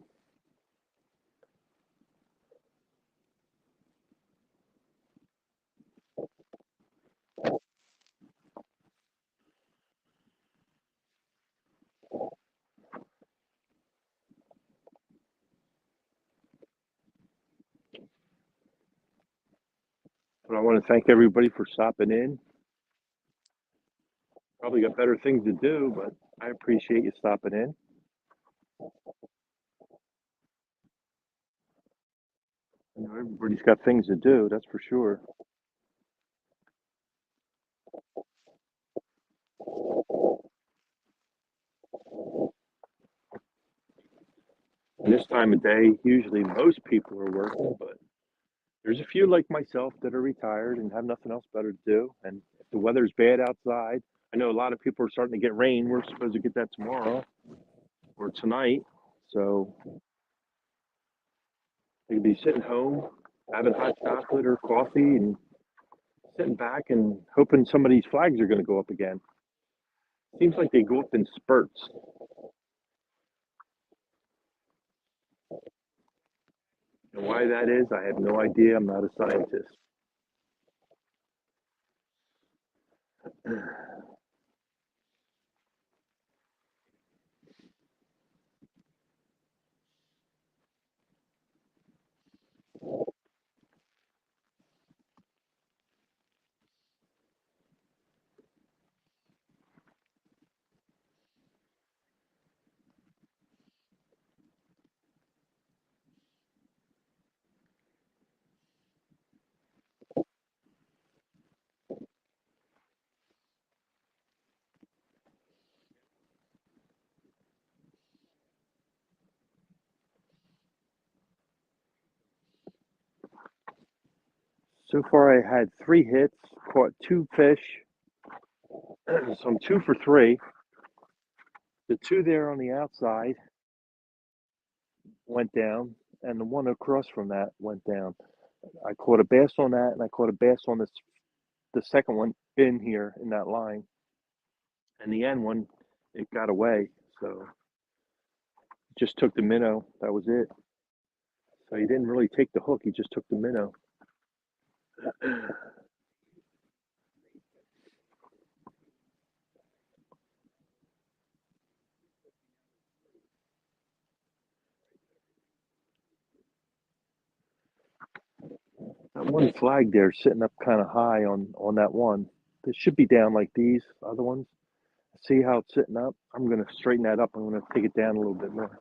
but I want to thank everybody for stopping in. Probably got better things to do, but I appreciate you stopping in. You know, everybody's got things to do, that's for sure. And this time of day, usually most people are working, but there's a few like myself that are retired and have nothing else better to do. And if the weather's bad outside, I know a lot of people are starting to get rain. We're supposed to get that tomorrow or tonight. So they could be sitting home, having hot chocolate or coffee and sitting back and hoping some of these flags are going to go up again. Seems like they go up in spurts. And why that is, I have no idea. I'm not a scientist. So far, I had 3 hits, caught 2 fish, so I'm 2 for 3. The 2 there on the outside went down, and the one across from that went down. I caught a bass on that, and I caught a bass on the second one in here in that line. And the end one, it got away, so just took the minnow. That was it. So he didn't really take the hook; he just took the minnow. That one flag there sitting up kind of high on that one. This should be down like these other ones. See how it's sitting up? I'm going to straighten that up. I'm going to take it down a little bit more.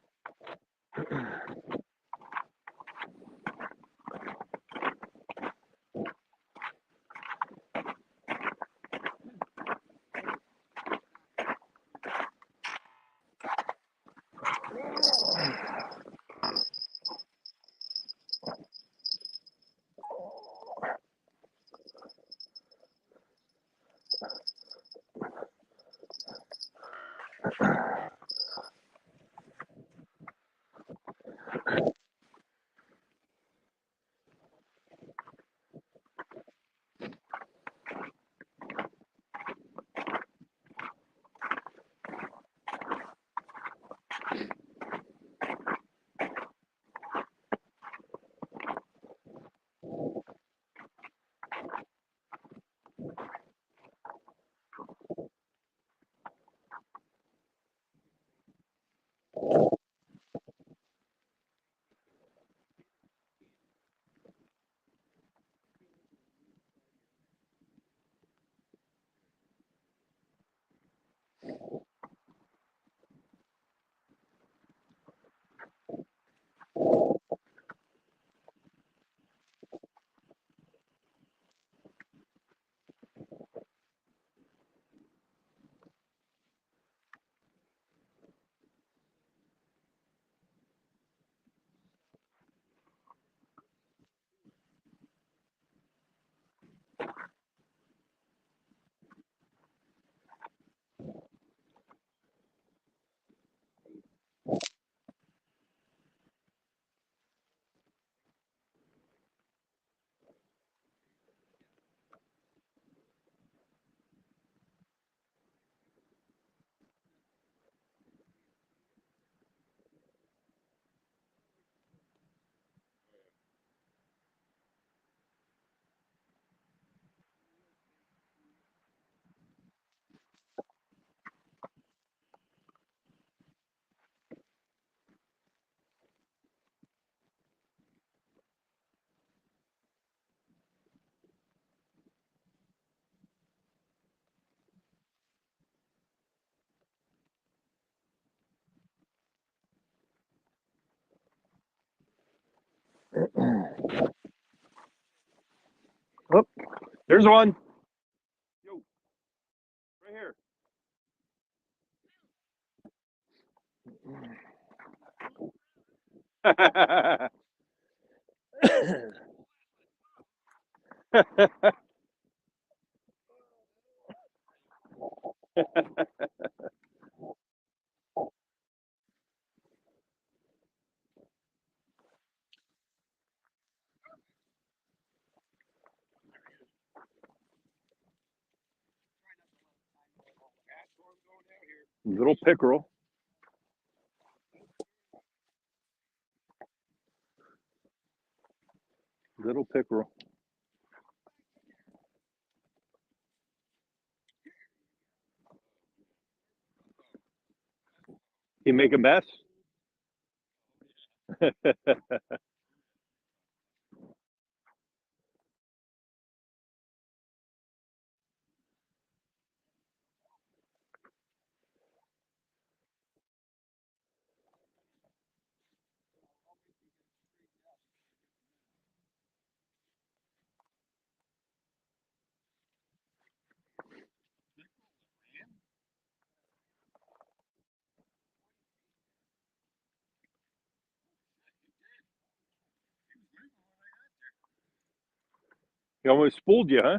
Oh, there's one. Yo, right here. Little pickerel. Little pickerel. You make a mess? He almost fooled you, huh?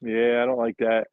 Yeah, I don't like that.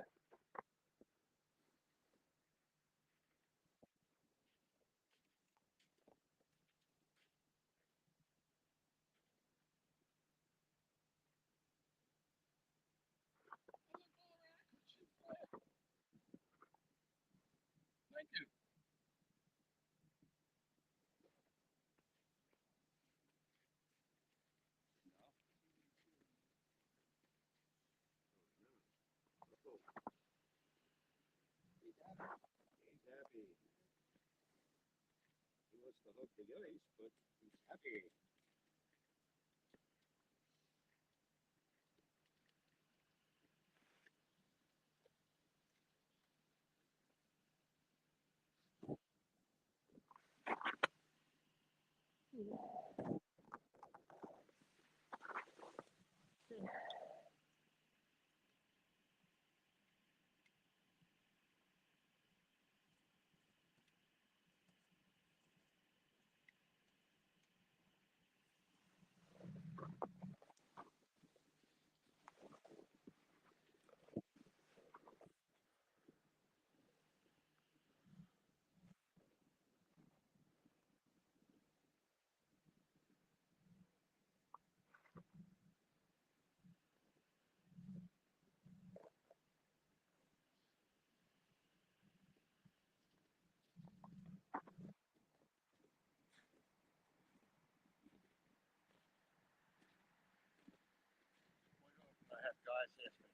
I have guys ask me,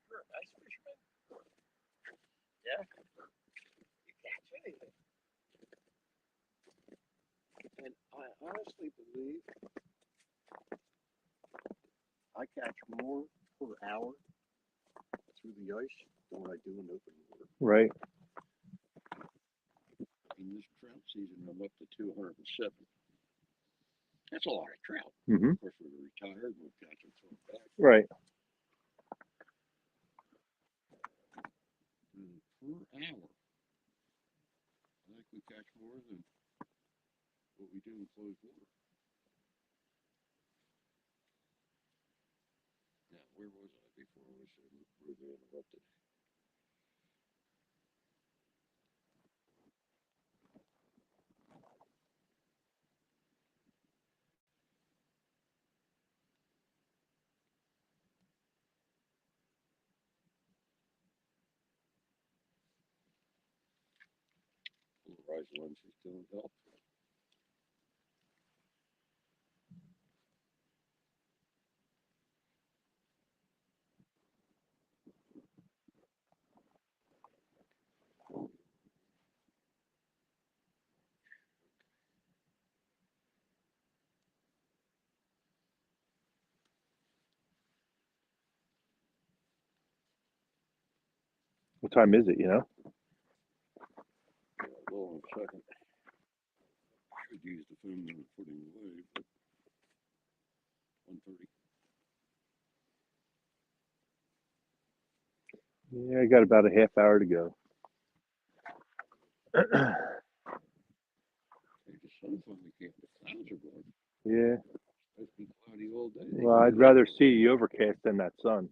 "You're a nice fisherman." Yeah. You catch anything. And I honestly believe I catch more per hour through the ice than what I do in open water. Right. In this trout season, I'm up to 207. That's a lot of trout. Mm-hmm. Of course, we're retired. We'll catch them throw them back. Right. And per hour, I think we catch more than what we do in closed water. Now, where was I before I was rudely interrupted? Polarized lenses don't help. What time is it, you know? A little in a second. Should use the phone when we're putting away, but 1:30. Yeah, I got about a half hour to go. Hey, the sun finally came. The clouds are gone. Yeah. It's supposed to be cloudy all day. Well, I'd rather see the overcast than that sun.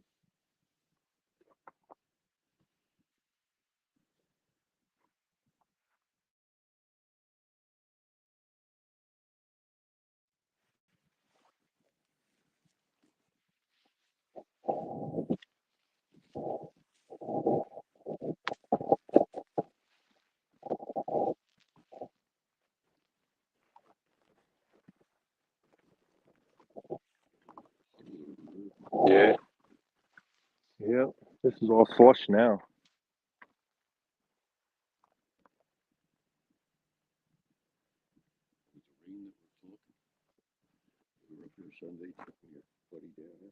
Yeah. Yep. This is all flush now. With the rain that we're talking. We were up here Sunday, taking your buddy down there.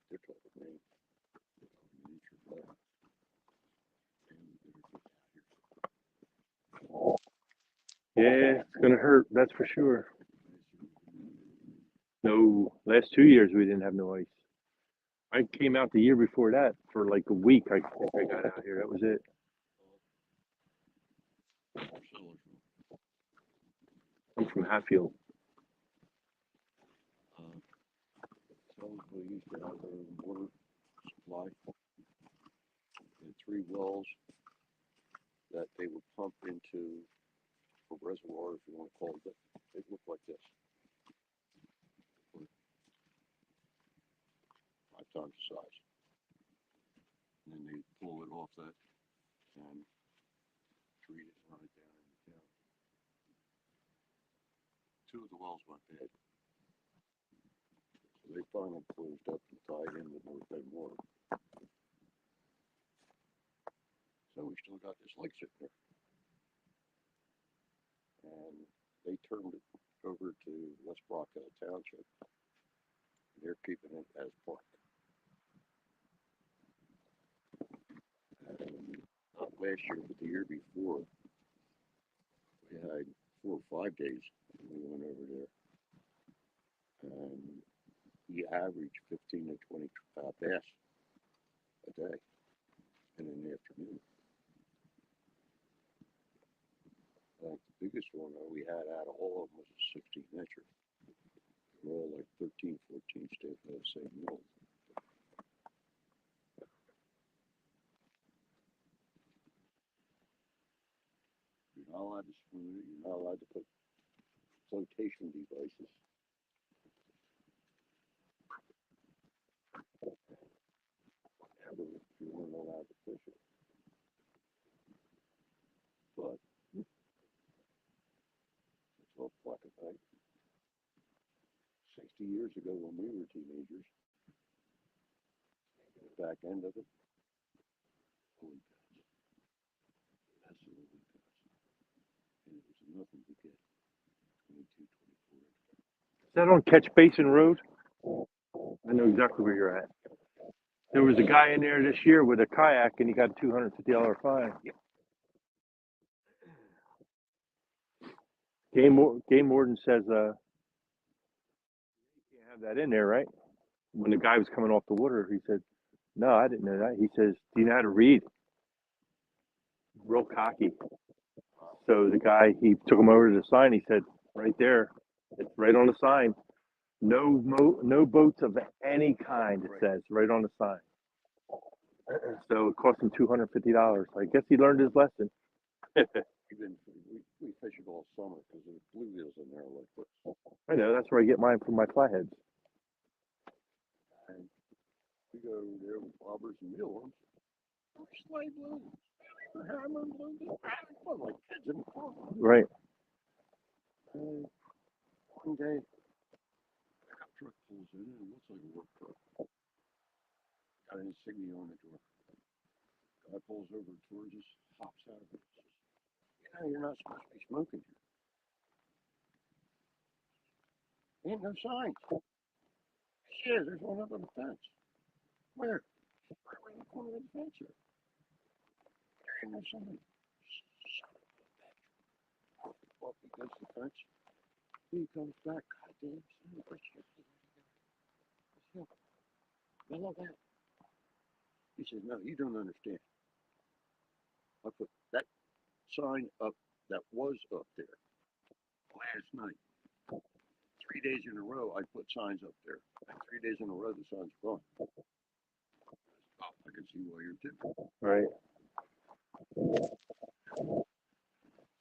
They're talking rain. They're talking an inch or more. And we better get out here. Yeah, it's gonna hurt, that's for sure. No, last 2 years we didn't have no ice. I came out the year before that for like a week. I think I got out here. That was it. I'm from Hatfield. Sellersville used to have their own water supply. And 3 wells that they would pump into a reservoir, if you want to call it that. They look like this. 5 times the size. And then they pull it off that and treat it and run it down into town. 2 of the wells went bad. So they finally closed up and tied in with North Bend Water. So we still got this lake sitting there. And they turned it over to West Brockville Township. And they're keeping it as park. Not last year, but the year before, we had 4 or 5 days we went over there. And we averaged 15 to 20 bass a day and in the afternoon. Like the biggest one that we had out of all of them was a 16-incher. They were all like 13, 14 stiff at the same middle. You're not allowed to spoon it. You're not allowed to put flotation devices. Ever, you weren't allowed to fish it. But it's all black and white. 60 years ago when we were teenagers, the back end of it, holy guys, absolutely guys. And it was nothing to get 22, 24 inch. Is that on Catch Basin Road? I know exactly where you're at. There was a guy in there this year with a kayak and he got a $250 fine. Game warden says, you can't have that in there, right? When the guy was coming off the water, he said, no, I didn't know that. He says, do you know how to read? Real cocky. So the guy, he took him over to the sign. He said, right there, it's right on the sign. No boats of any kind, it says, right on the sign. So it cost him $250. I guess he learned his lesson. We fish it all summer because there's bluegills in there like this. I know, that's where I get mine from my flatheads. And we go over there with bobbers and mealworms. Slide blue, hammer blue, fun like kids in the park. Right. One day, pickup truck pulls in and it looks like a work truck. Got an insignia on the door. Guy pulls over towards us, hops out of it. Says, you know, you're not supposed to be smoking here. Ain't no signs. Yeah, there's one up on the fence. Where? Right around the corner of the fence here. There ain't no sign. Son of a bitch. Up against the fence. He comes back. Goddamn son of a bitch. Mellow out. He says, no, you don't understand. I put that sign up that was up there last night. 3 days in a row, I put signs up there. And 3 days in a row, the signs are gone. Oh, I can see why you're tipping. Right.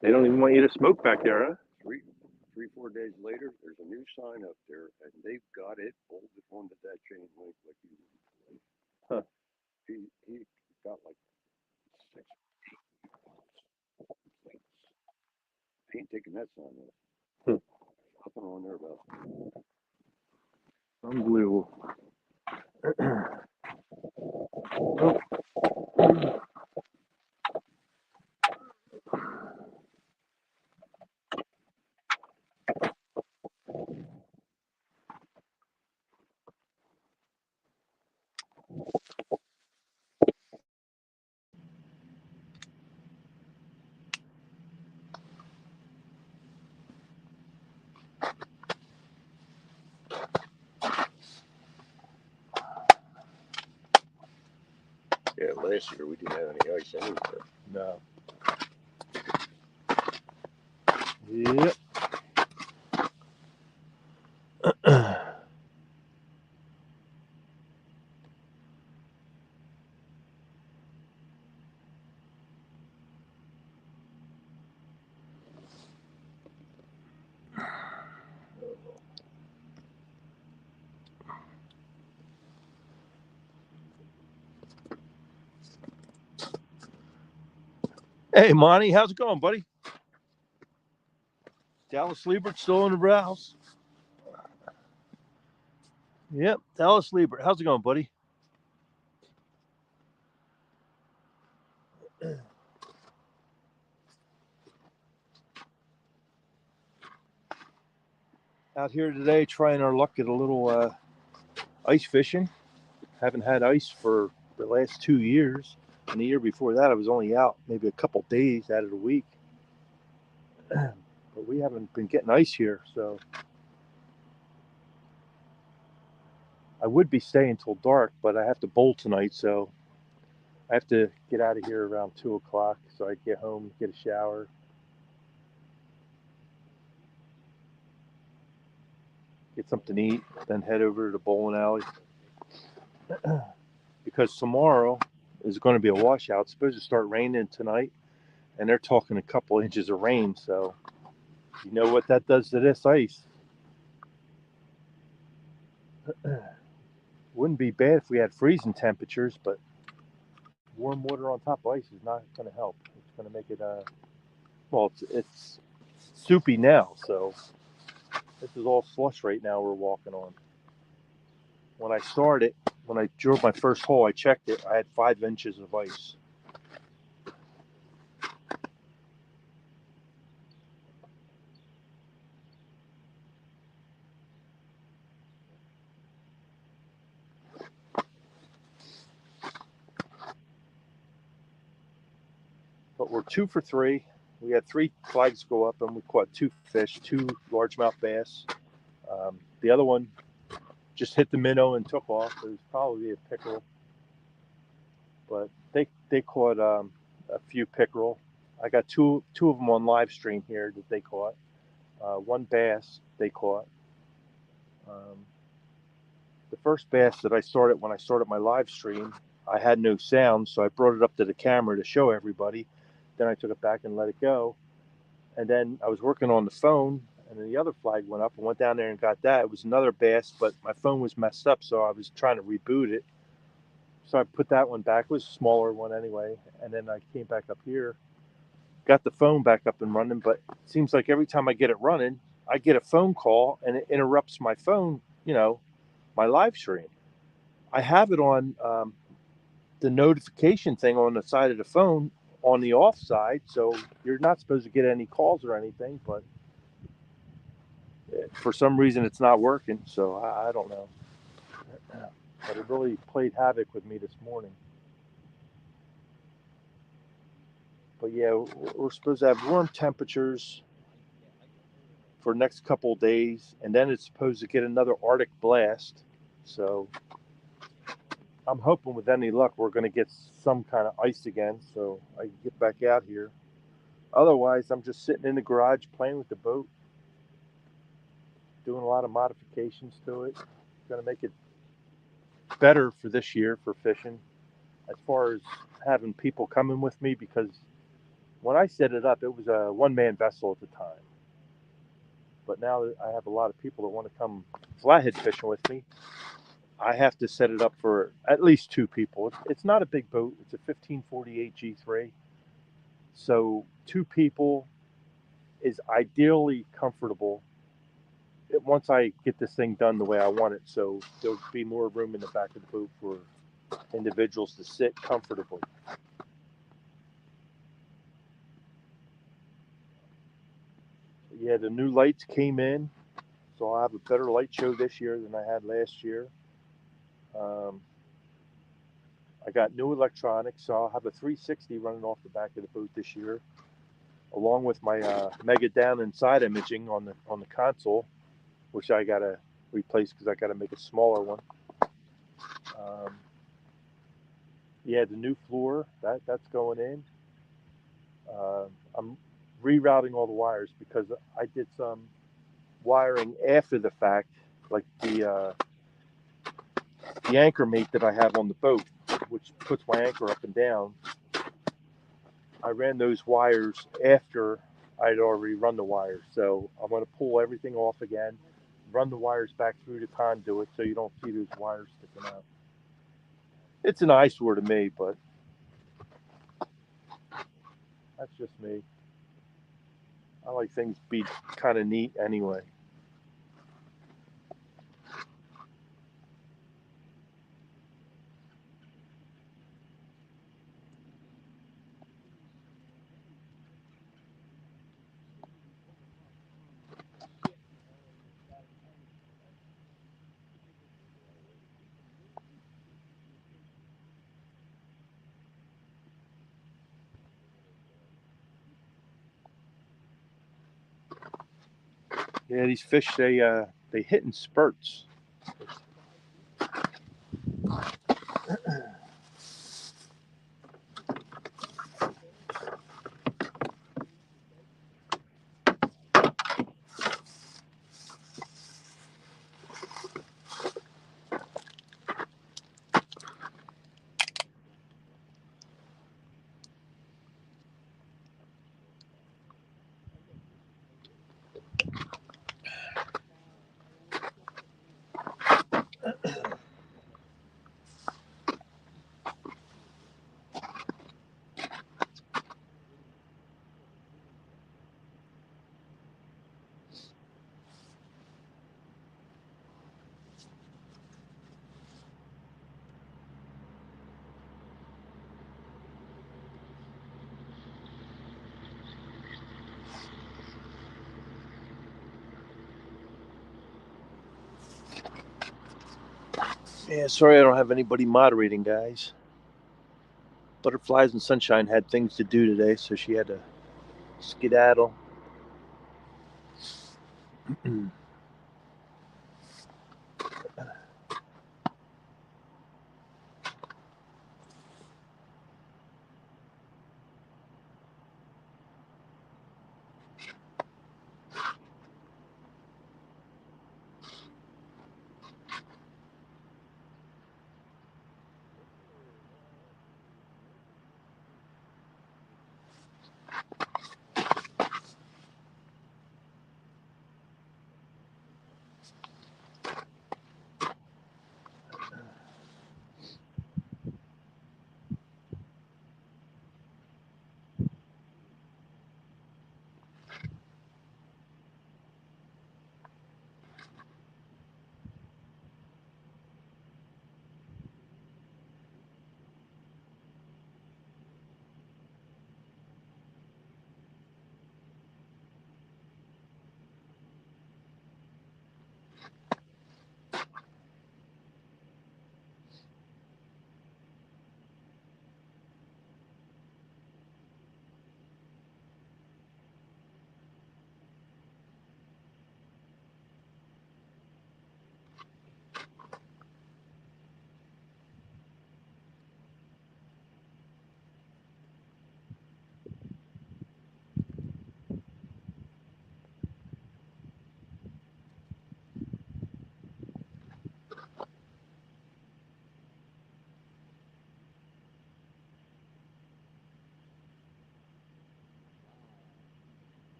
They don't even want you to smoke back there, huh? 4 days later, there's a new sign up there, and they've got it bolted onto that chain link like you did. Huh. He got like 6, 8 plates. He ain't taking that sign off. Nothing on there about it. Unbelievable. Yeah, last year we didn't have any ice anywhere. No. Yep. Hey, Monty, how's it going, buddy? Dallas Liebert still in the house? Yep, Dallas Liebert. How's it going, buddy? Out here today trying our luck at a little ice fishing. Haven't had ice for the last 2 years. And the year before that, I was only out maybe a couple days out of the week. But we haven't been getting ice here, so I would be staying till dark, but I have to bowl tonight, so I have to get out of here around 2 o'clock so I get home, get a shower. Get something to eat, then head over to the bowling alley. Because tomorrow is going to be a washout. It's supposed to start raining tonight, and they're talking a couple inches of rain, so you know what that does to this ice. Wouldn't be bad if we had freezing temperatures, but warm water on top of ice is not going to help. It's going to make it, well, it's soupy now, so this is all slush right now we're walking on. When I started, when I drove my first hole, I checked it, I had 5 inches of ice. But we're 2 for 3. We had 3 flags go up, and we caught 2 fish, 2 largemouth bass. The other one just hit the minnow and took off. It was probably a pickerel, but they caught a few pickerel. I got two of them on live stream here that they caught. 1 bass they caught. The first bass that I started when I started my live stream, I had no sound, so I brought it up to the camera to show everybody. Then I took it back and let it go. And then I was working on the phone, and then the other flag went up. I went down there and got that. It was another bass, but my phone was messed up, so I was trying to reboot it. So I put that one back. It was a smaller one anyway. And then I came back up here, got the phone back up and running. But it seems like every time I get it running, I get a phone call, and it interrupts my phone, my live stream. I have it on the notification thing on the side of the phone on the off side, so you're not supposed to get any calls or anything, but for some reason it's not working, so I don't know. but it really played havoc with me this morning. But yeah, we're supposed to have warm temperatures for next couple of days, and then it's supposed to get another Arctic blast. So I'm hoping with any luck we're going to get some kind of ice again, so I can get back out here. Otherwise, I'm just sitting in the garage playing with the boat, doing a lot of modifications to it. Going to make it better for this year for fishing, as far as having people coming with me, because when I set it up, it was a one-man vessel at the time. But now that I have a lot of people that want to come flathead fishing with me, I have to set it up for at least two people. It's not a big boat. It's a 1548 G3. So 2 people is ideally comfortable once I get this thing done the way I want it. So there'll be more room in the back of the boat for individuals to sit comfortably. Yeah, the new lights came in, so I'll have a better light show this year than I had last year. I got new electronics, so I'll have a 360 running off the back of the boat this year, along with my Mega Down and side imaging on the console, which I gotta replace because I gotta make a smaller one. Yeah, the new floor that's going in. I'm rerouting all the wires because I did some wiring after the fact, like the anchor mate that I have on the boat, which puts my anchor up and down. I ran those wires after I'd already run the wires. So I'm going to pull everything off again, run the wires back through the conduit so you don't see those wires sticking out. It's an eyesore to me, but that's just me. I like things to be kind of neat anyway. Yeah, these fish they hit in spurts. Yeah, sorry I don't have anybody moderating, guys. Butterflies and Sunshine had things to do today, so she had to skedaddle.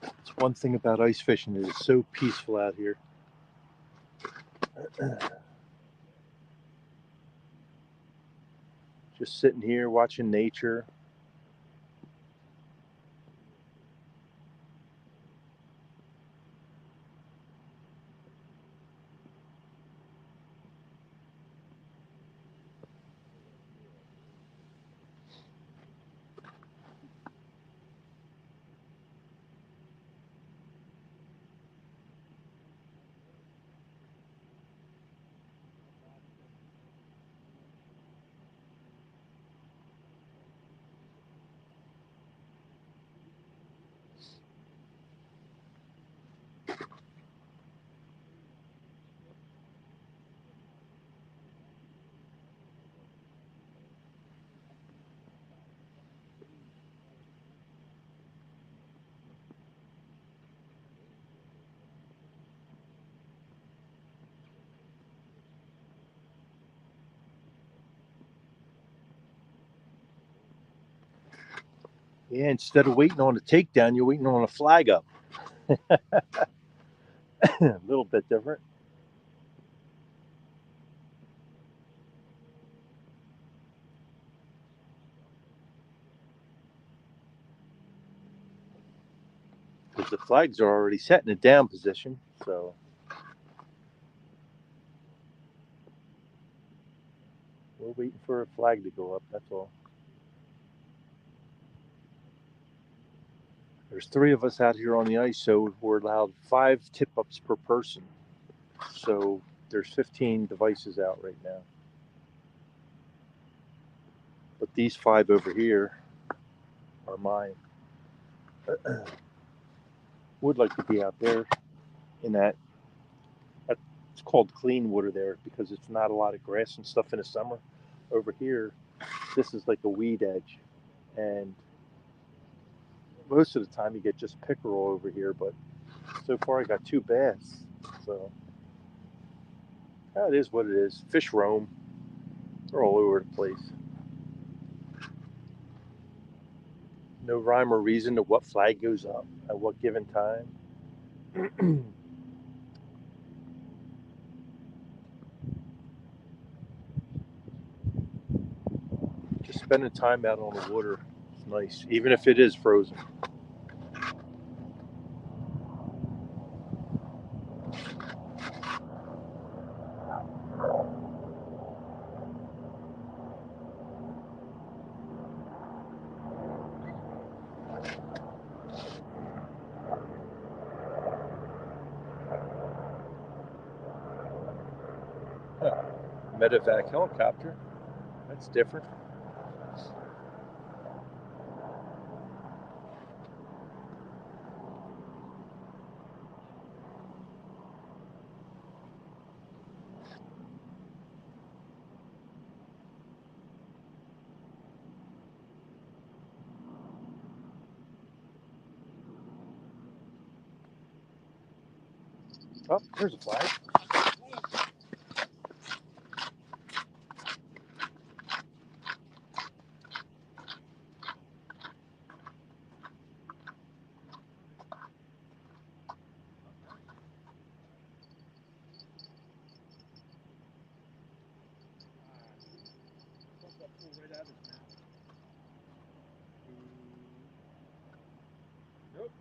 It's one thing about ice fishing. It is so peaceful out here. Just sitting here watching nature. Yeah, instead of waiting on a takedown, you're waiting on a flag up. A little bit different. Because the flags are already set in a down position. So we're waiting for a flag to go up. That's all. There's 3 of us out here on the ice, so we're allowed 5 tip-ups per person. So there's 15 devices out right now. But these 5 over here are mine. Would like to be out there in that. It's called clean water there because it's not a lot of grass and stuff in the summer. Over here, this is like a weed edge. And most of the time you get just pickerel over here, but so far I got 2 bass. So that is what it is. Fish roam. They're all over the place. No rhyme or reason to what flag goes up at what given time. Just spending time out on the water is nice, even if it is frozen. Huh. Medevac helicopter. That's different. Oh, there's a flag. Nope.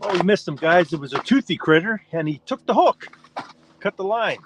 Oh, we missed him, guys. It was a toothy critter, and he took the hook, cut the line.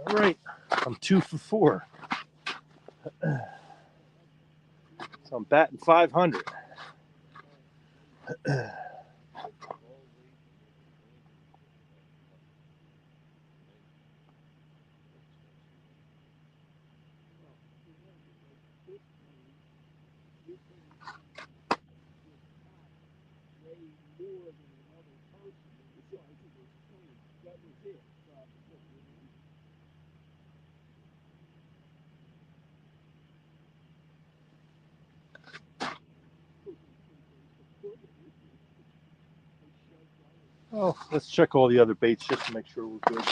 All right, I'm 2 for 4. So I'm batting 500. Oh, let's check all the other baits just to make sure we're good.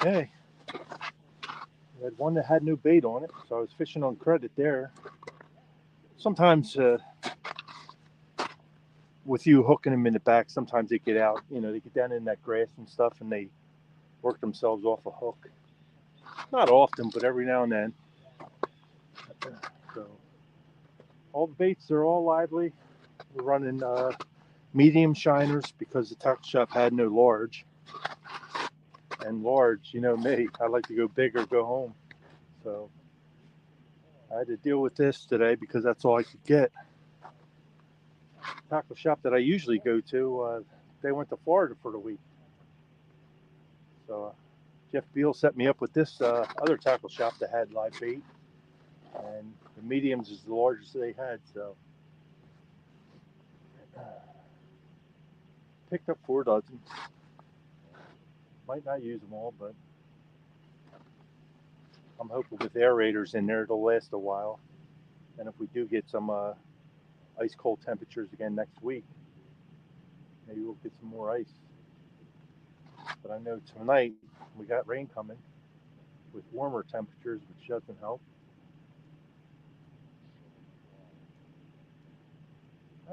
Okay. I had one that had no bait on it, so I was fishing on credit there. Sometimes with you hooking them in the back, sometimes they get out, they get down in that grass and stuff and they work themselves off a hook. Not often, but every now and then. So all the baits are all lively. We're running medium shiners because the tackle shop had no large. And large, you know me, I like to go big or go home. So I had to deal with this today because that's all I could get. Tackle shop that I usually go to, they went to Florida for the week. So Jeff Beal set me up with this other tackle shop that had live bait. And the mediums is the largest they had, so picked up 4 dozen. Might not use them all, but I'm hoping with aerators in there it'll last a while. And if we do get some ice cold temperatures again next week, maybe we'll get some more ice. But I know tonight we got rain coming with warmer temperatures, which doesn't help.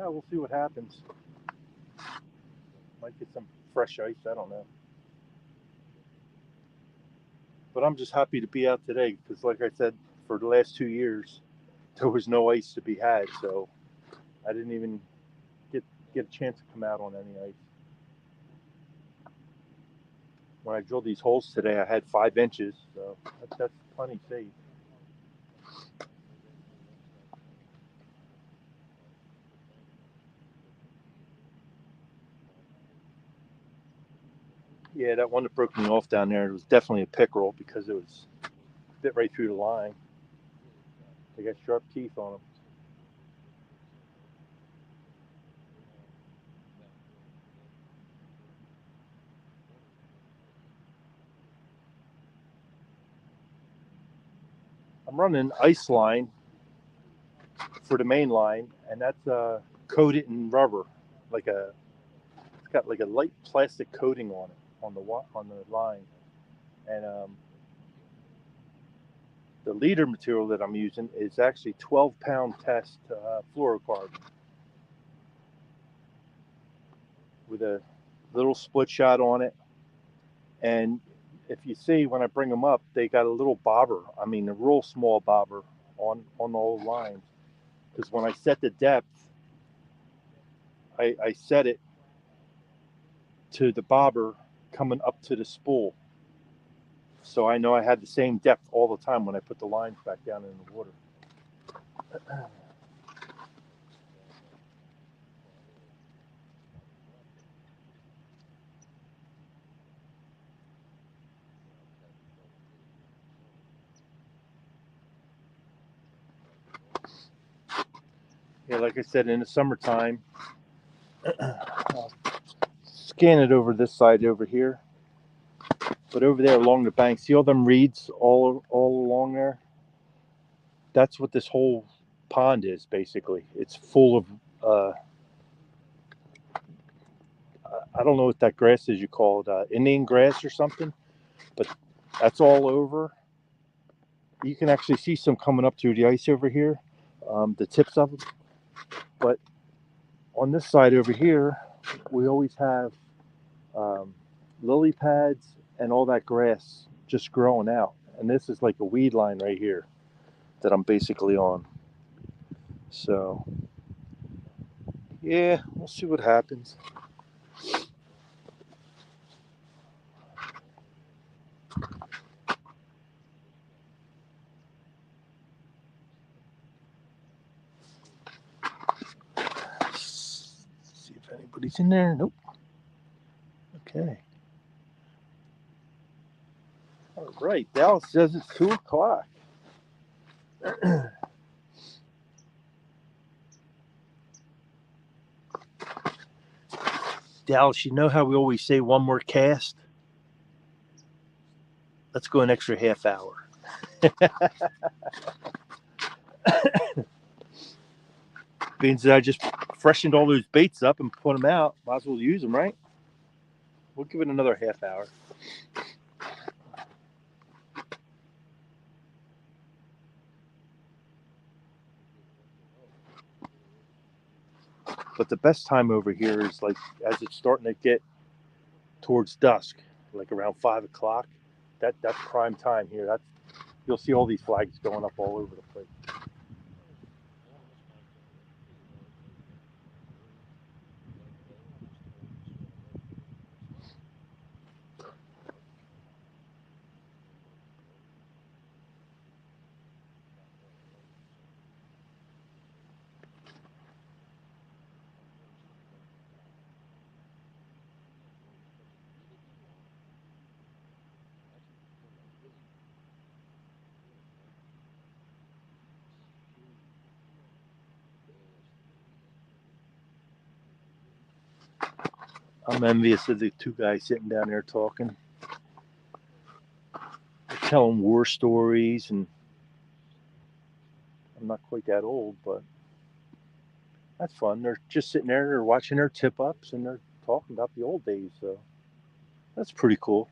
We'll see what happens. Might get some fresh ice, I don't know. But I'm just happy to be out today because, like I said, for the last 2 years, there was no ice to be had. So I didn't even get a chance to come out on any ice. When I drilled these holes today, I had 5 inches, so that's plenty safe. Yeah, that one that broke me off down there, it was definitely a pickerel because it was bit right through the line. They got sharp teeth on them. I'm running ice line for the main line, and that's coated in rubber, it's got like a light plastic coating on it on the line, and the leader material that I'm using is actually 12-pound test fluorocarbon with a little split shot on it. And if you see when I bring them up, they got a little bobber. I mean, a real small bobber on the old lines. Because when I set the depth, I set it to the bobber coming up to the spool. So I know I had the same depth all the time when I put the lines back down in the water. Yeah, like I said, in the summertime, I'll scan it over this side over here. But over there along the bank, see all them reeds all along there? That's what this whole pond is, basically. It's full of, I don't know what that grass is you call it, Indian grass or something, but that's all over. You can actually see some coming up through the ice over here, the tips of them. But on this side over here, we always have lily pads and all that grass just growing out. And this is like a weed line right here that I'm basically on. So, yeah, we'll see what happens. See if anybody's in there. Nope. Okay. All right. Dallas says it's 2 o'clock. Dallas, you know how we always say one more cast? Let's go an extra half hour. Means that I just freshened all those baits up and put them out. Might as well use them, right? We'll give it another half hour. But the best time over here is like as it's starting to get towards dusk, like around 5 o'clock. That's prime time here. That's you'll see all these flags going up all over the place. I'm envious of the two guys sitting down there talking. They're telling war stories, and I'm not quite that old, but that's fun. They're just sitting there, they're watching their tip ups, and they're talking about the old days. So that's pretty cool.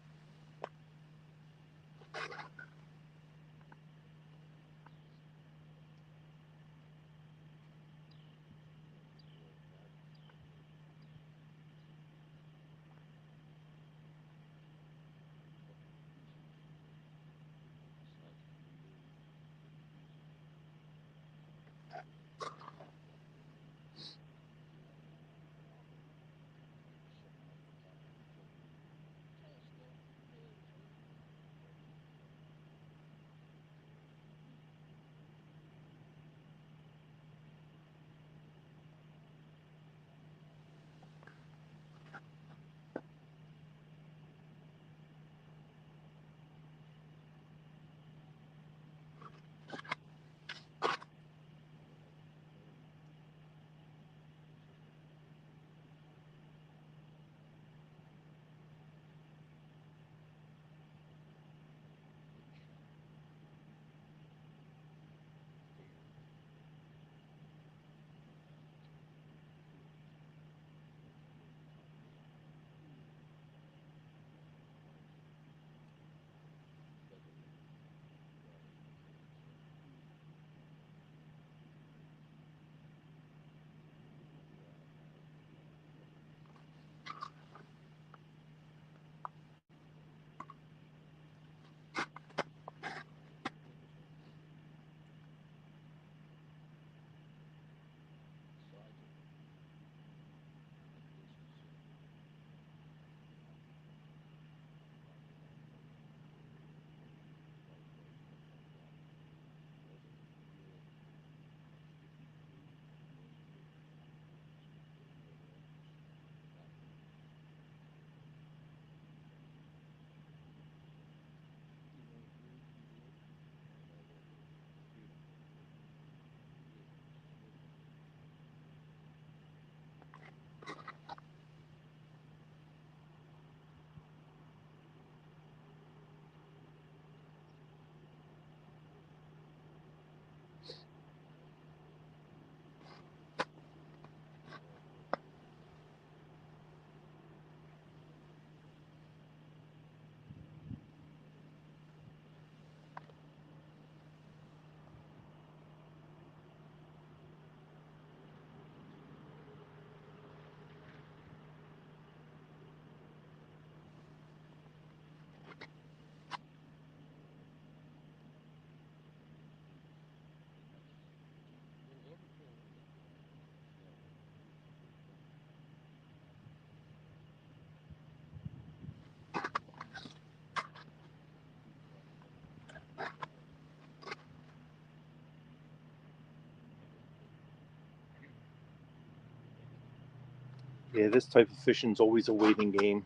Yeah, this type of fishing is always a waiting game.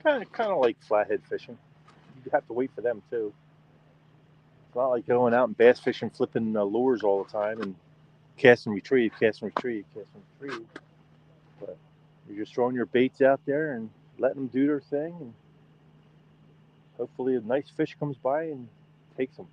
Kind of like flathead fishing. You have to wait for them too. It's not like going out and bass fishing, flipping lures all the time and cast and retrieve, cast and retrieve, cast and retrieve. But you're just throwing your baits out there and letting them do their thing, and hopefully a nice fish comes by and takes them.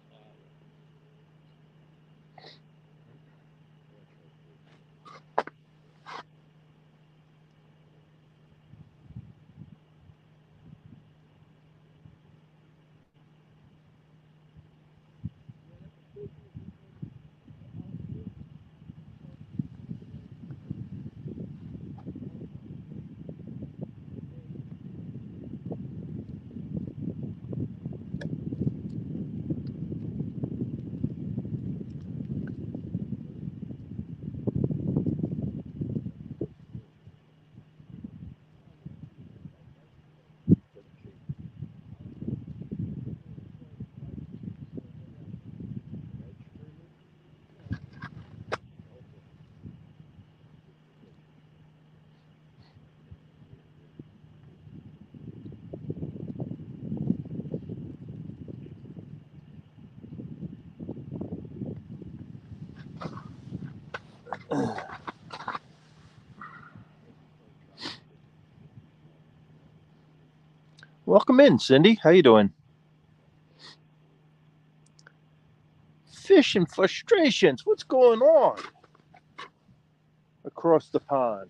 Welcome in, Cindy. How you doing? Fishing frustrations. What's going on across the pond?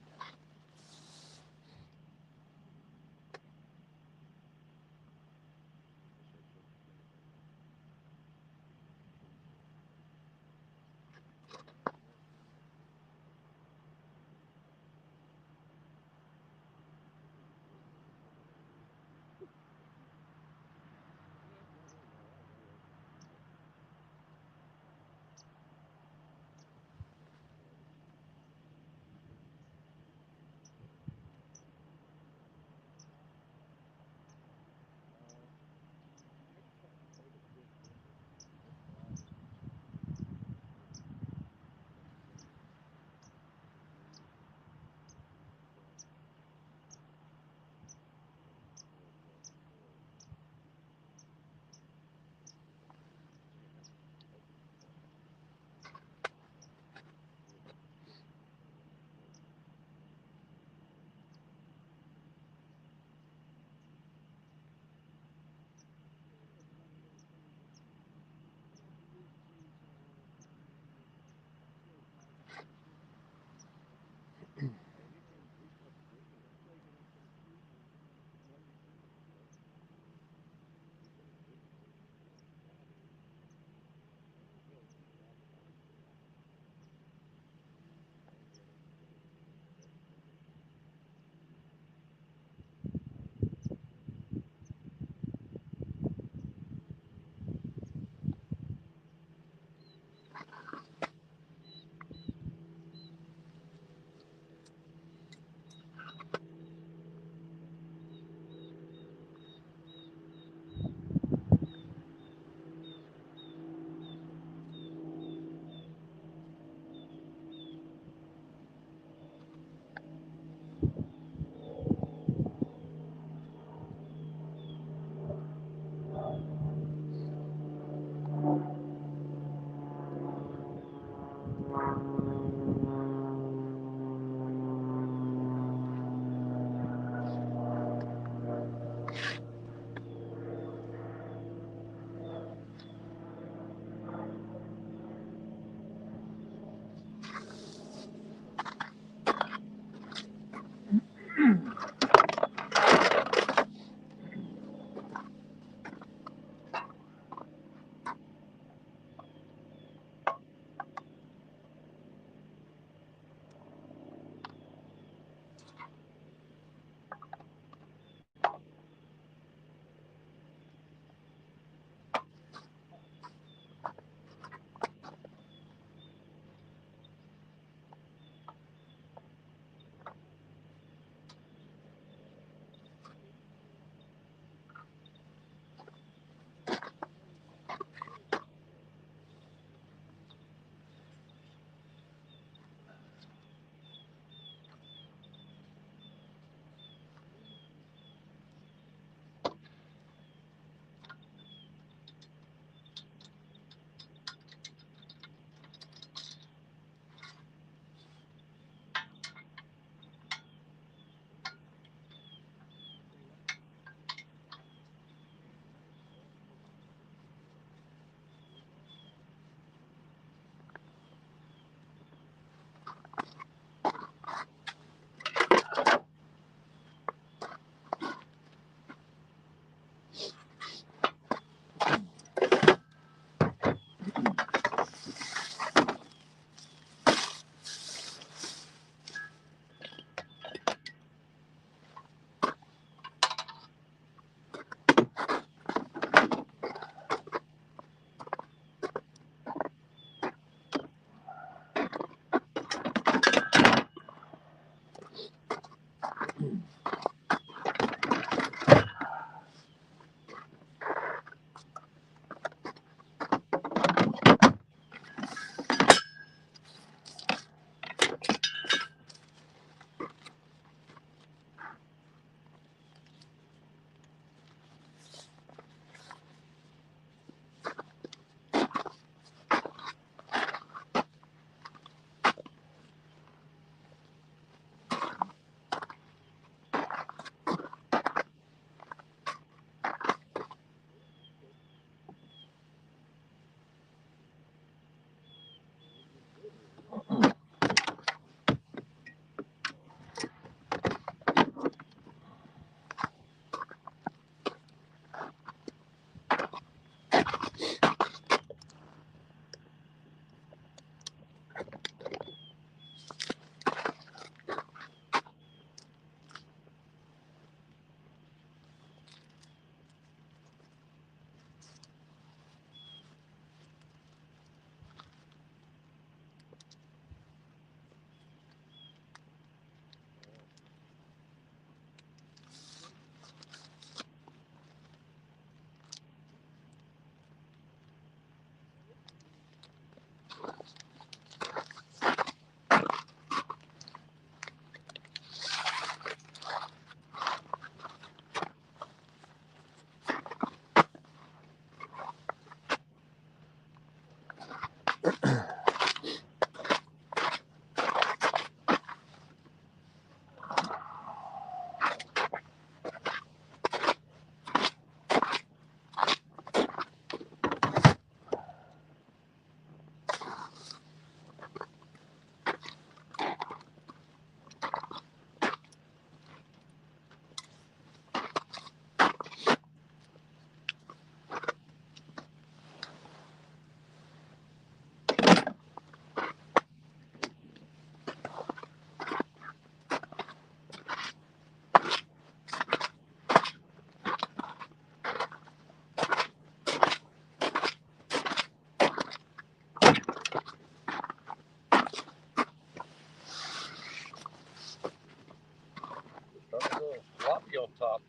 Floppy on top.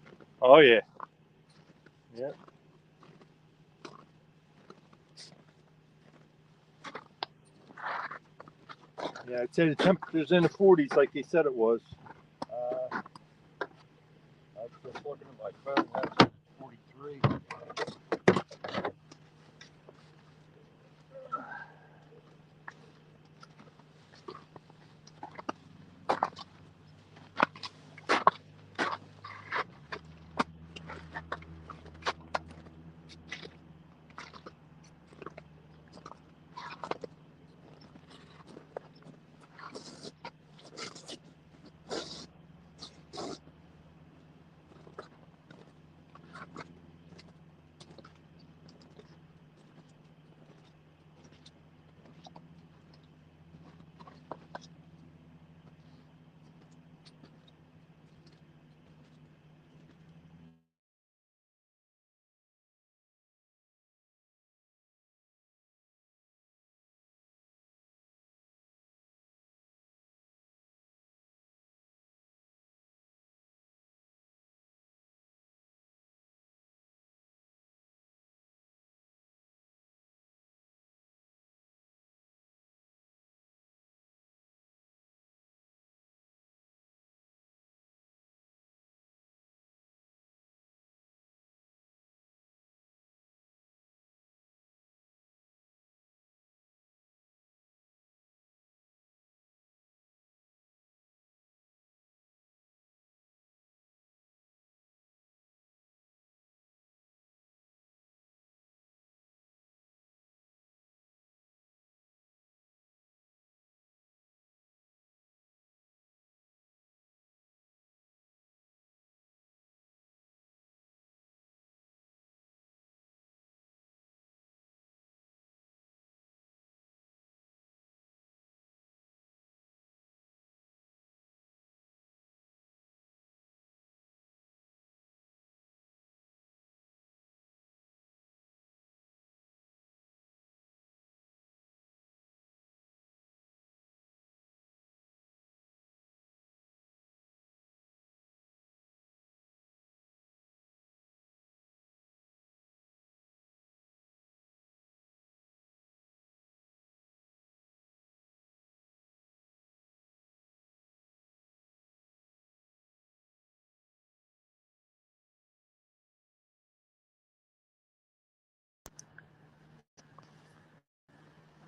Oh yeah. Yep. Yeah, I'd say the temperature's in the 40s, like they said it was. I was just looking at my phone. That's 43.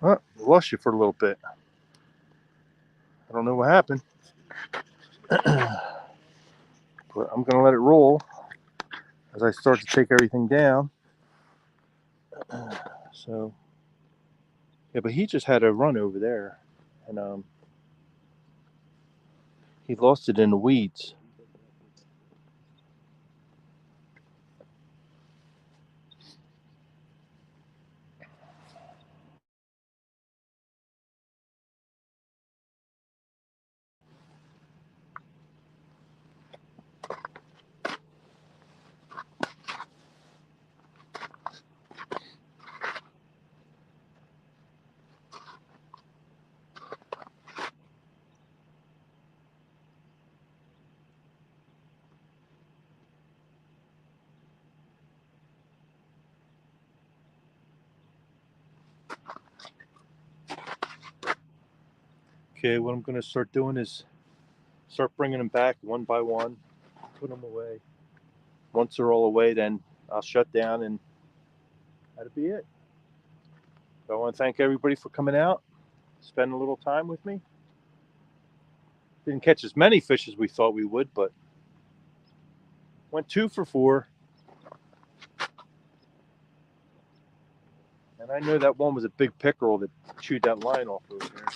Oh, lost you for a little bit. I don't know what happened. But I'm going to let it roll as I start to take everything down. So, yeah, but he just had a run over there. and he lost it in the weeds. Okay, what I'm going to start doing is start bringing them back one by one, put them away. Once they're all away, then I'll shut down, and that'll be it. So I want to thank everybody for coming out, spending a little time with me. Didn't catch as many fish as we thought we would, but went 2 for 4. And I know that one was a big pickerel that chewed that line off over there.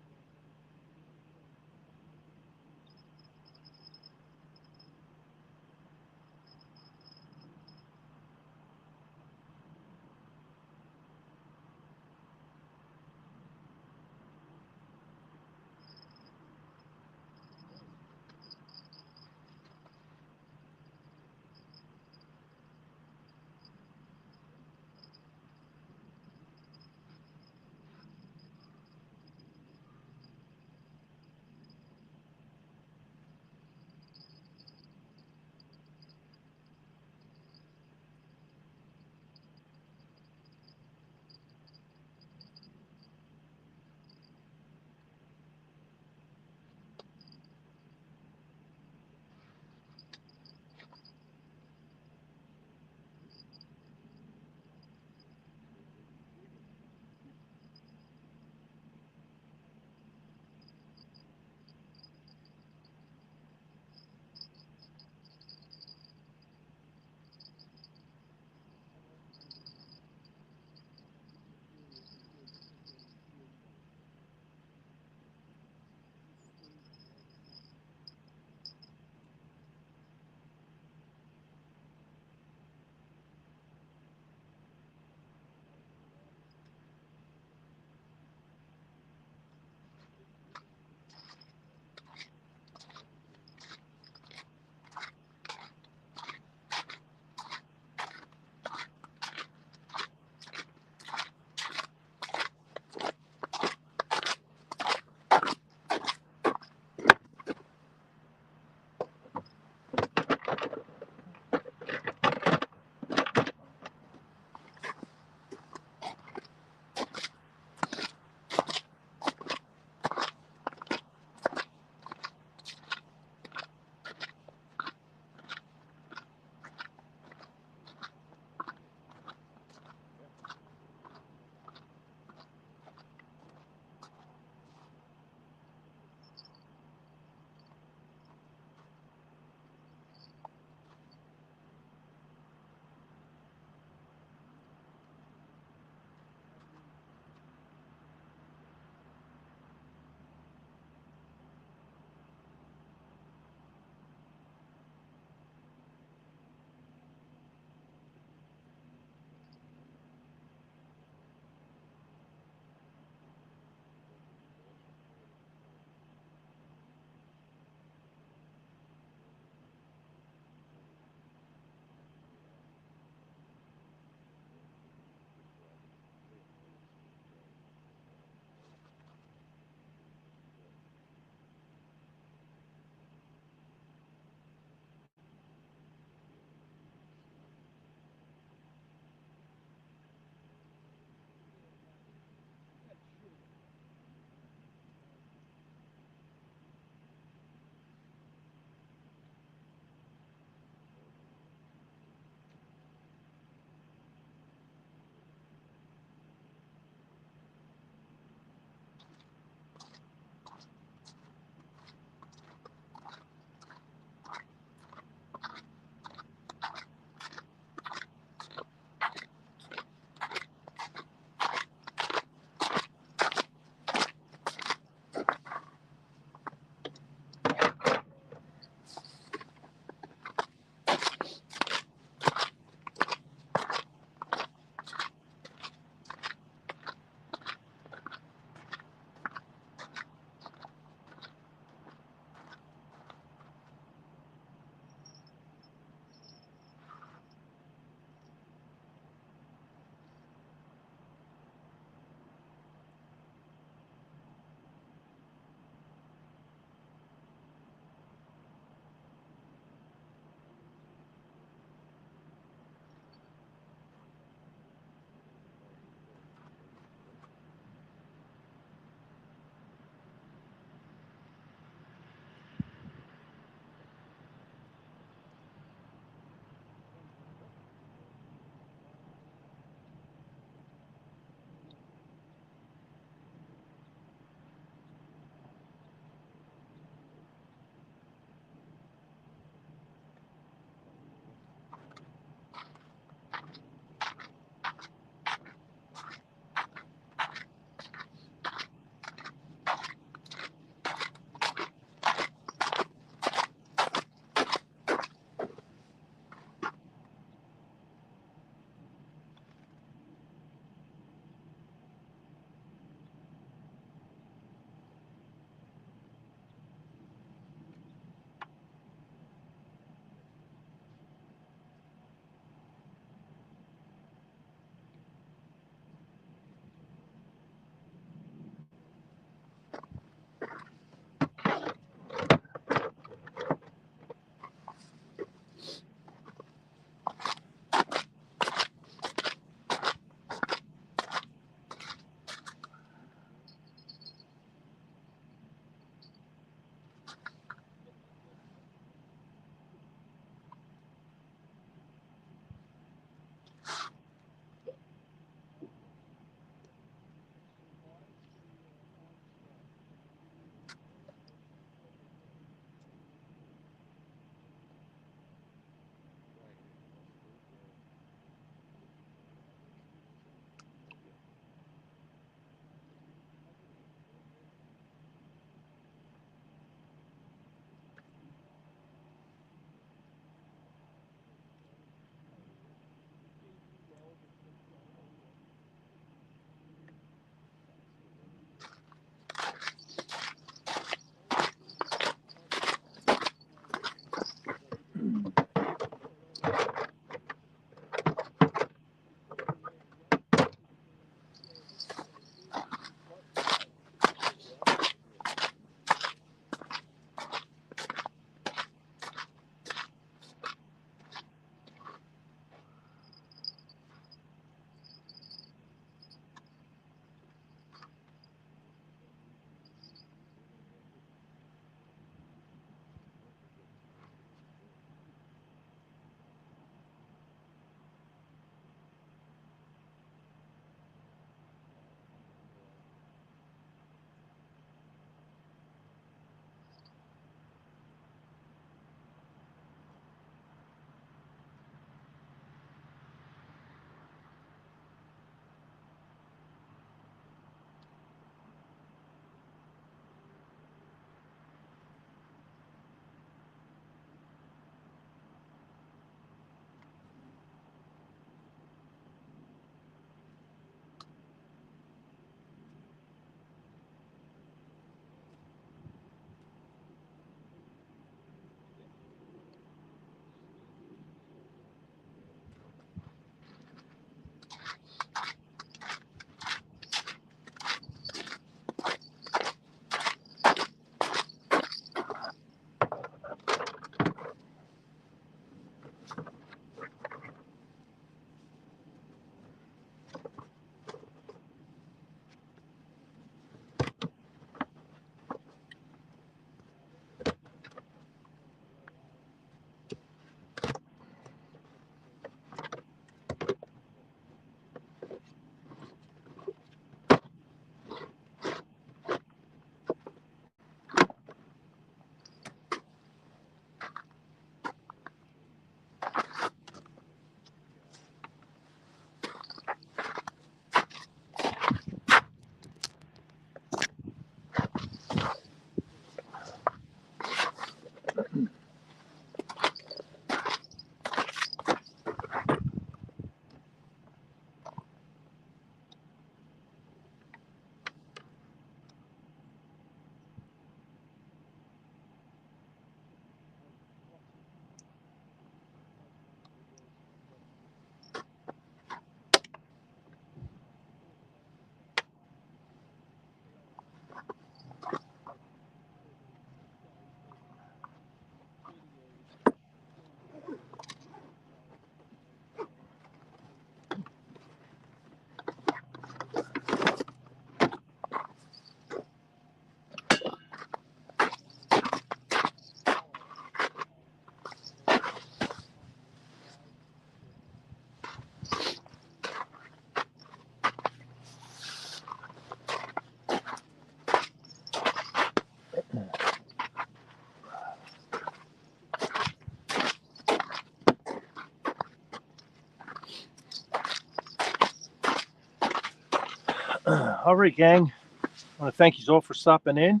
All right, gang. I want to thank you all for stopping in.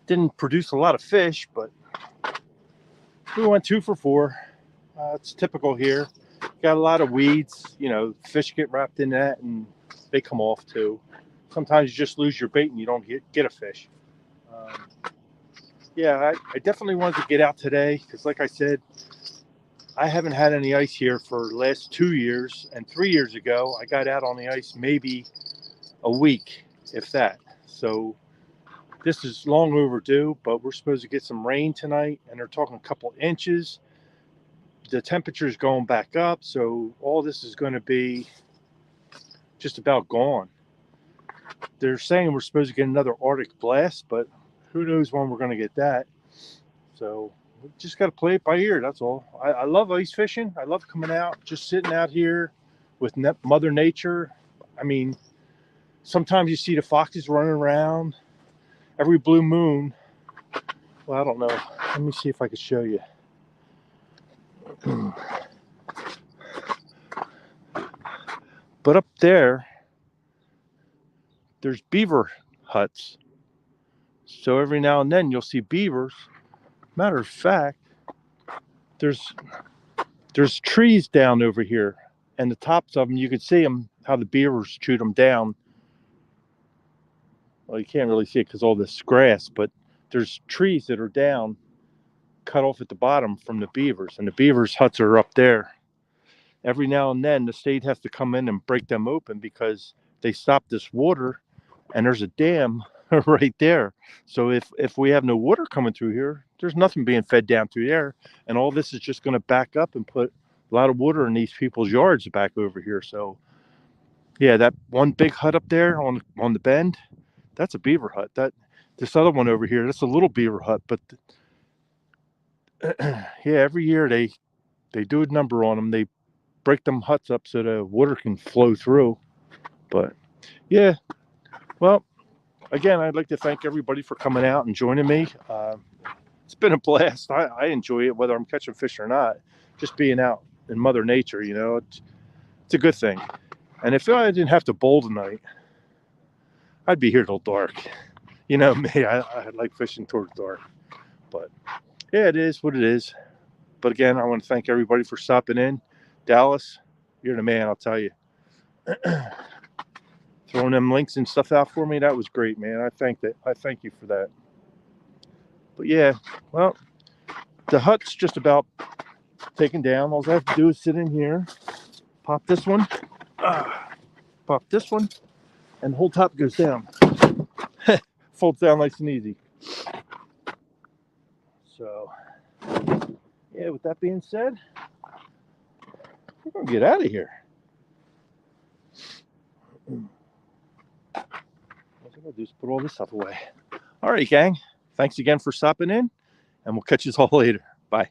Didn't produce a lot of fish, but we went 2 for 4. It's typical here. Got a lot of weeds. You know, fish get wrapped in that and they come off too. Sometimes you just lose your bait and you don't get a fish. Yeah, I definitely wanted to get out today because, like I said, I haven't had any ice here for the last 2 years. And 3 years ago, I got out on the ice maybe a week, if that. So this is long overdue, but we're supposed to get some rain tonight, and they're talking a couple inches. The temperature is going back up, so all this is going to be just about gone. They're saying we're supposed to get another Arctic blast, but who knows when we're going to get that. So we just got to play it by ear, that's all. I love ice fishing. I love coming out, just sitting out here with Mother Nature. I mean, sometimes you see the foxes running around. Every blue moon, well, I don't know. Let me see if I can show you. But up there, there's beaver huts. So every now and then you'll see beavers. Matter of fact, there's trees down over here, and the tops of them, you can see them, how the beavers chewed them down. Well, you can't really see it because all this grass, but there's trees that are down, cut off at the bottom from the beavers, and the beavers' huts are up there. Every now and then the state has to come in and break them open because they stop this water, and there's a dam right there. So if we have no water coming through here, there's nothing being fed down through there, and all this is just going to back up and put a lot of water in these people's yards back over here. So yeah, that one big hut up there on the bend, that's a beaver hut. This other one over here, that's a little beaver hut. But yeah, every year they do a number on them. They break them huts up so the water can flow through. But yeah, well, again, I'd like to thank everybody for coming out and joining me. It's been a blast. I enjoy it, whether I'm catching fish or not. Just being out in Mother Nature, you know, it's a good thing. And if I didn't have to bowl tonight, I'd be here till dark. You know me, I like fishing towards dark. But yeah, it is what it is. But again, I want to thank everybody for stopping in. Dallas, you're the man, I'll tell you. Throwing them links and stuff out for me, that was great, man. I thank you for that. But yeah, well, the hut's just about taken down. All I have to do is sit in here, pop this one, and the whole top goes down. Folds down nice and easy. So yeah, with that being said, we're gonna get out of here. What I'm gonna do is put all this stuff away. All right, gang. Thanks again for stopping in, and we'll catch you all later. Bye.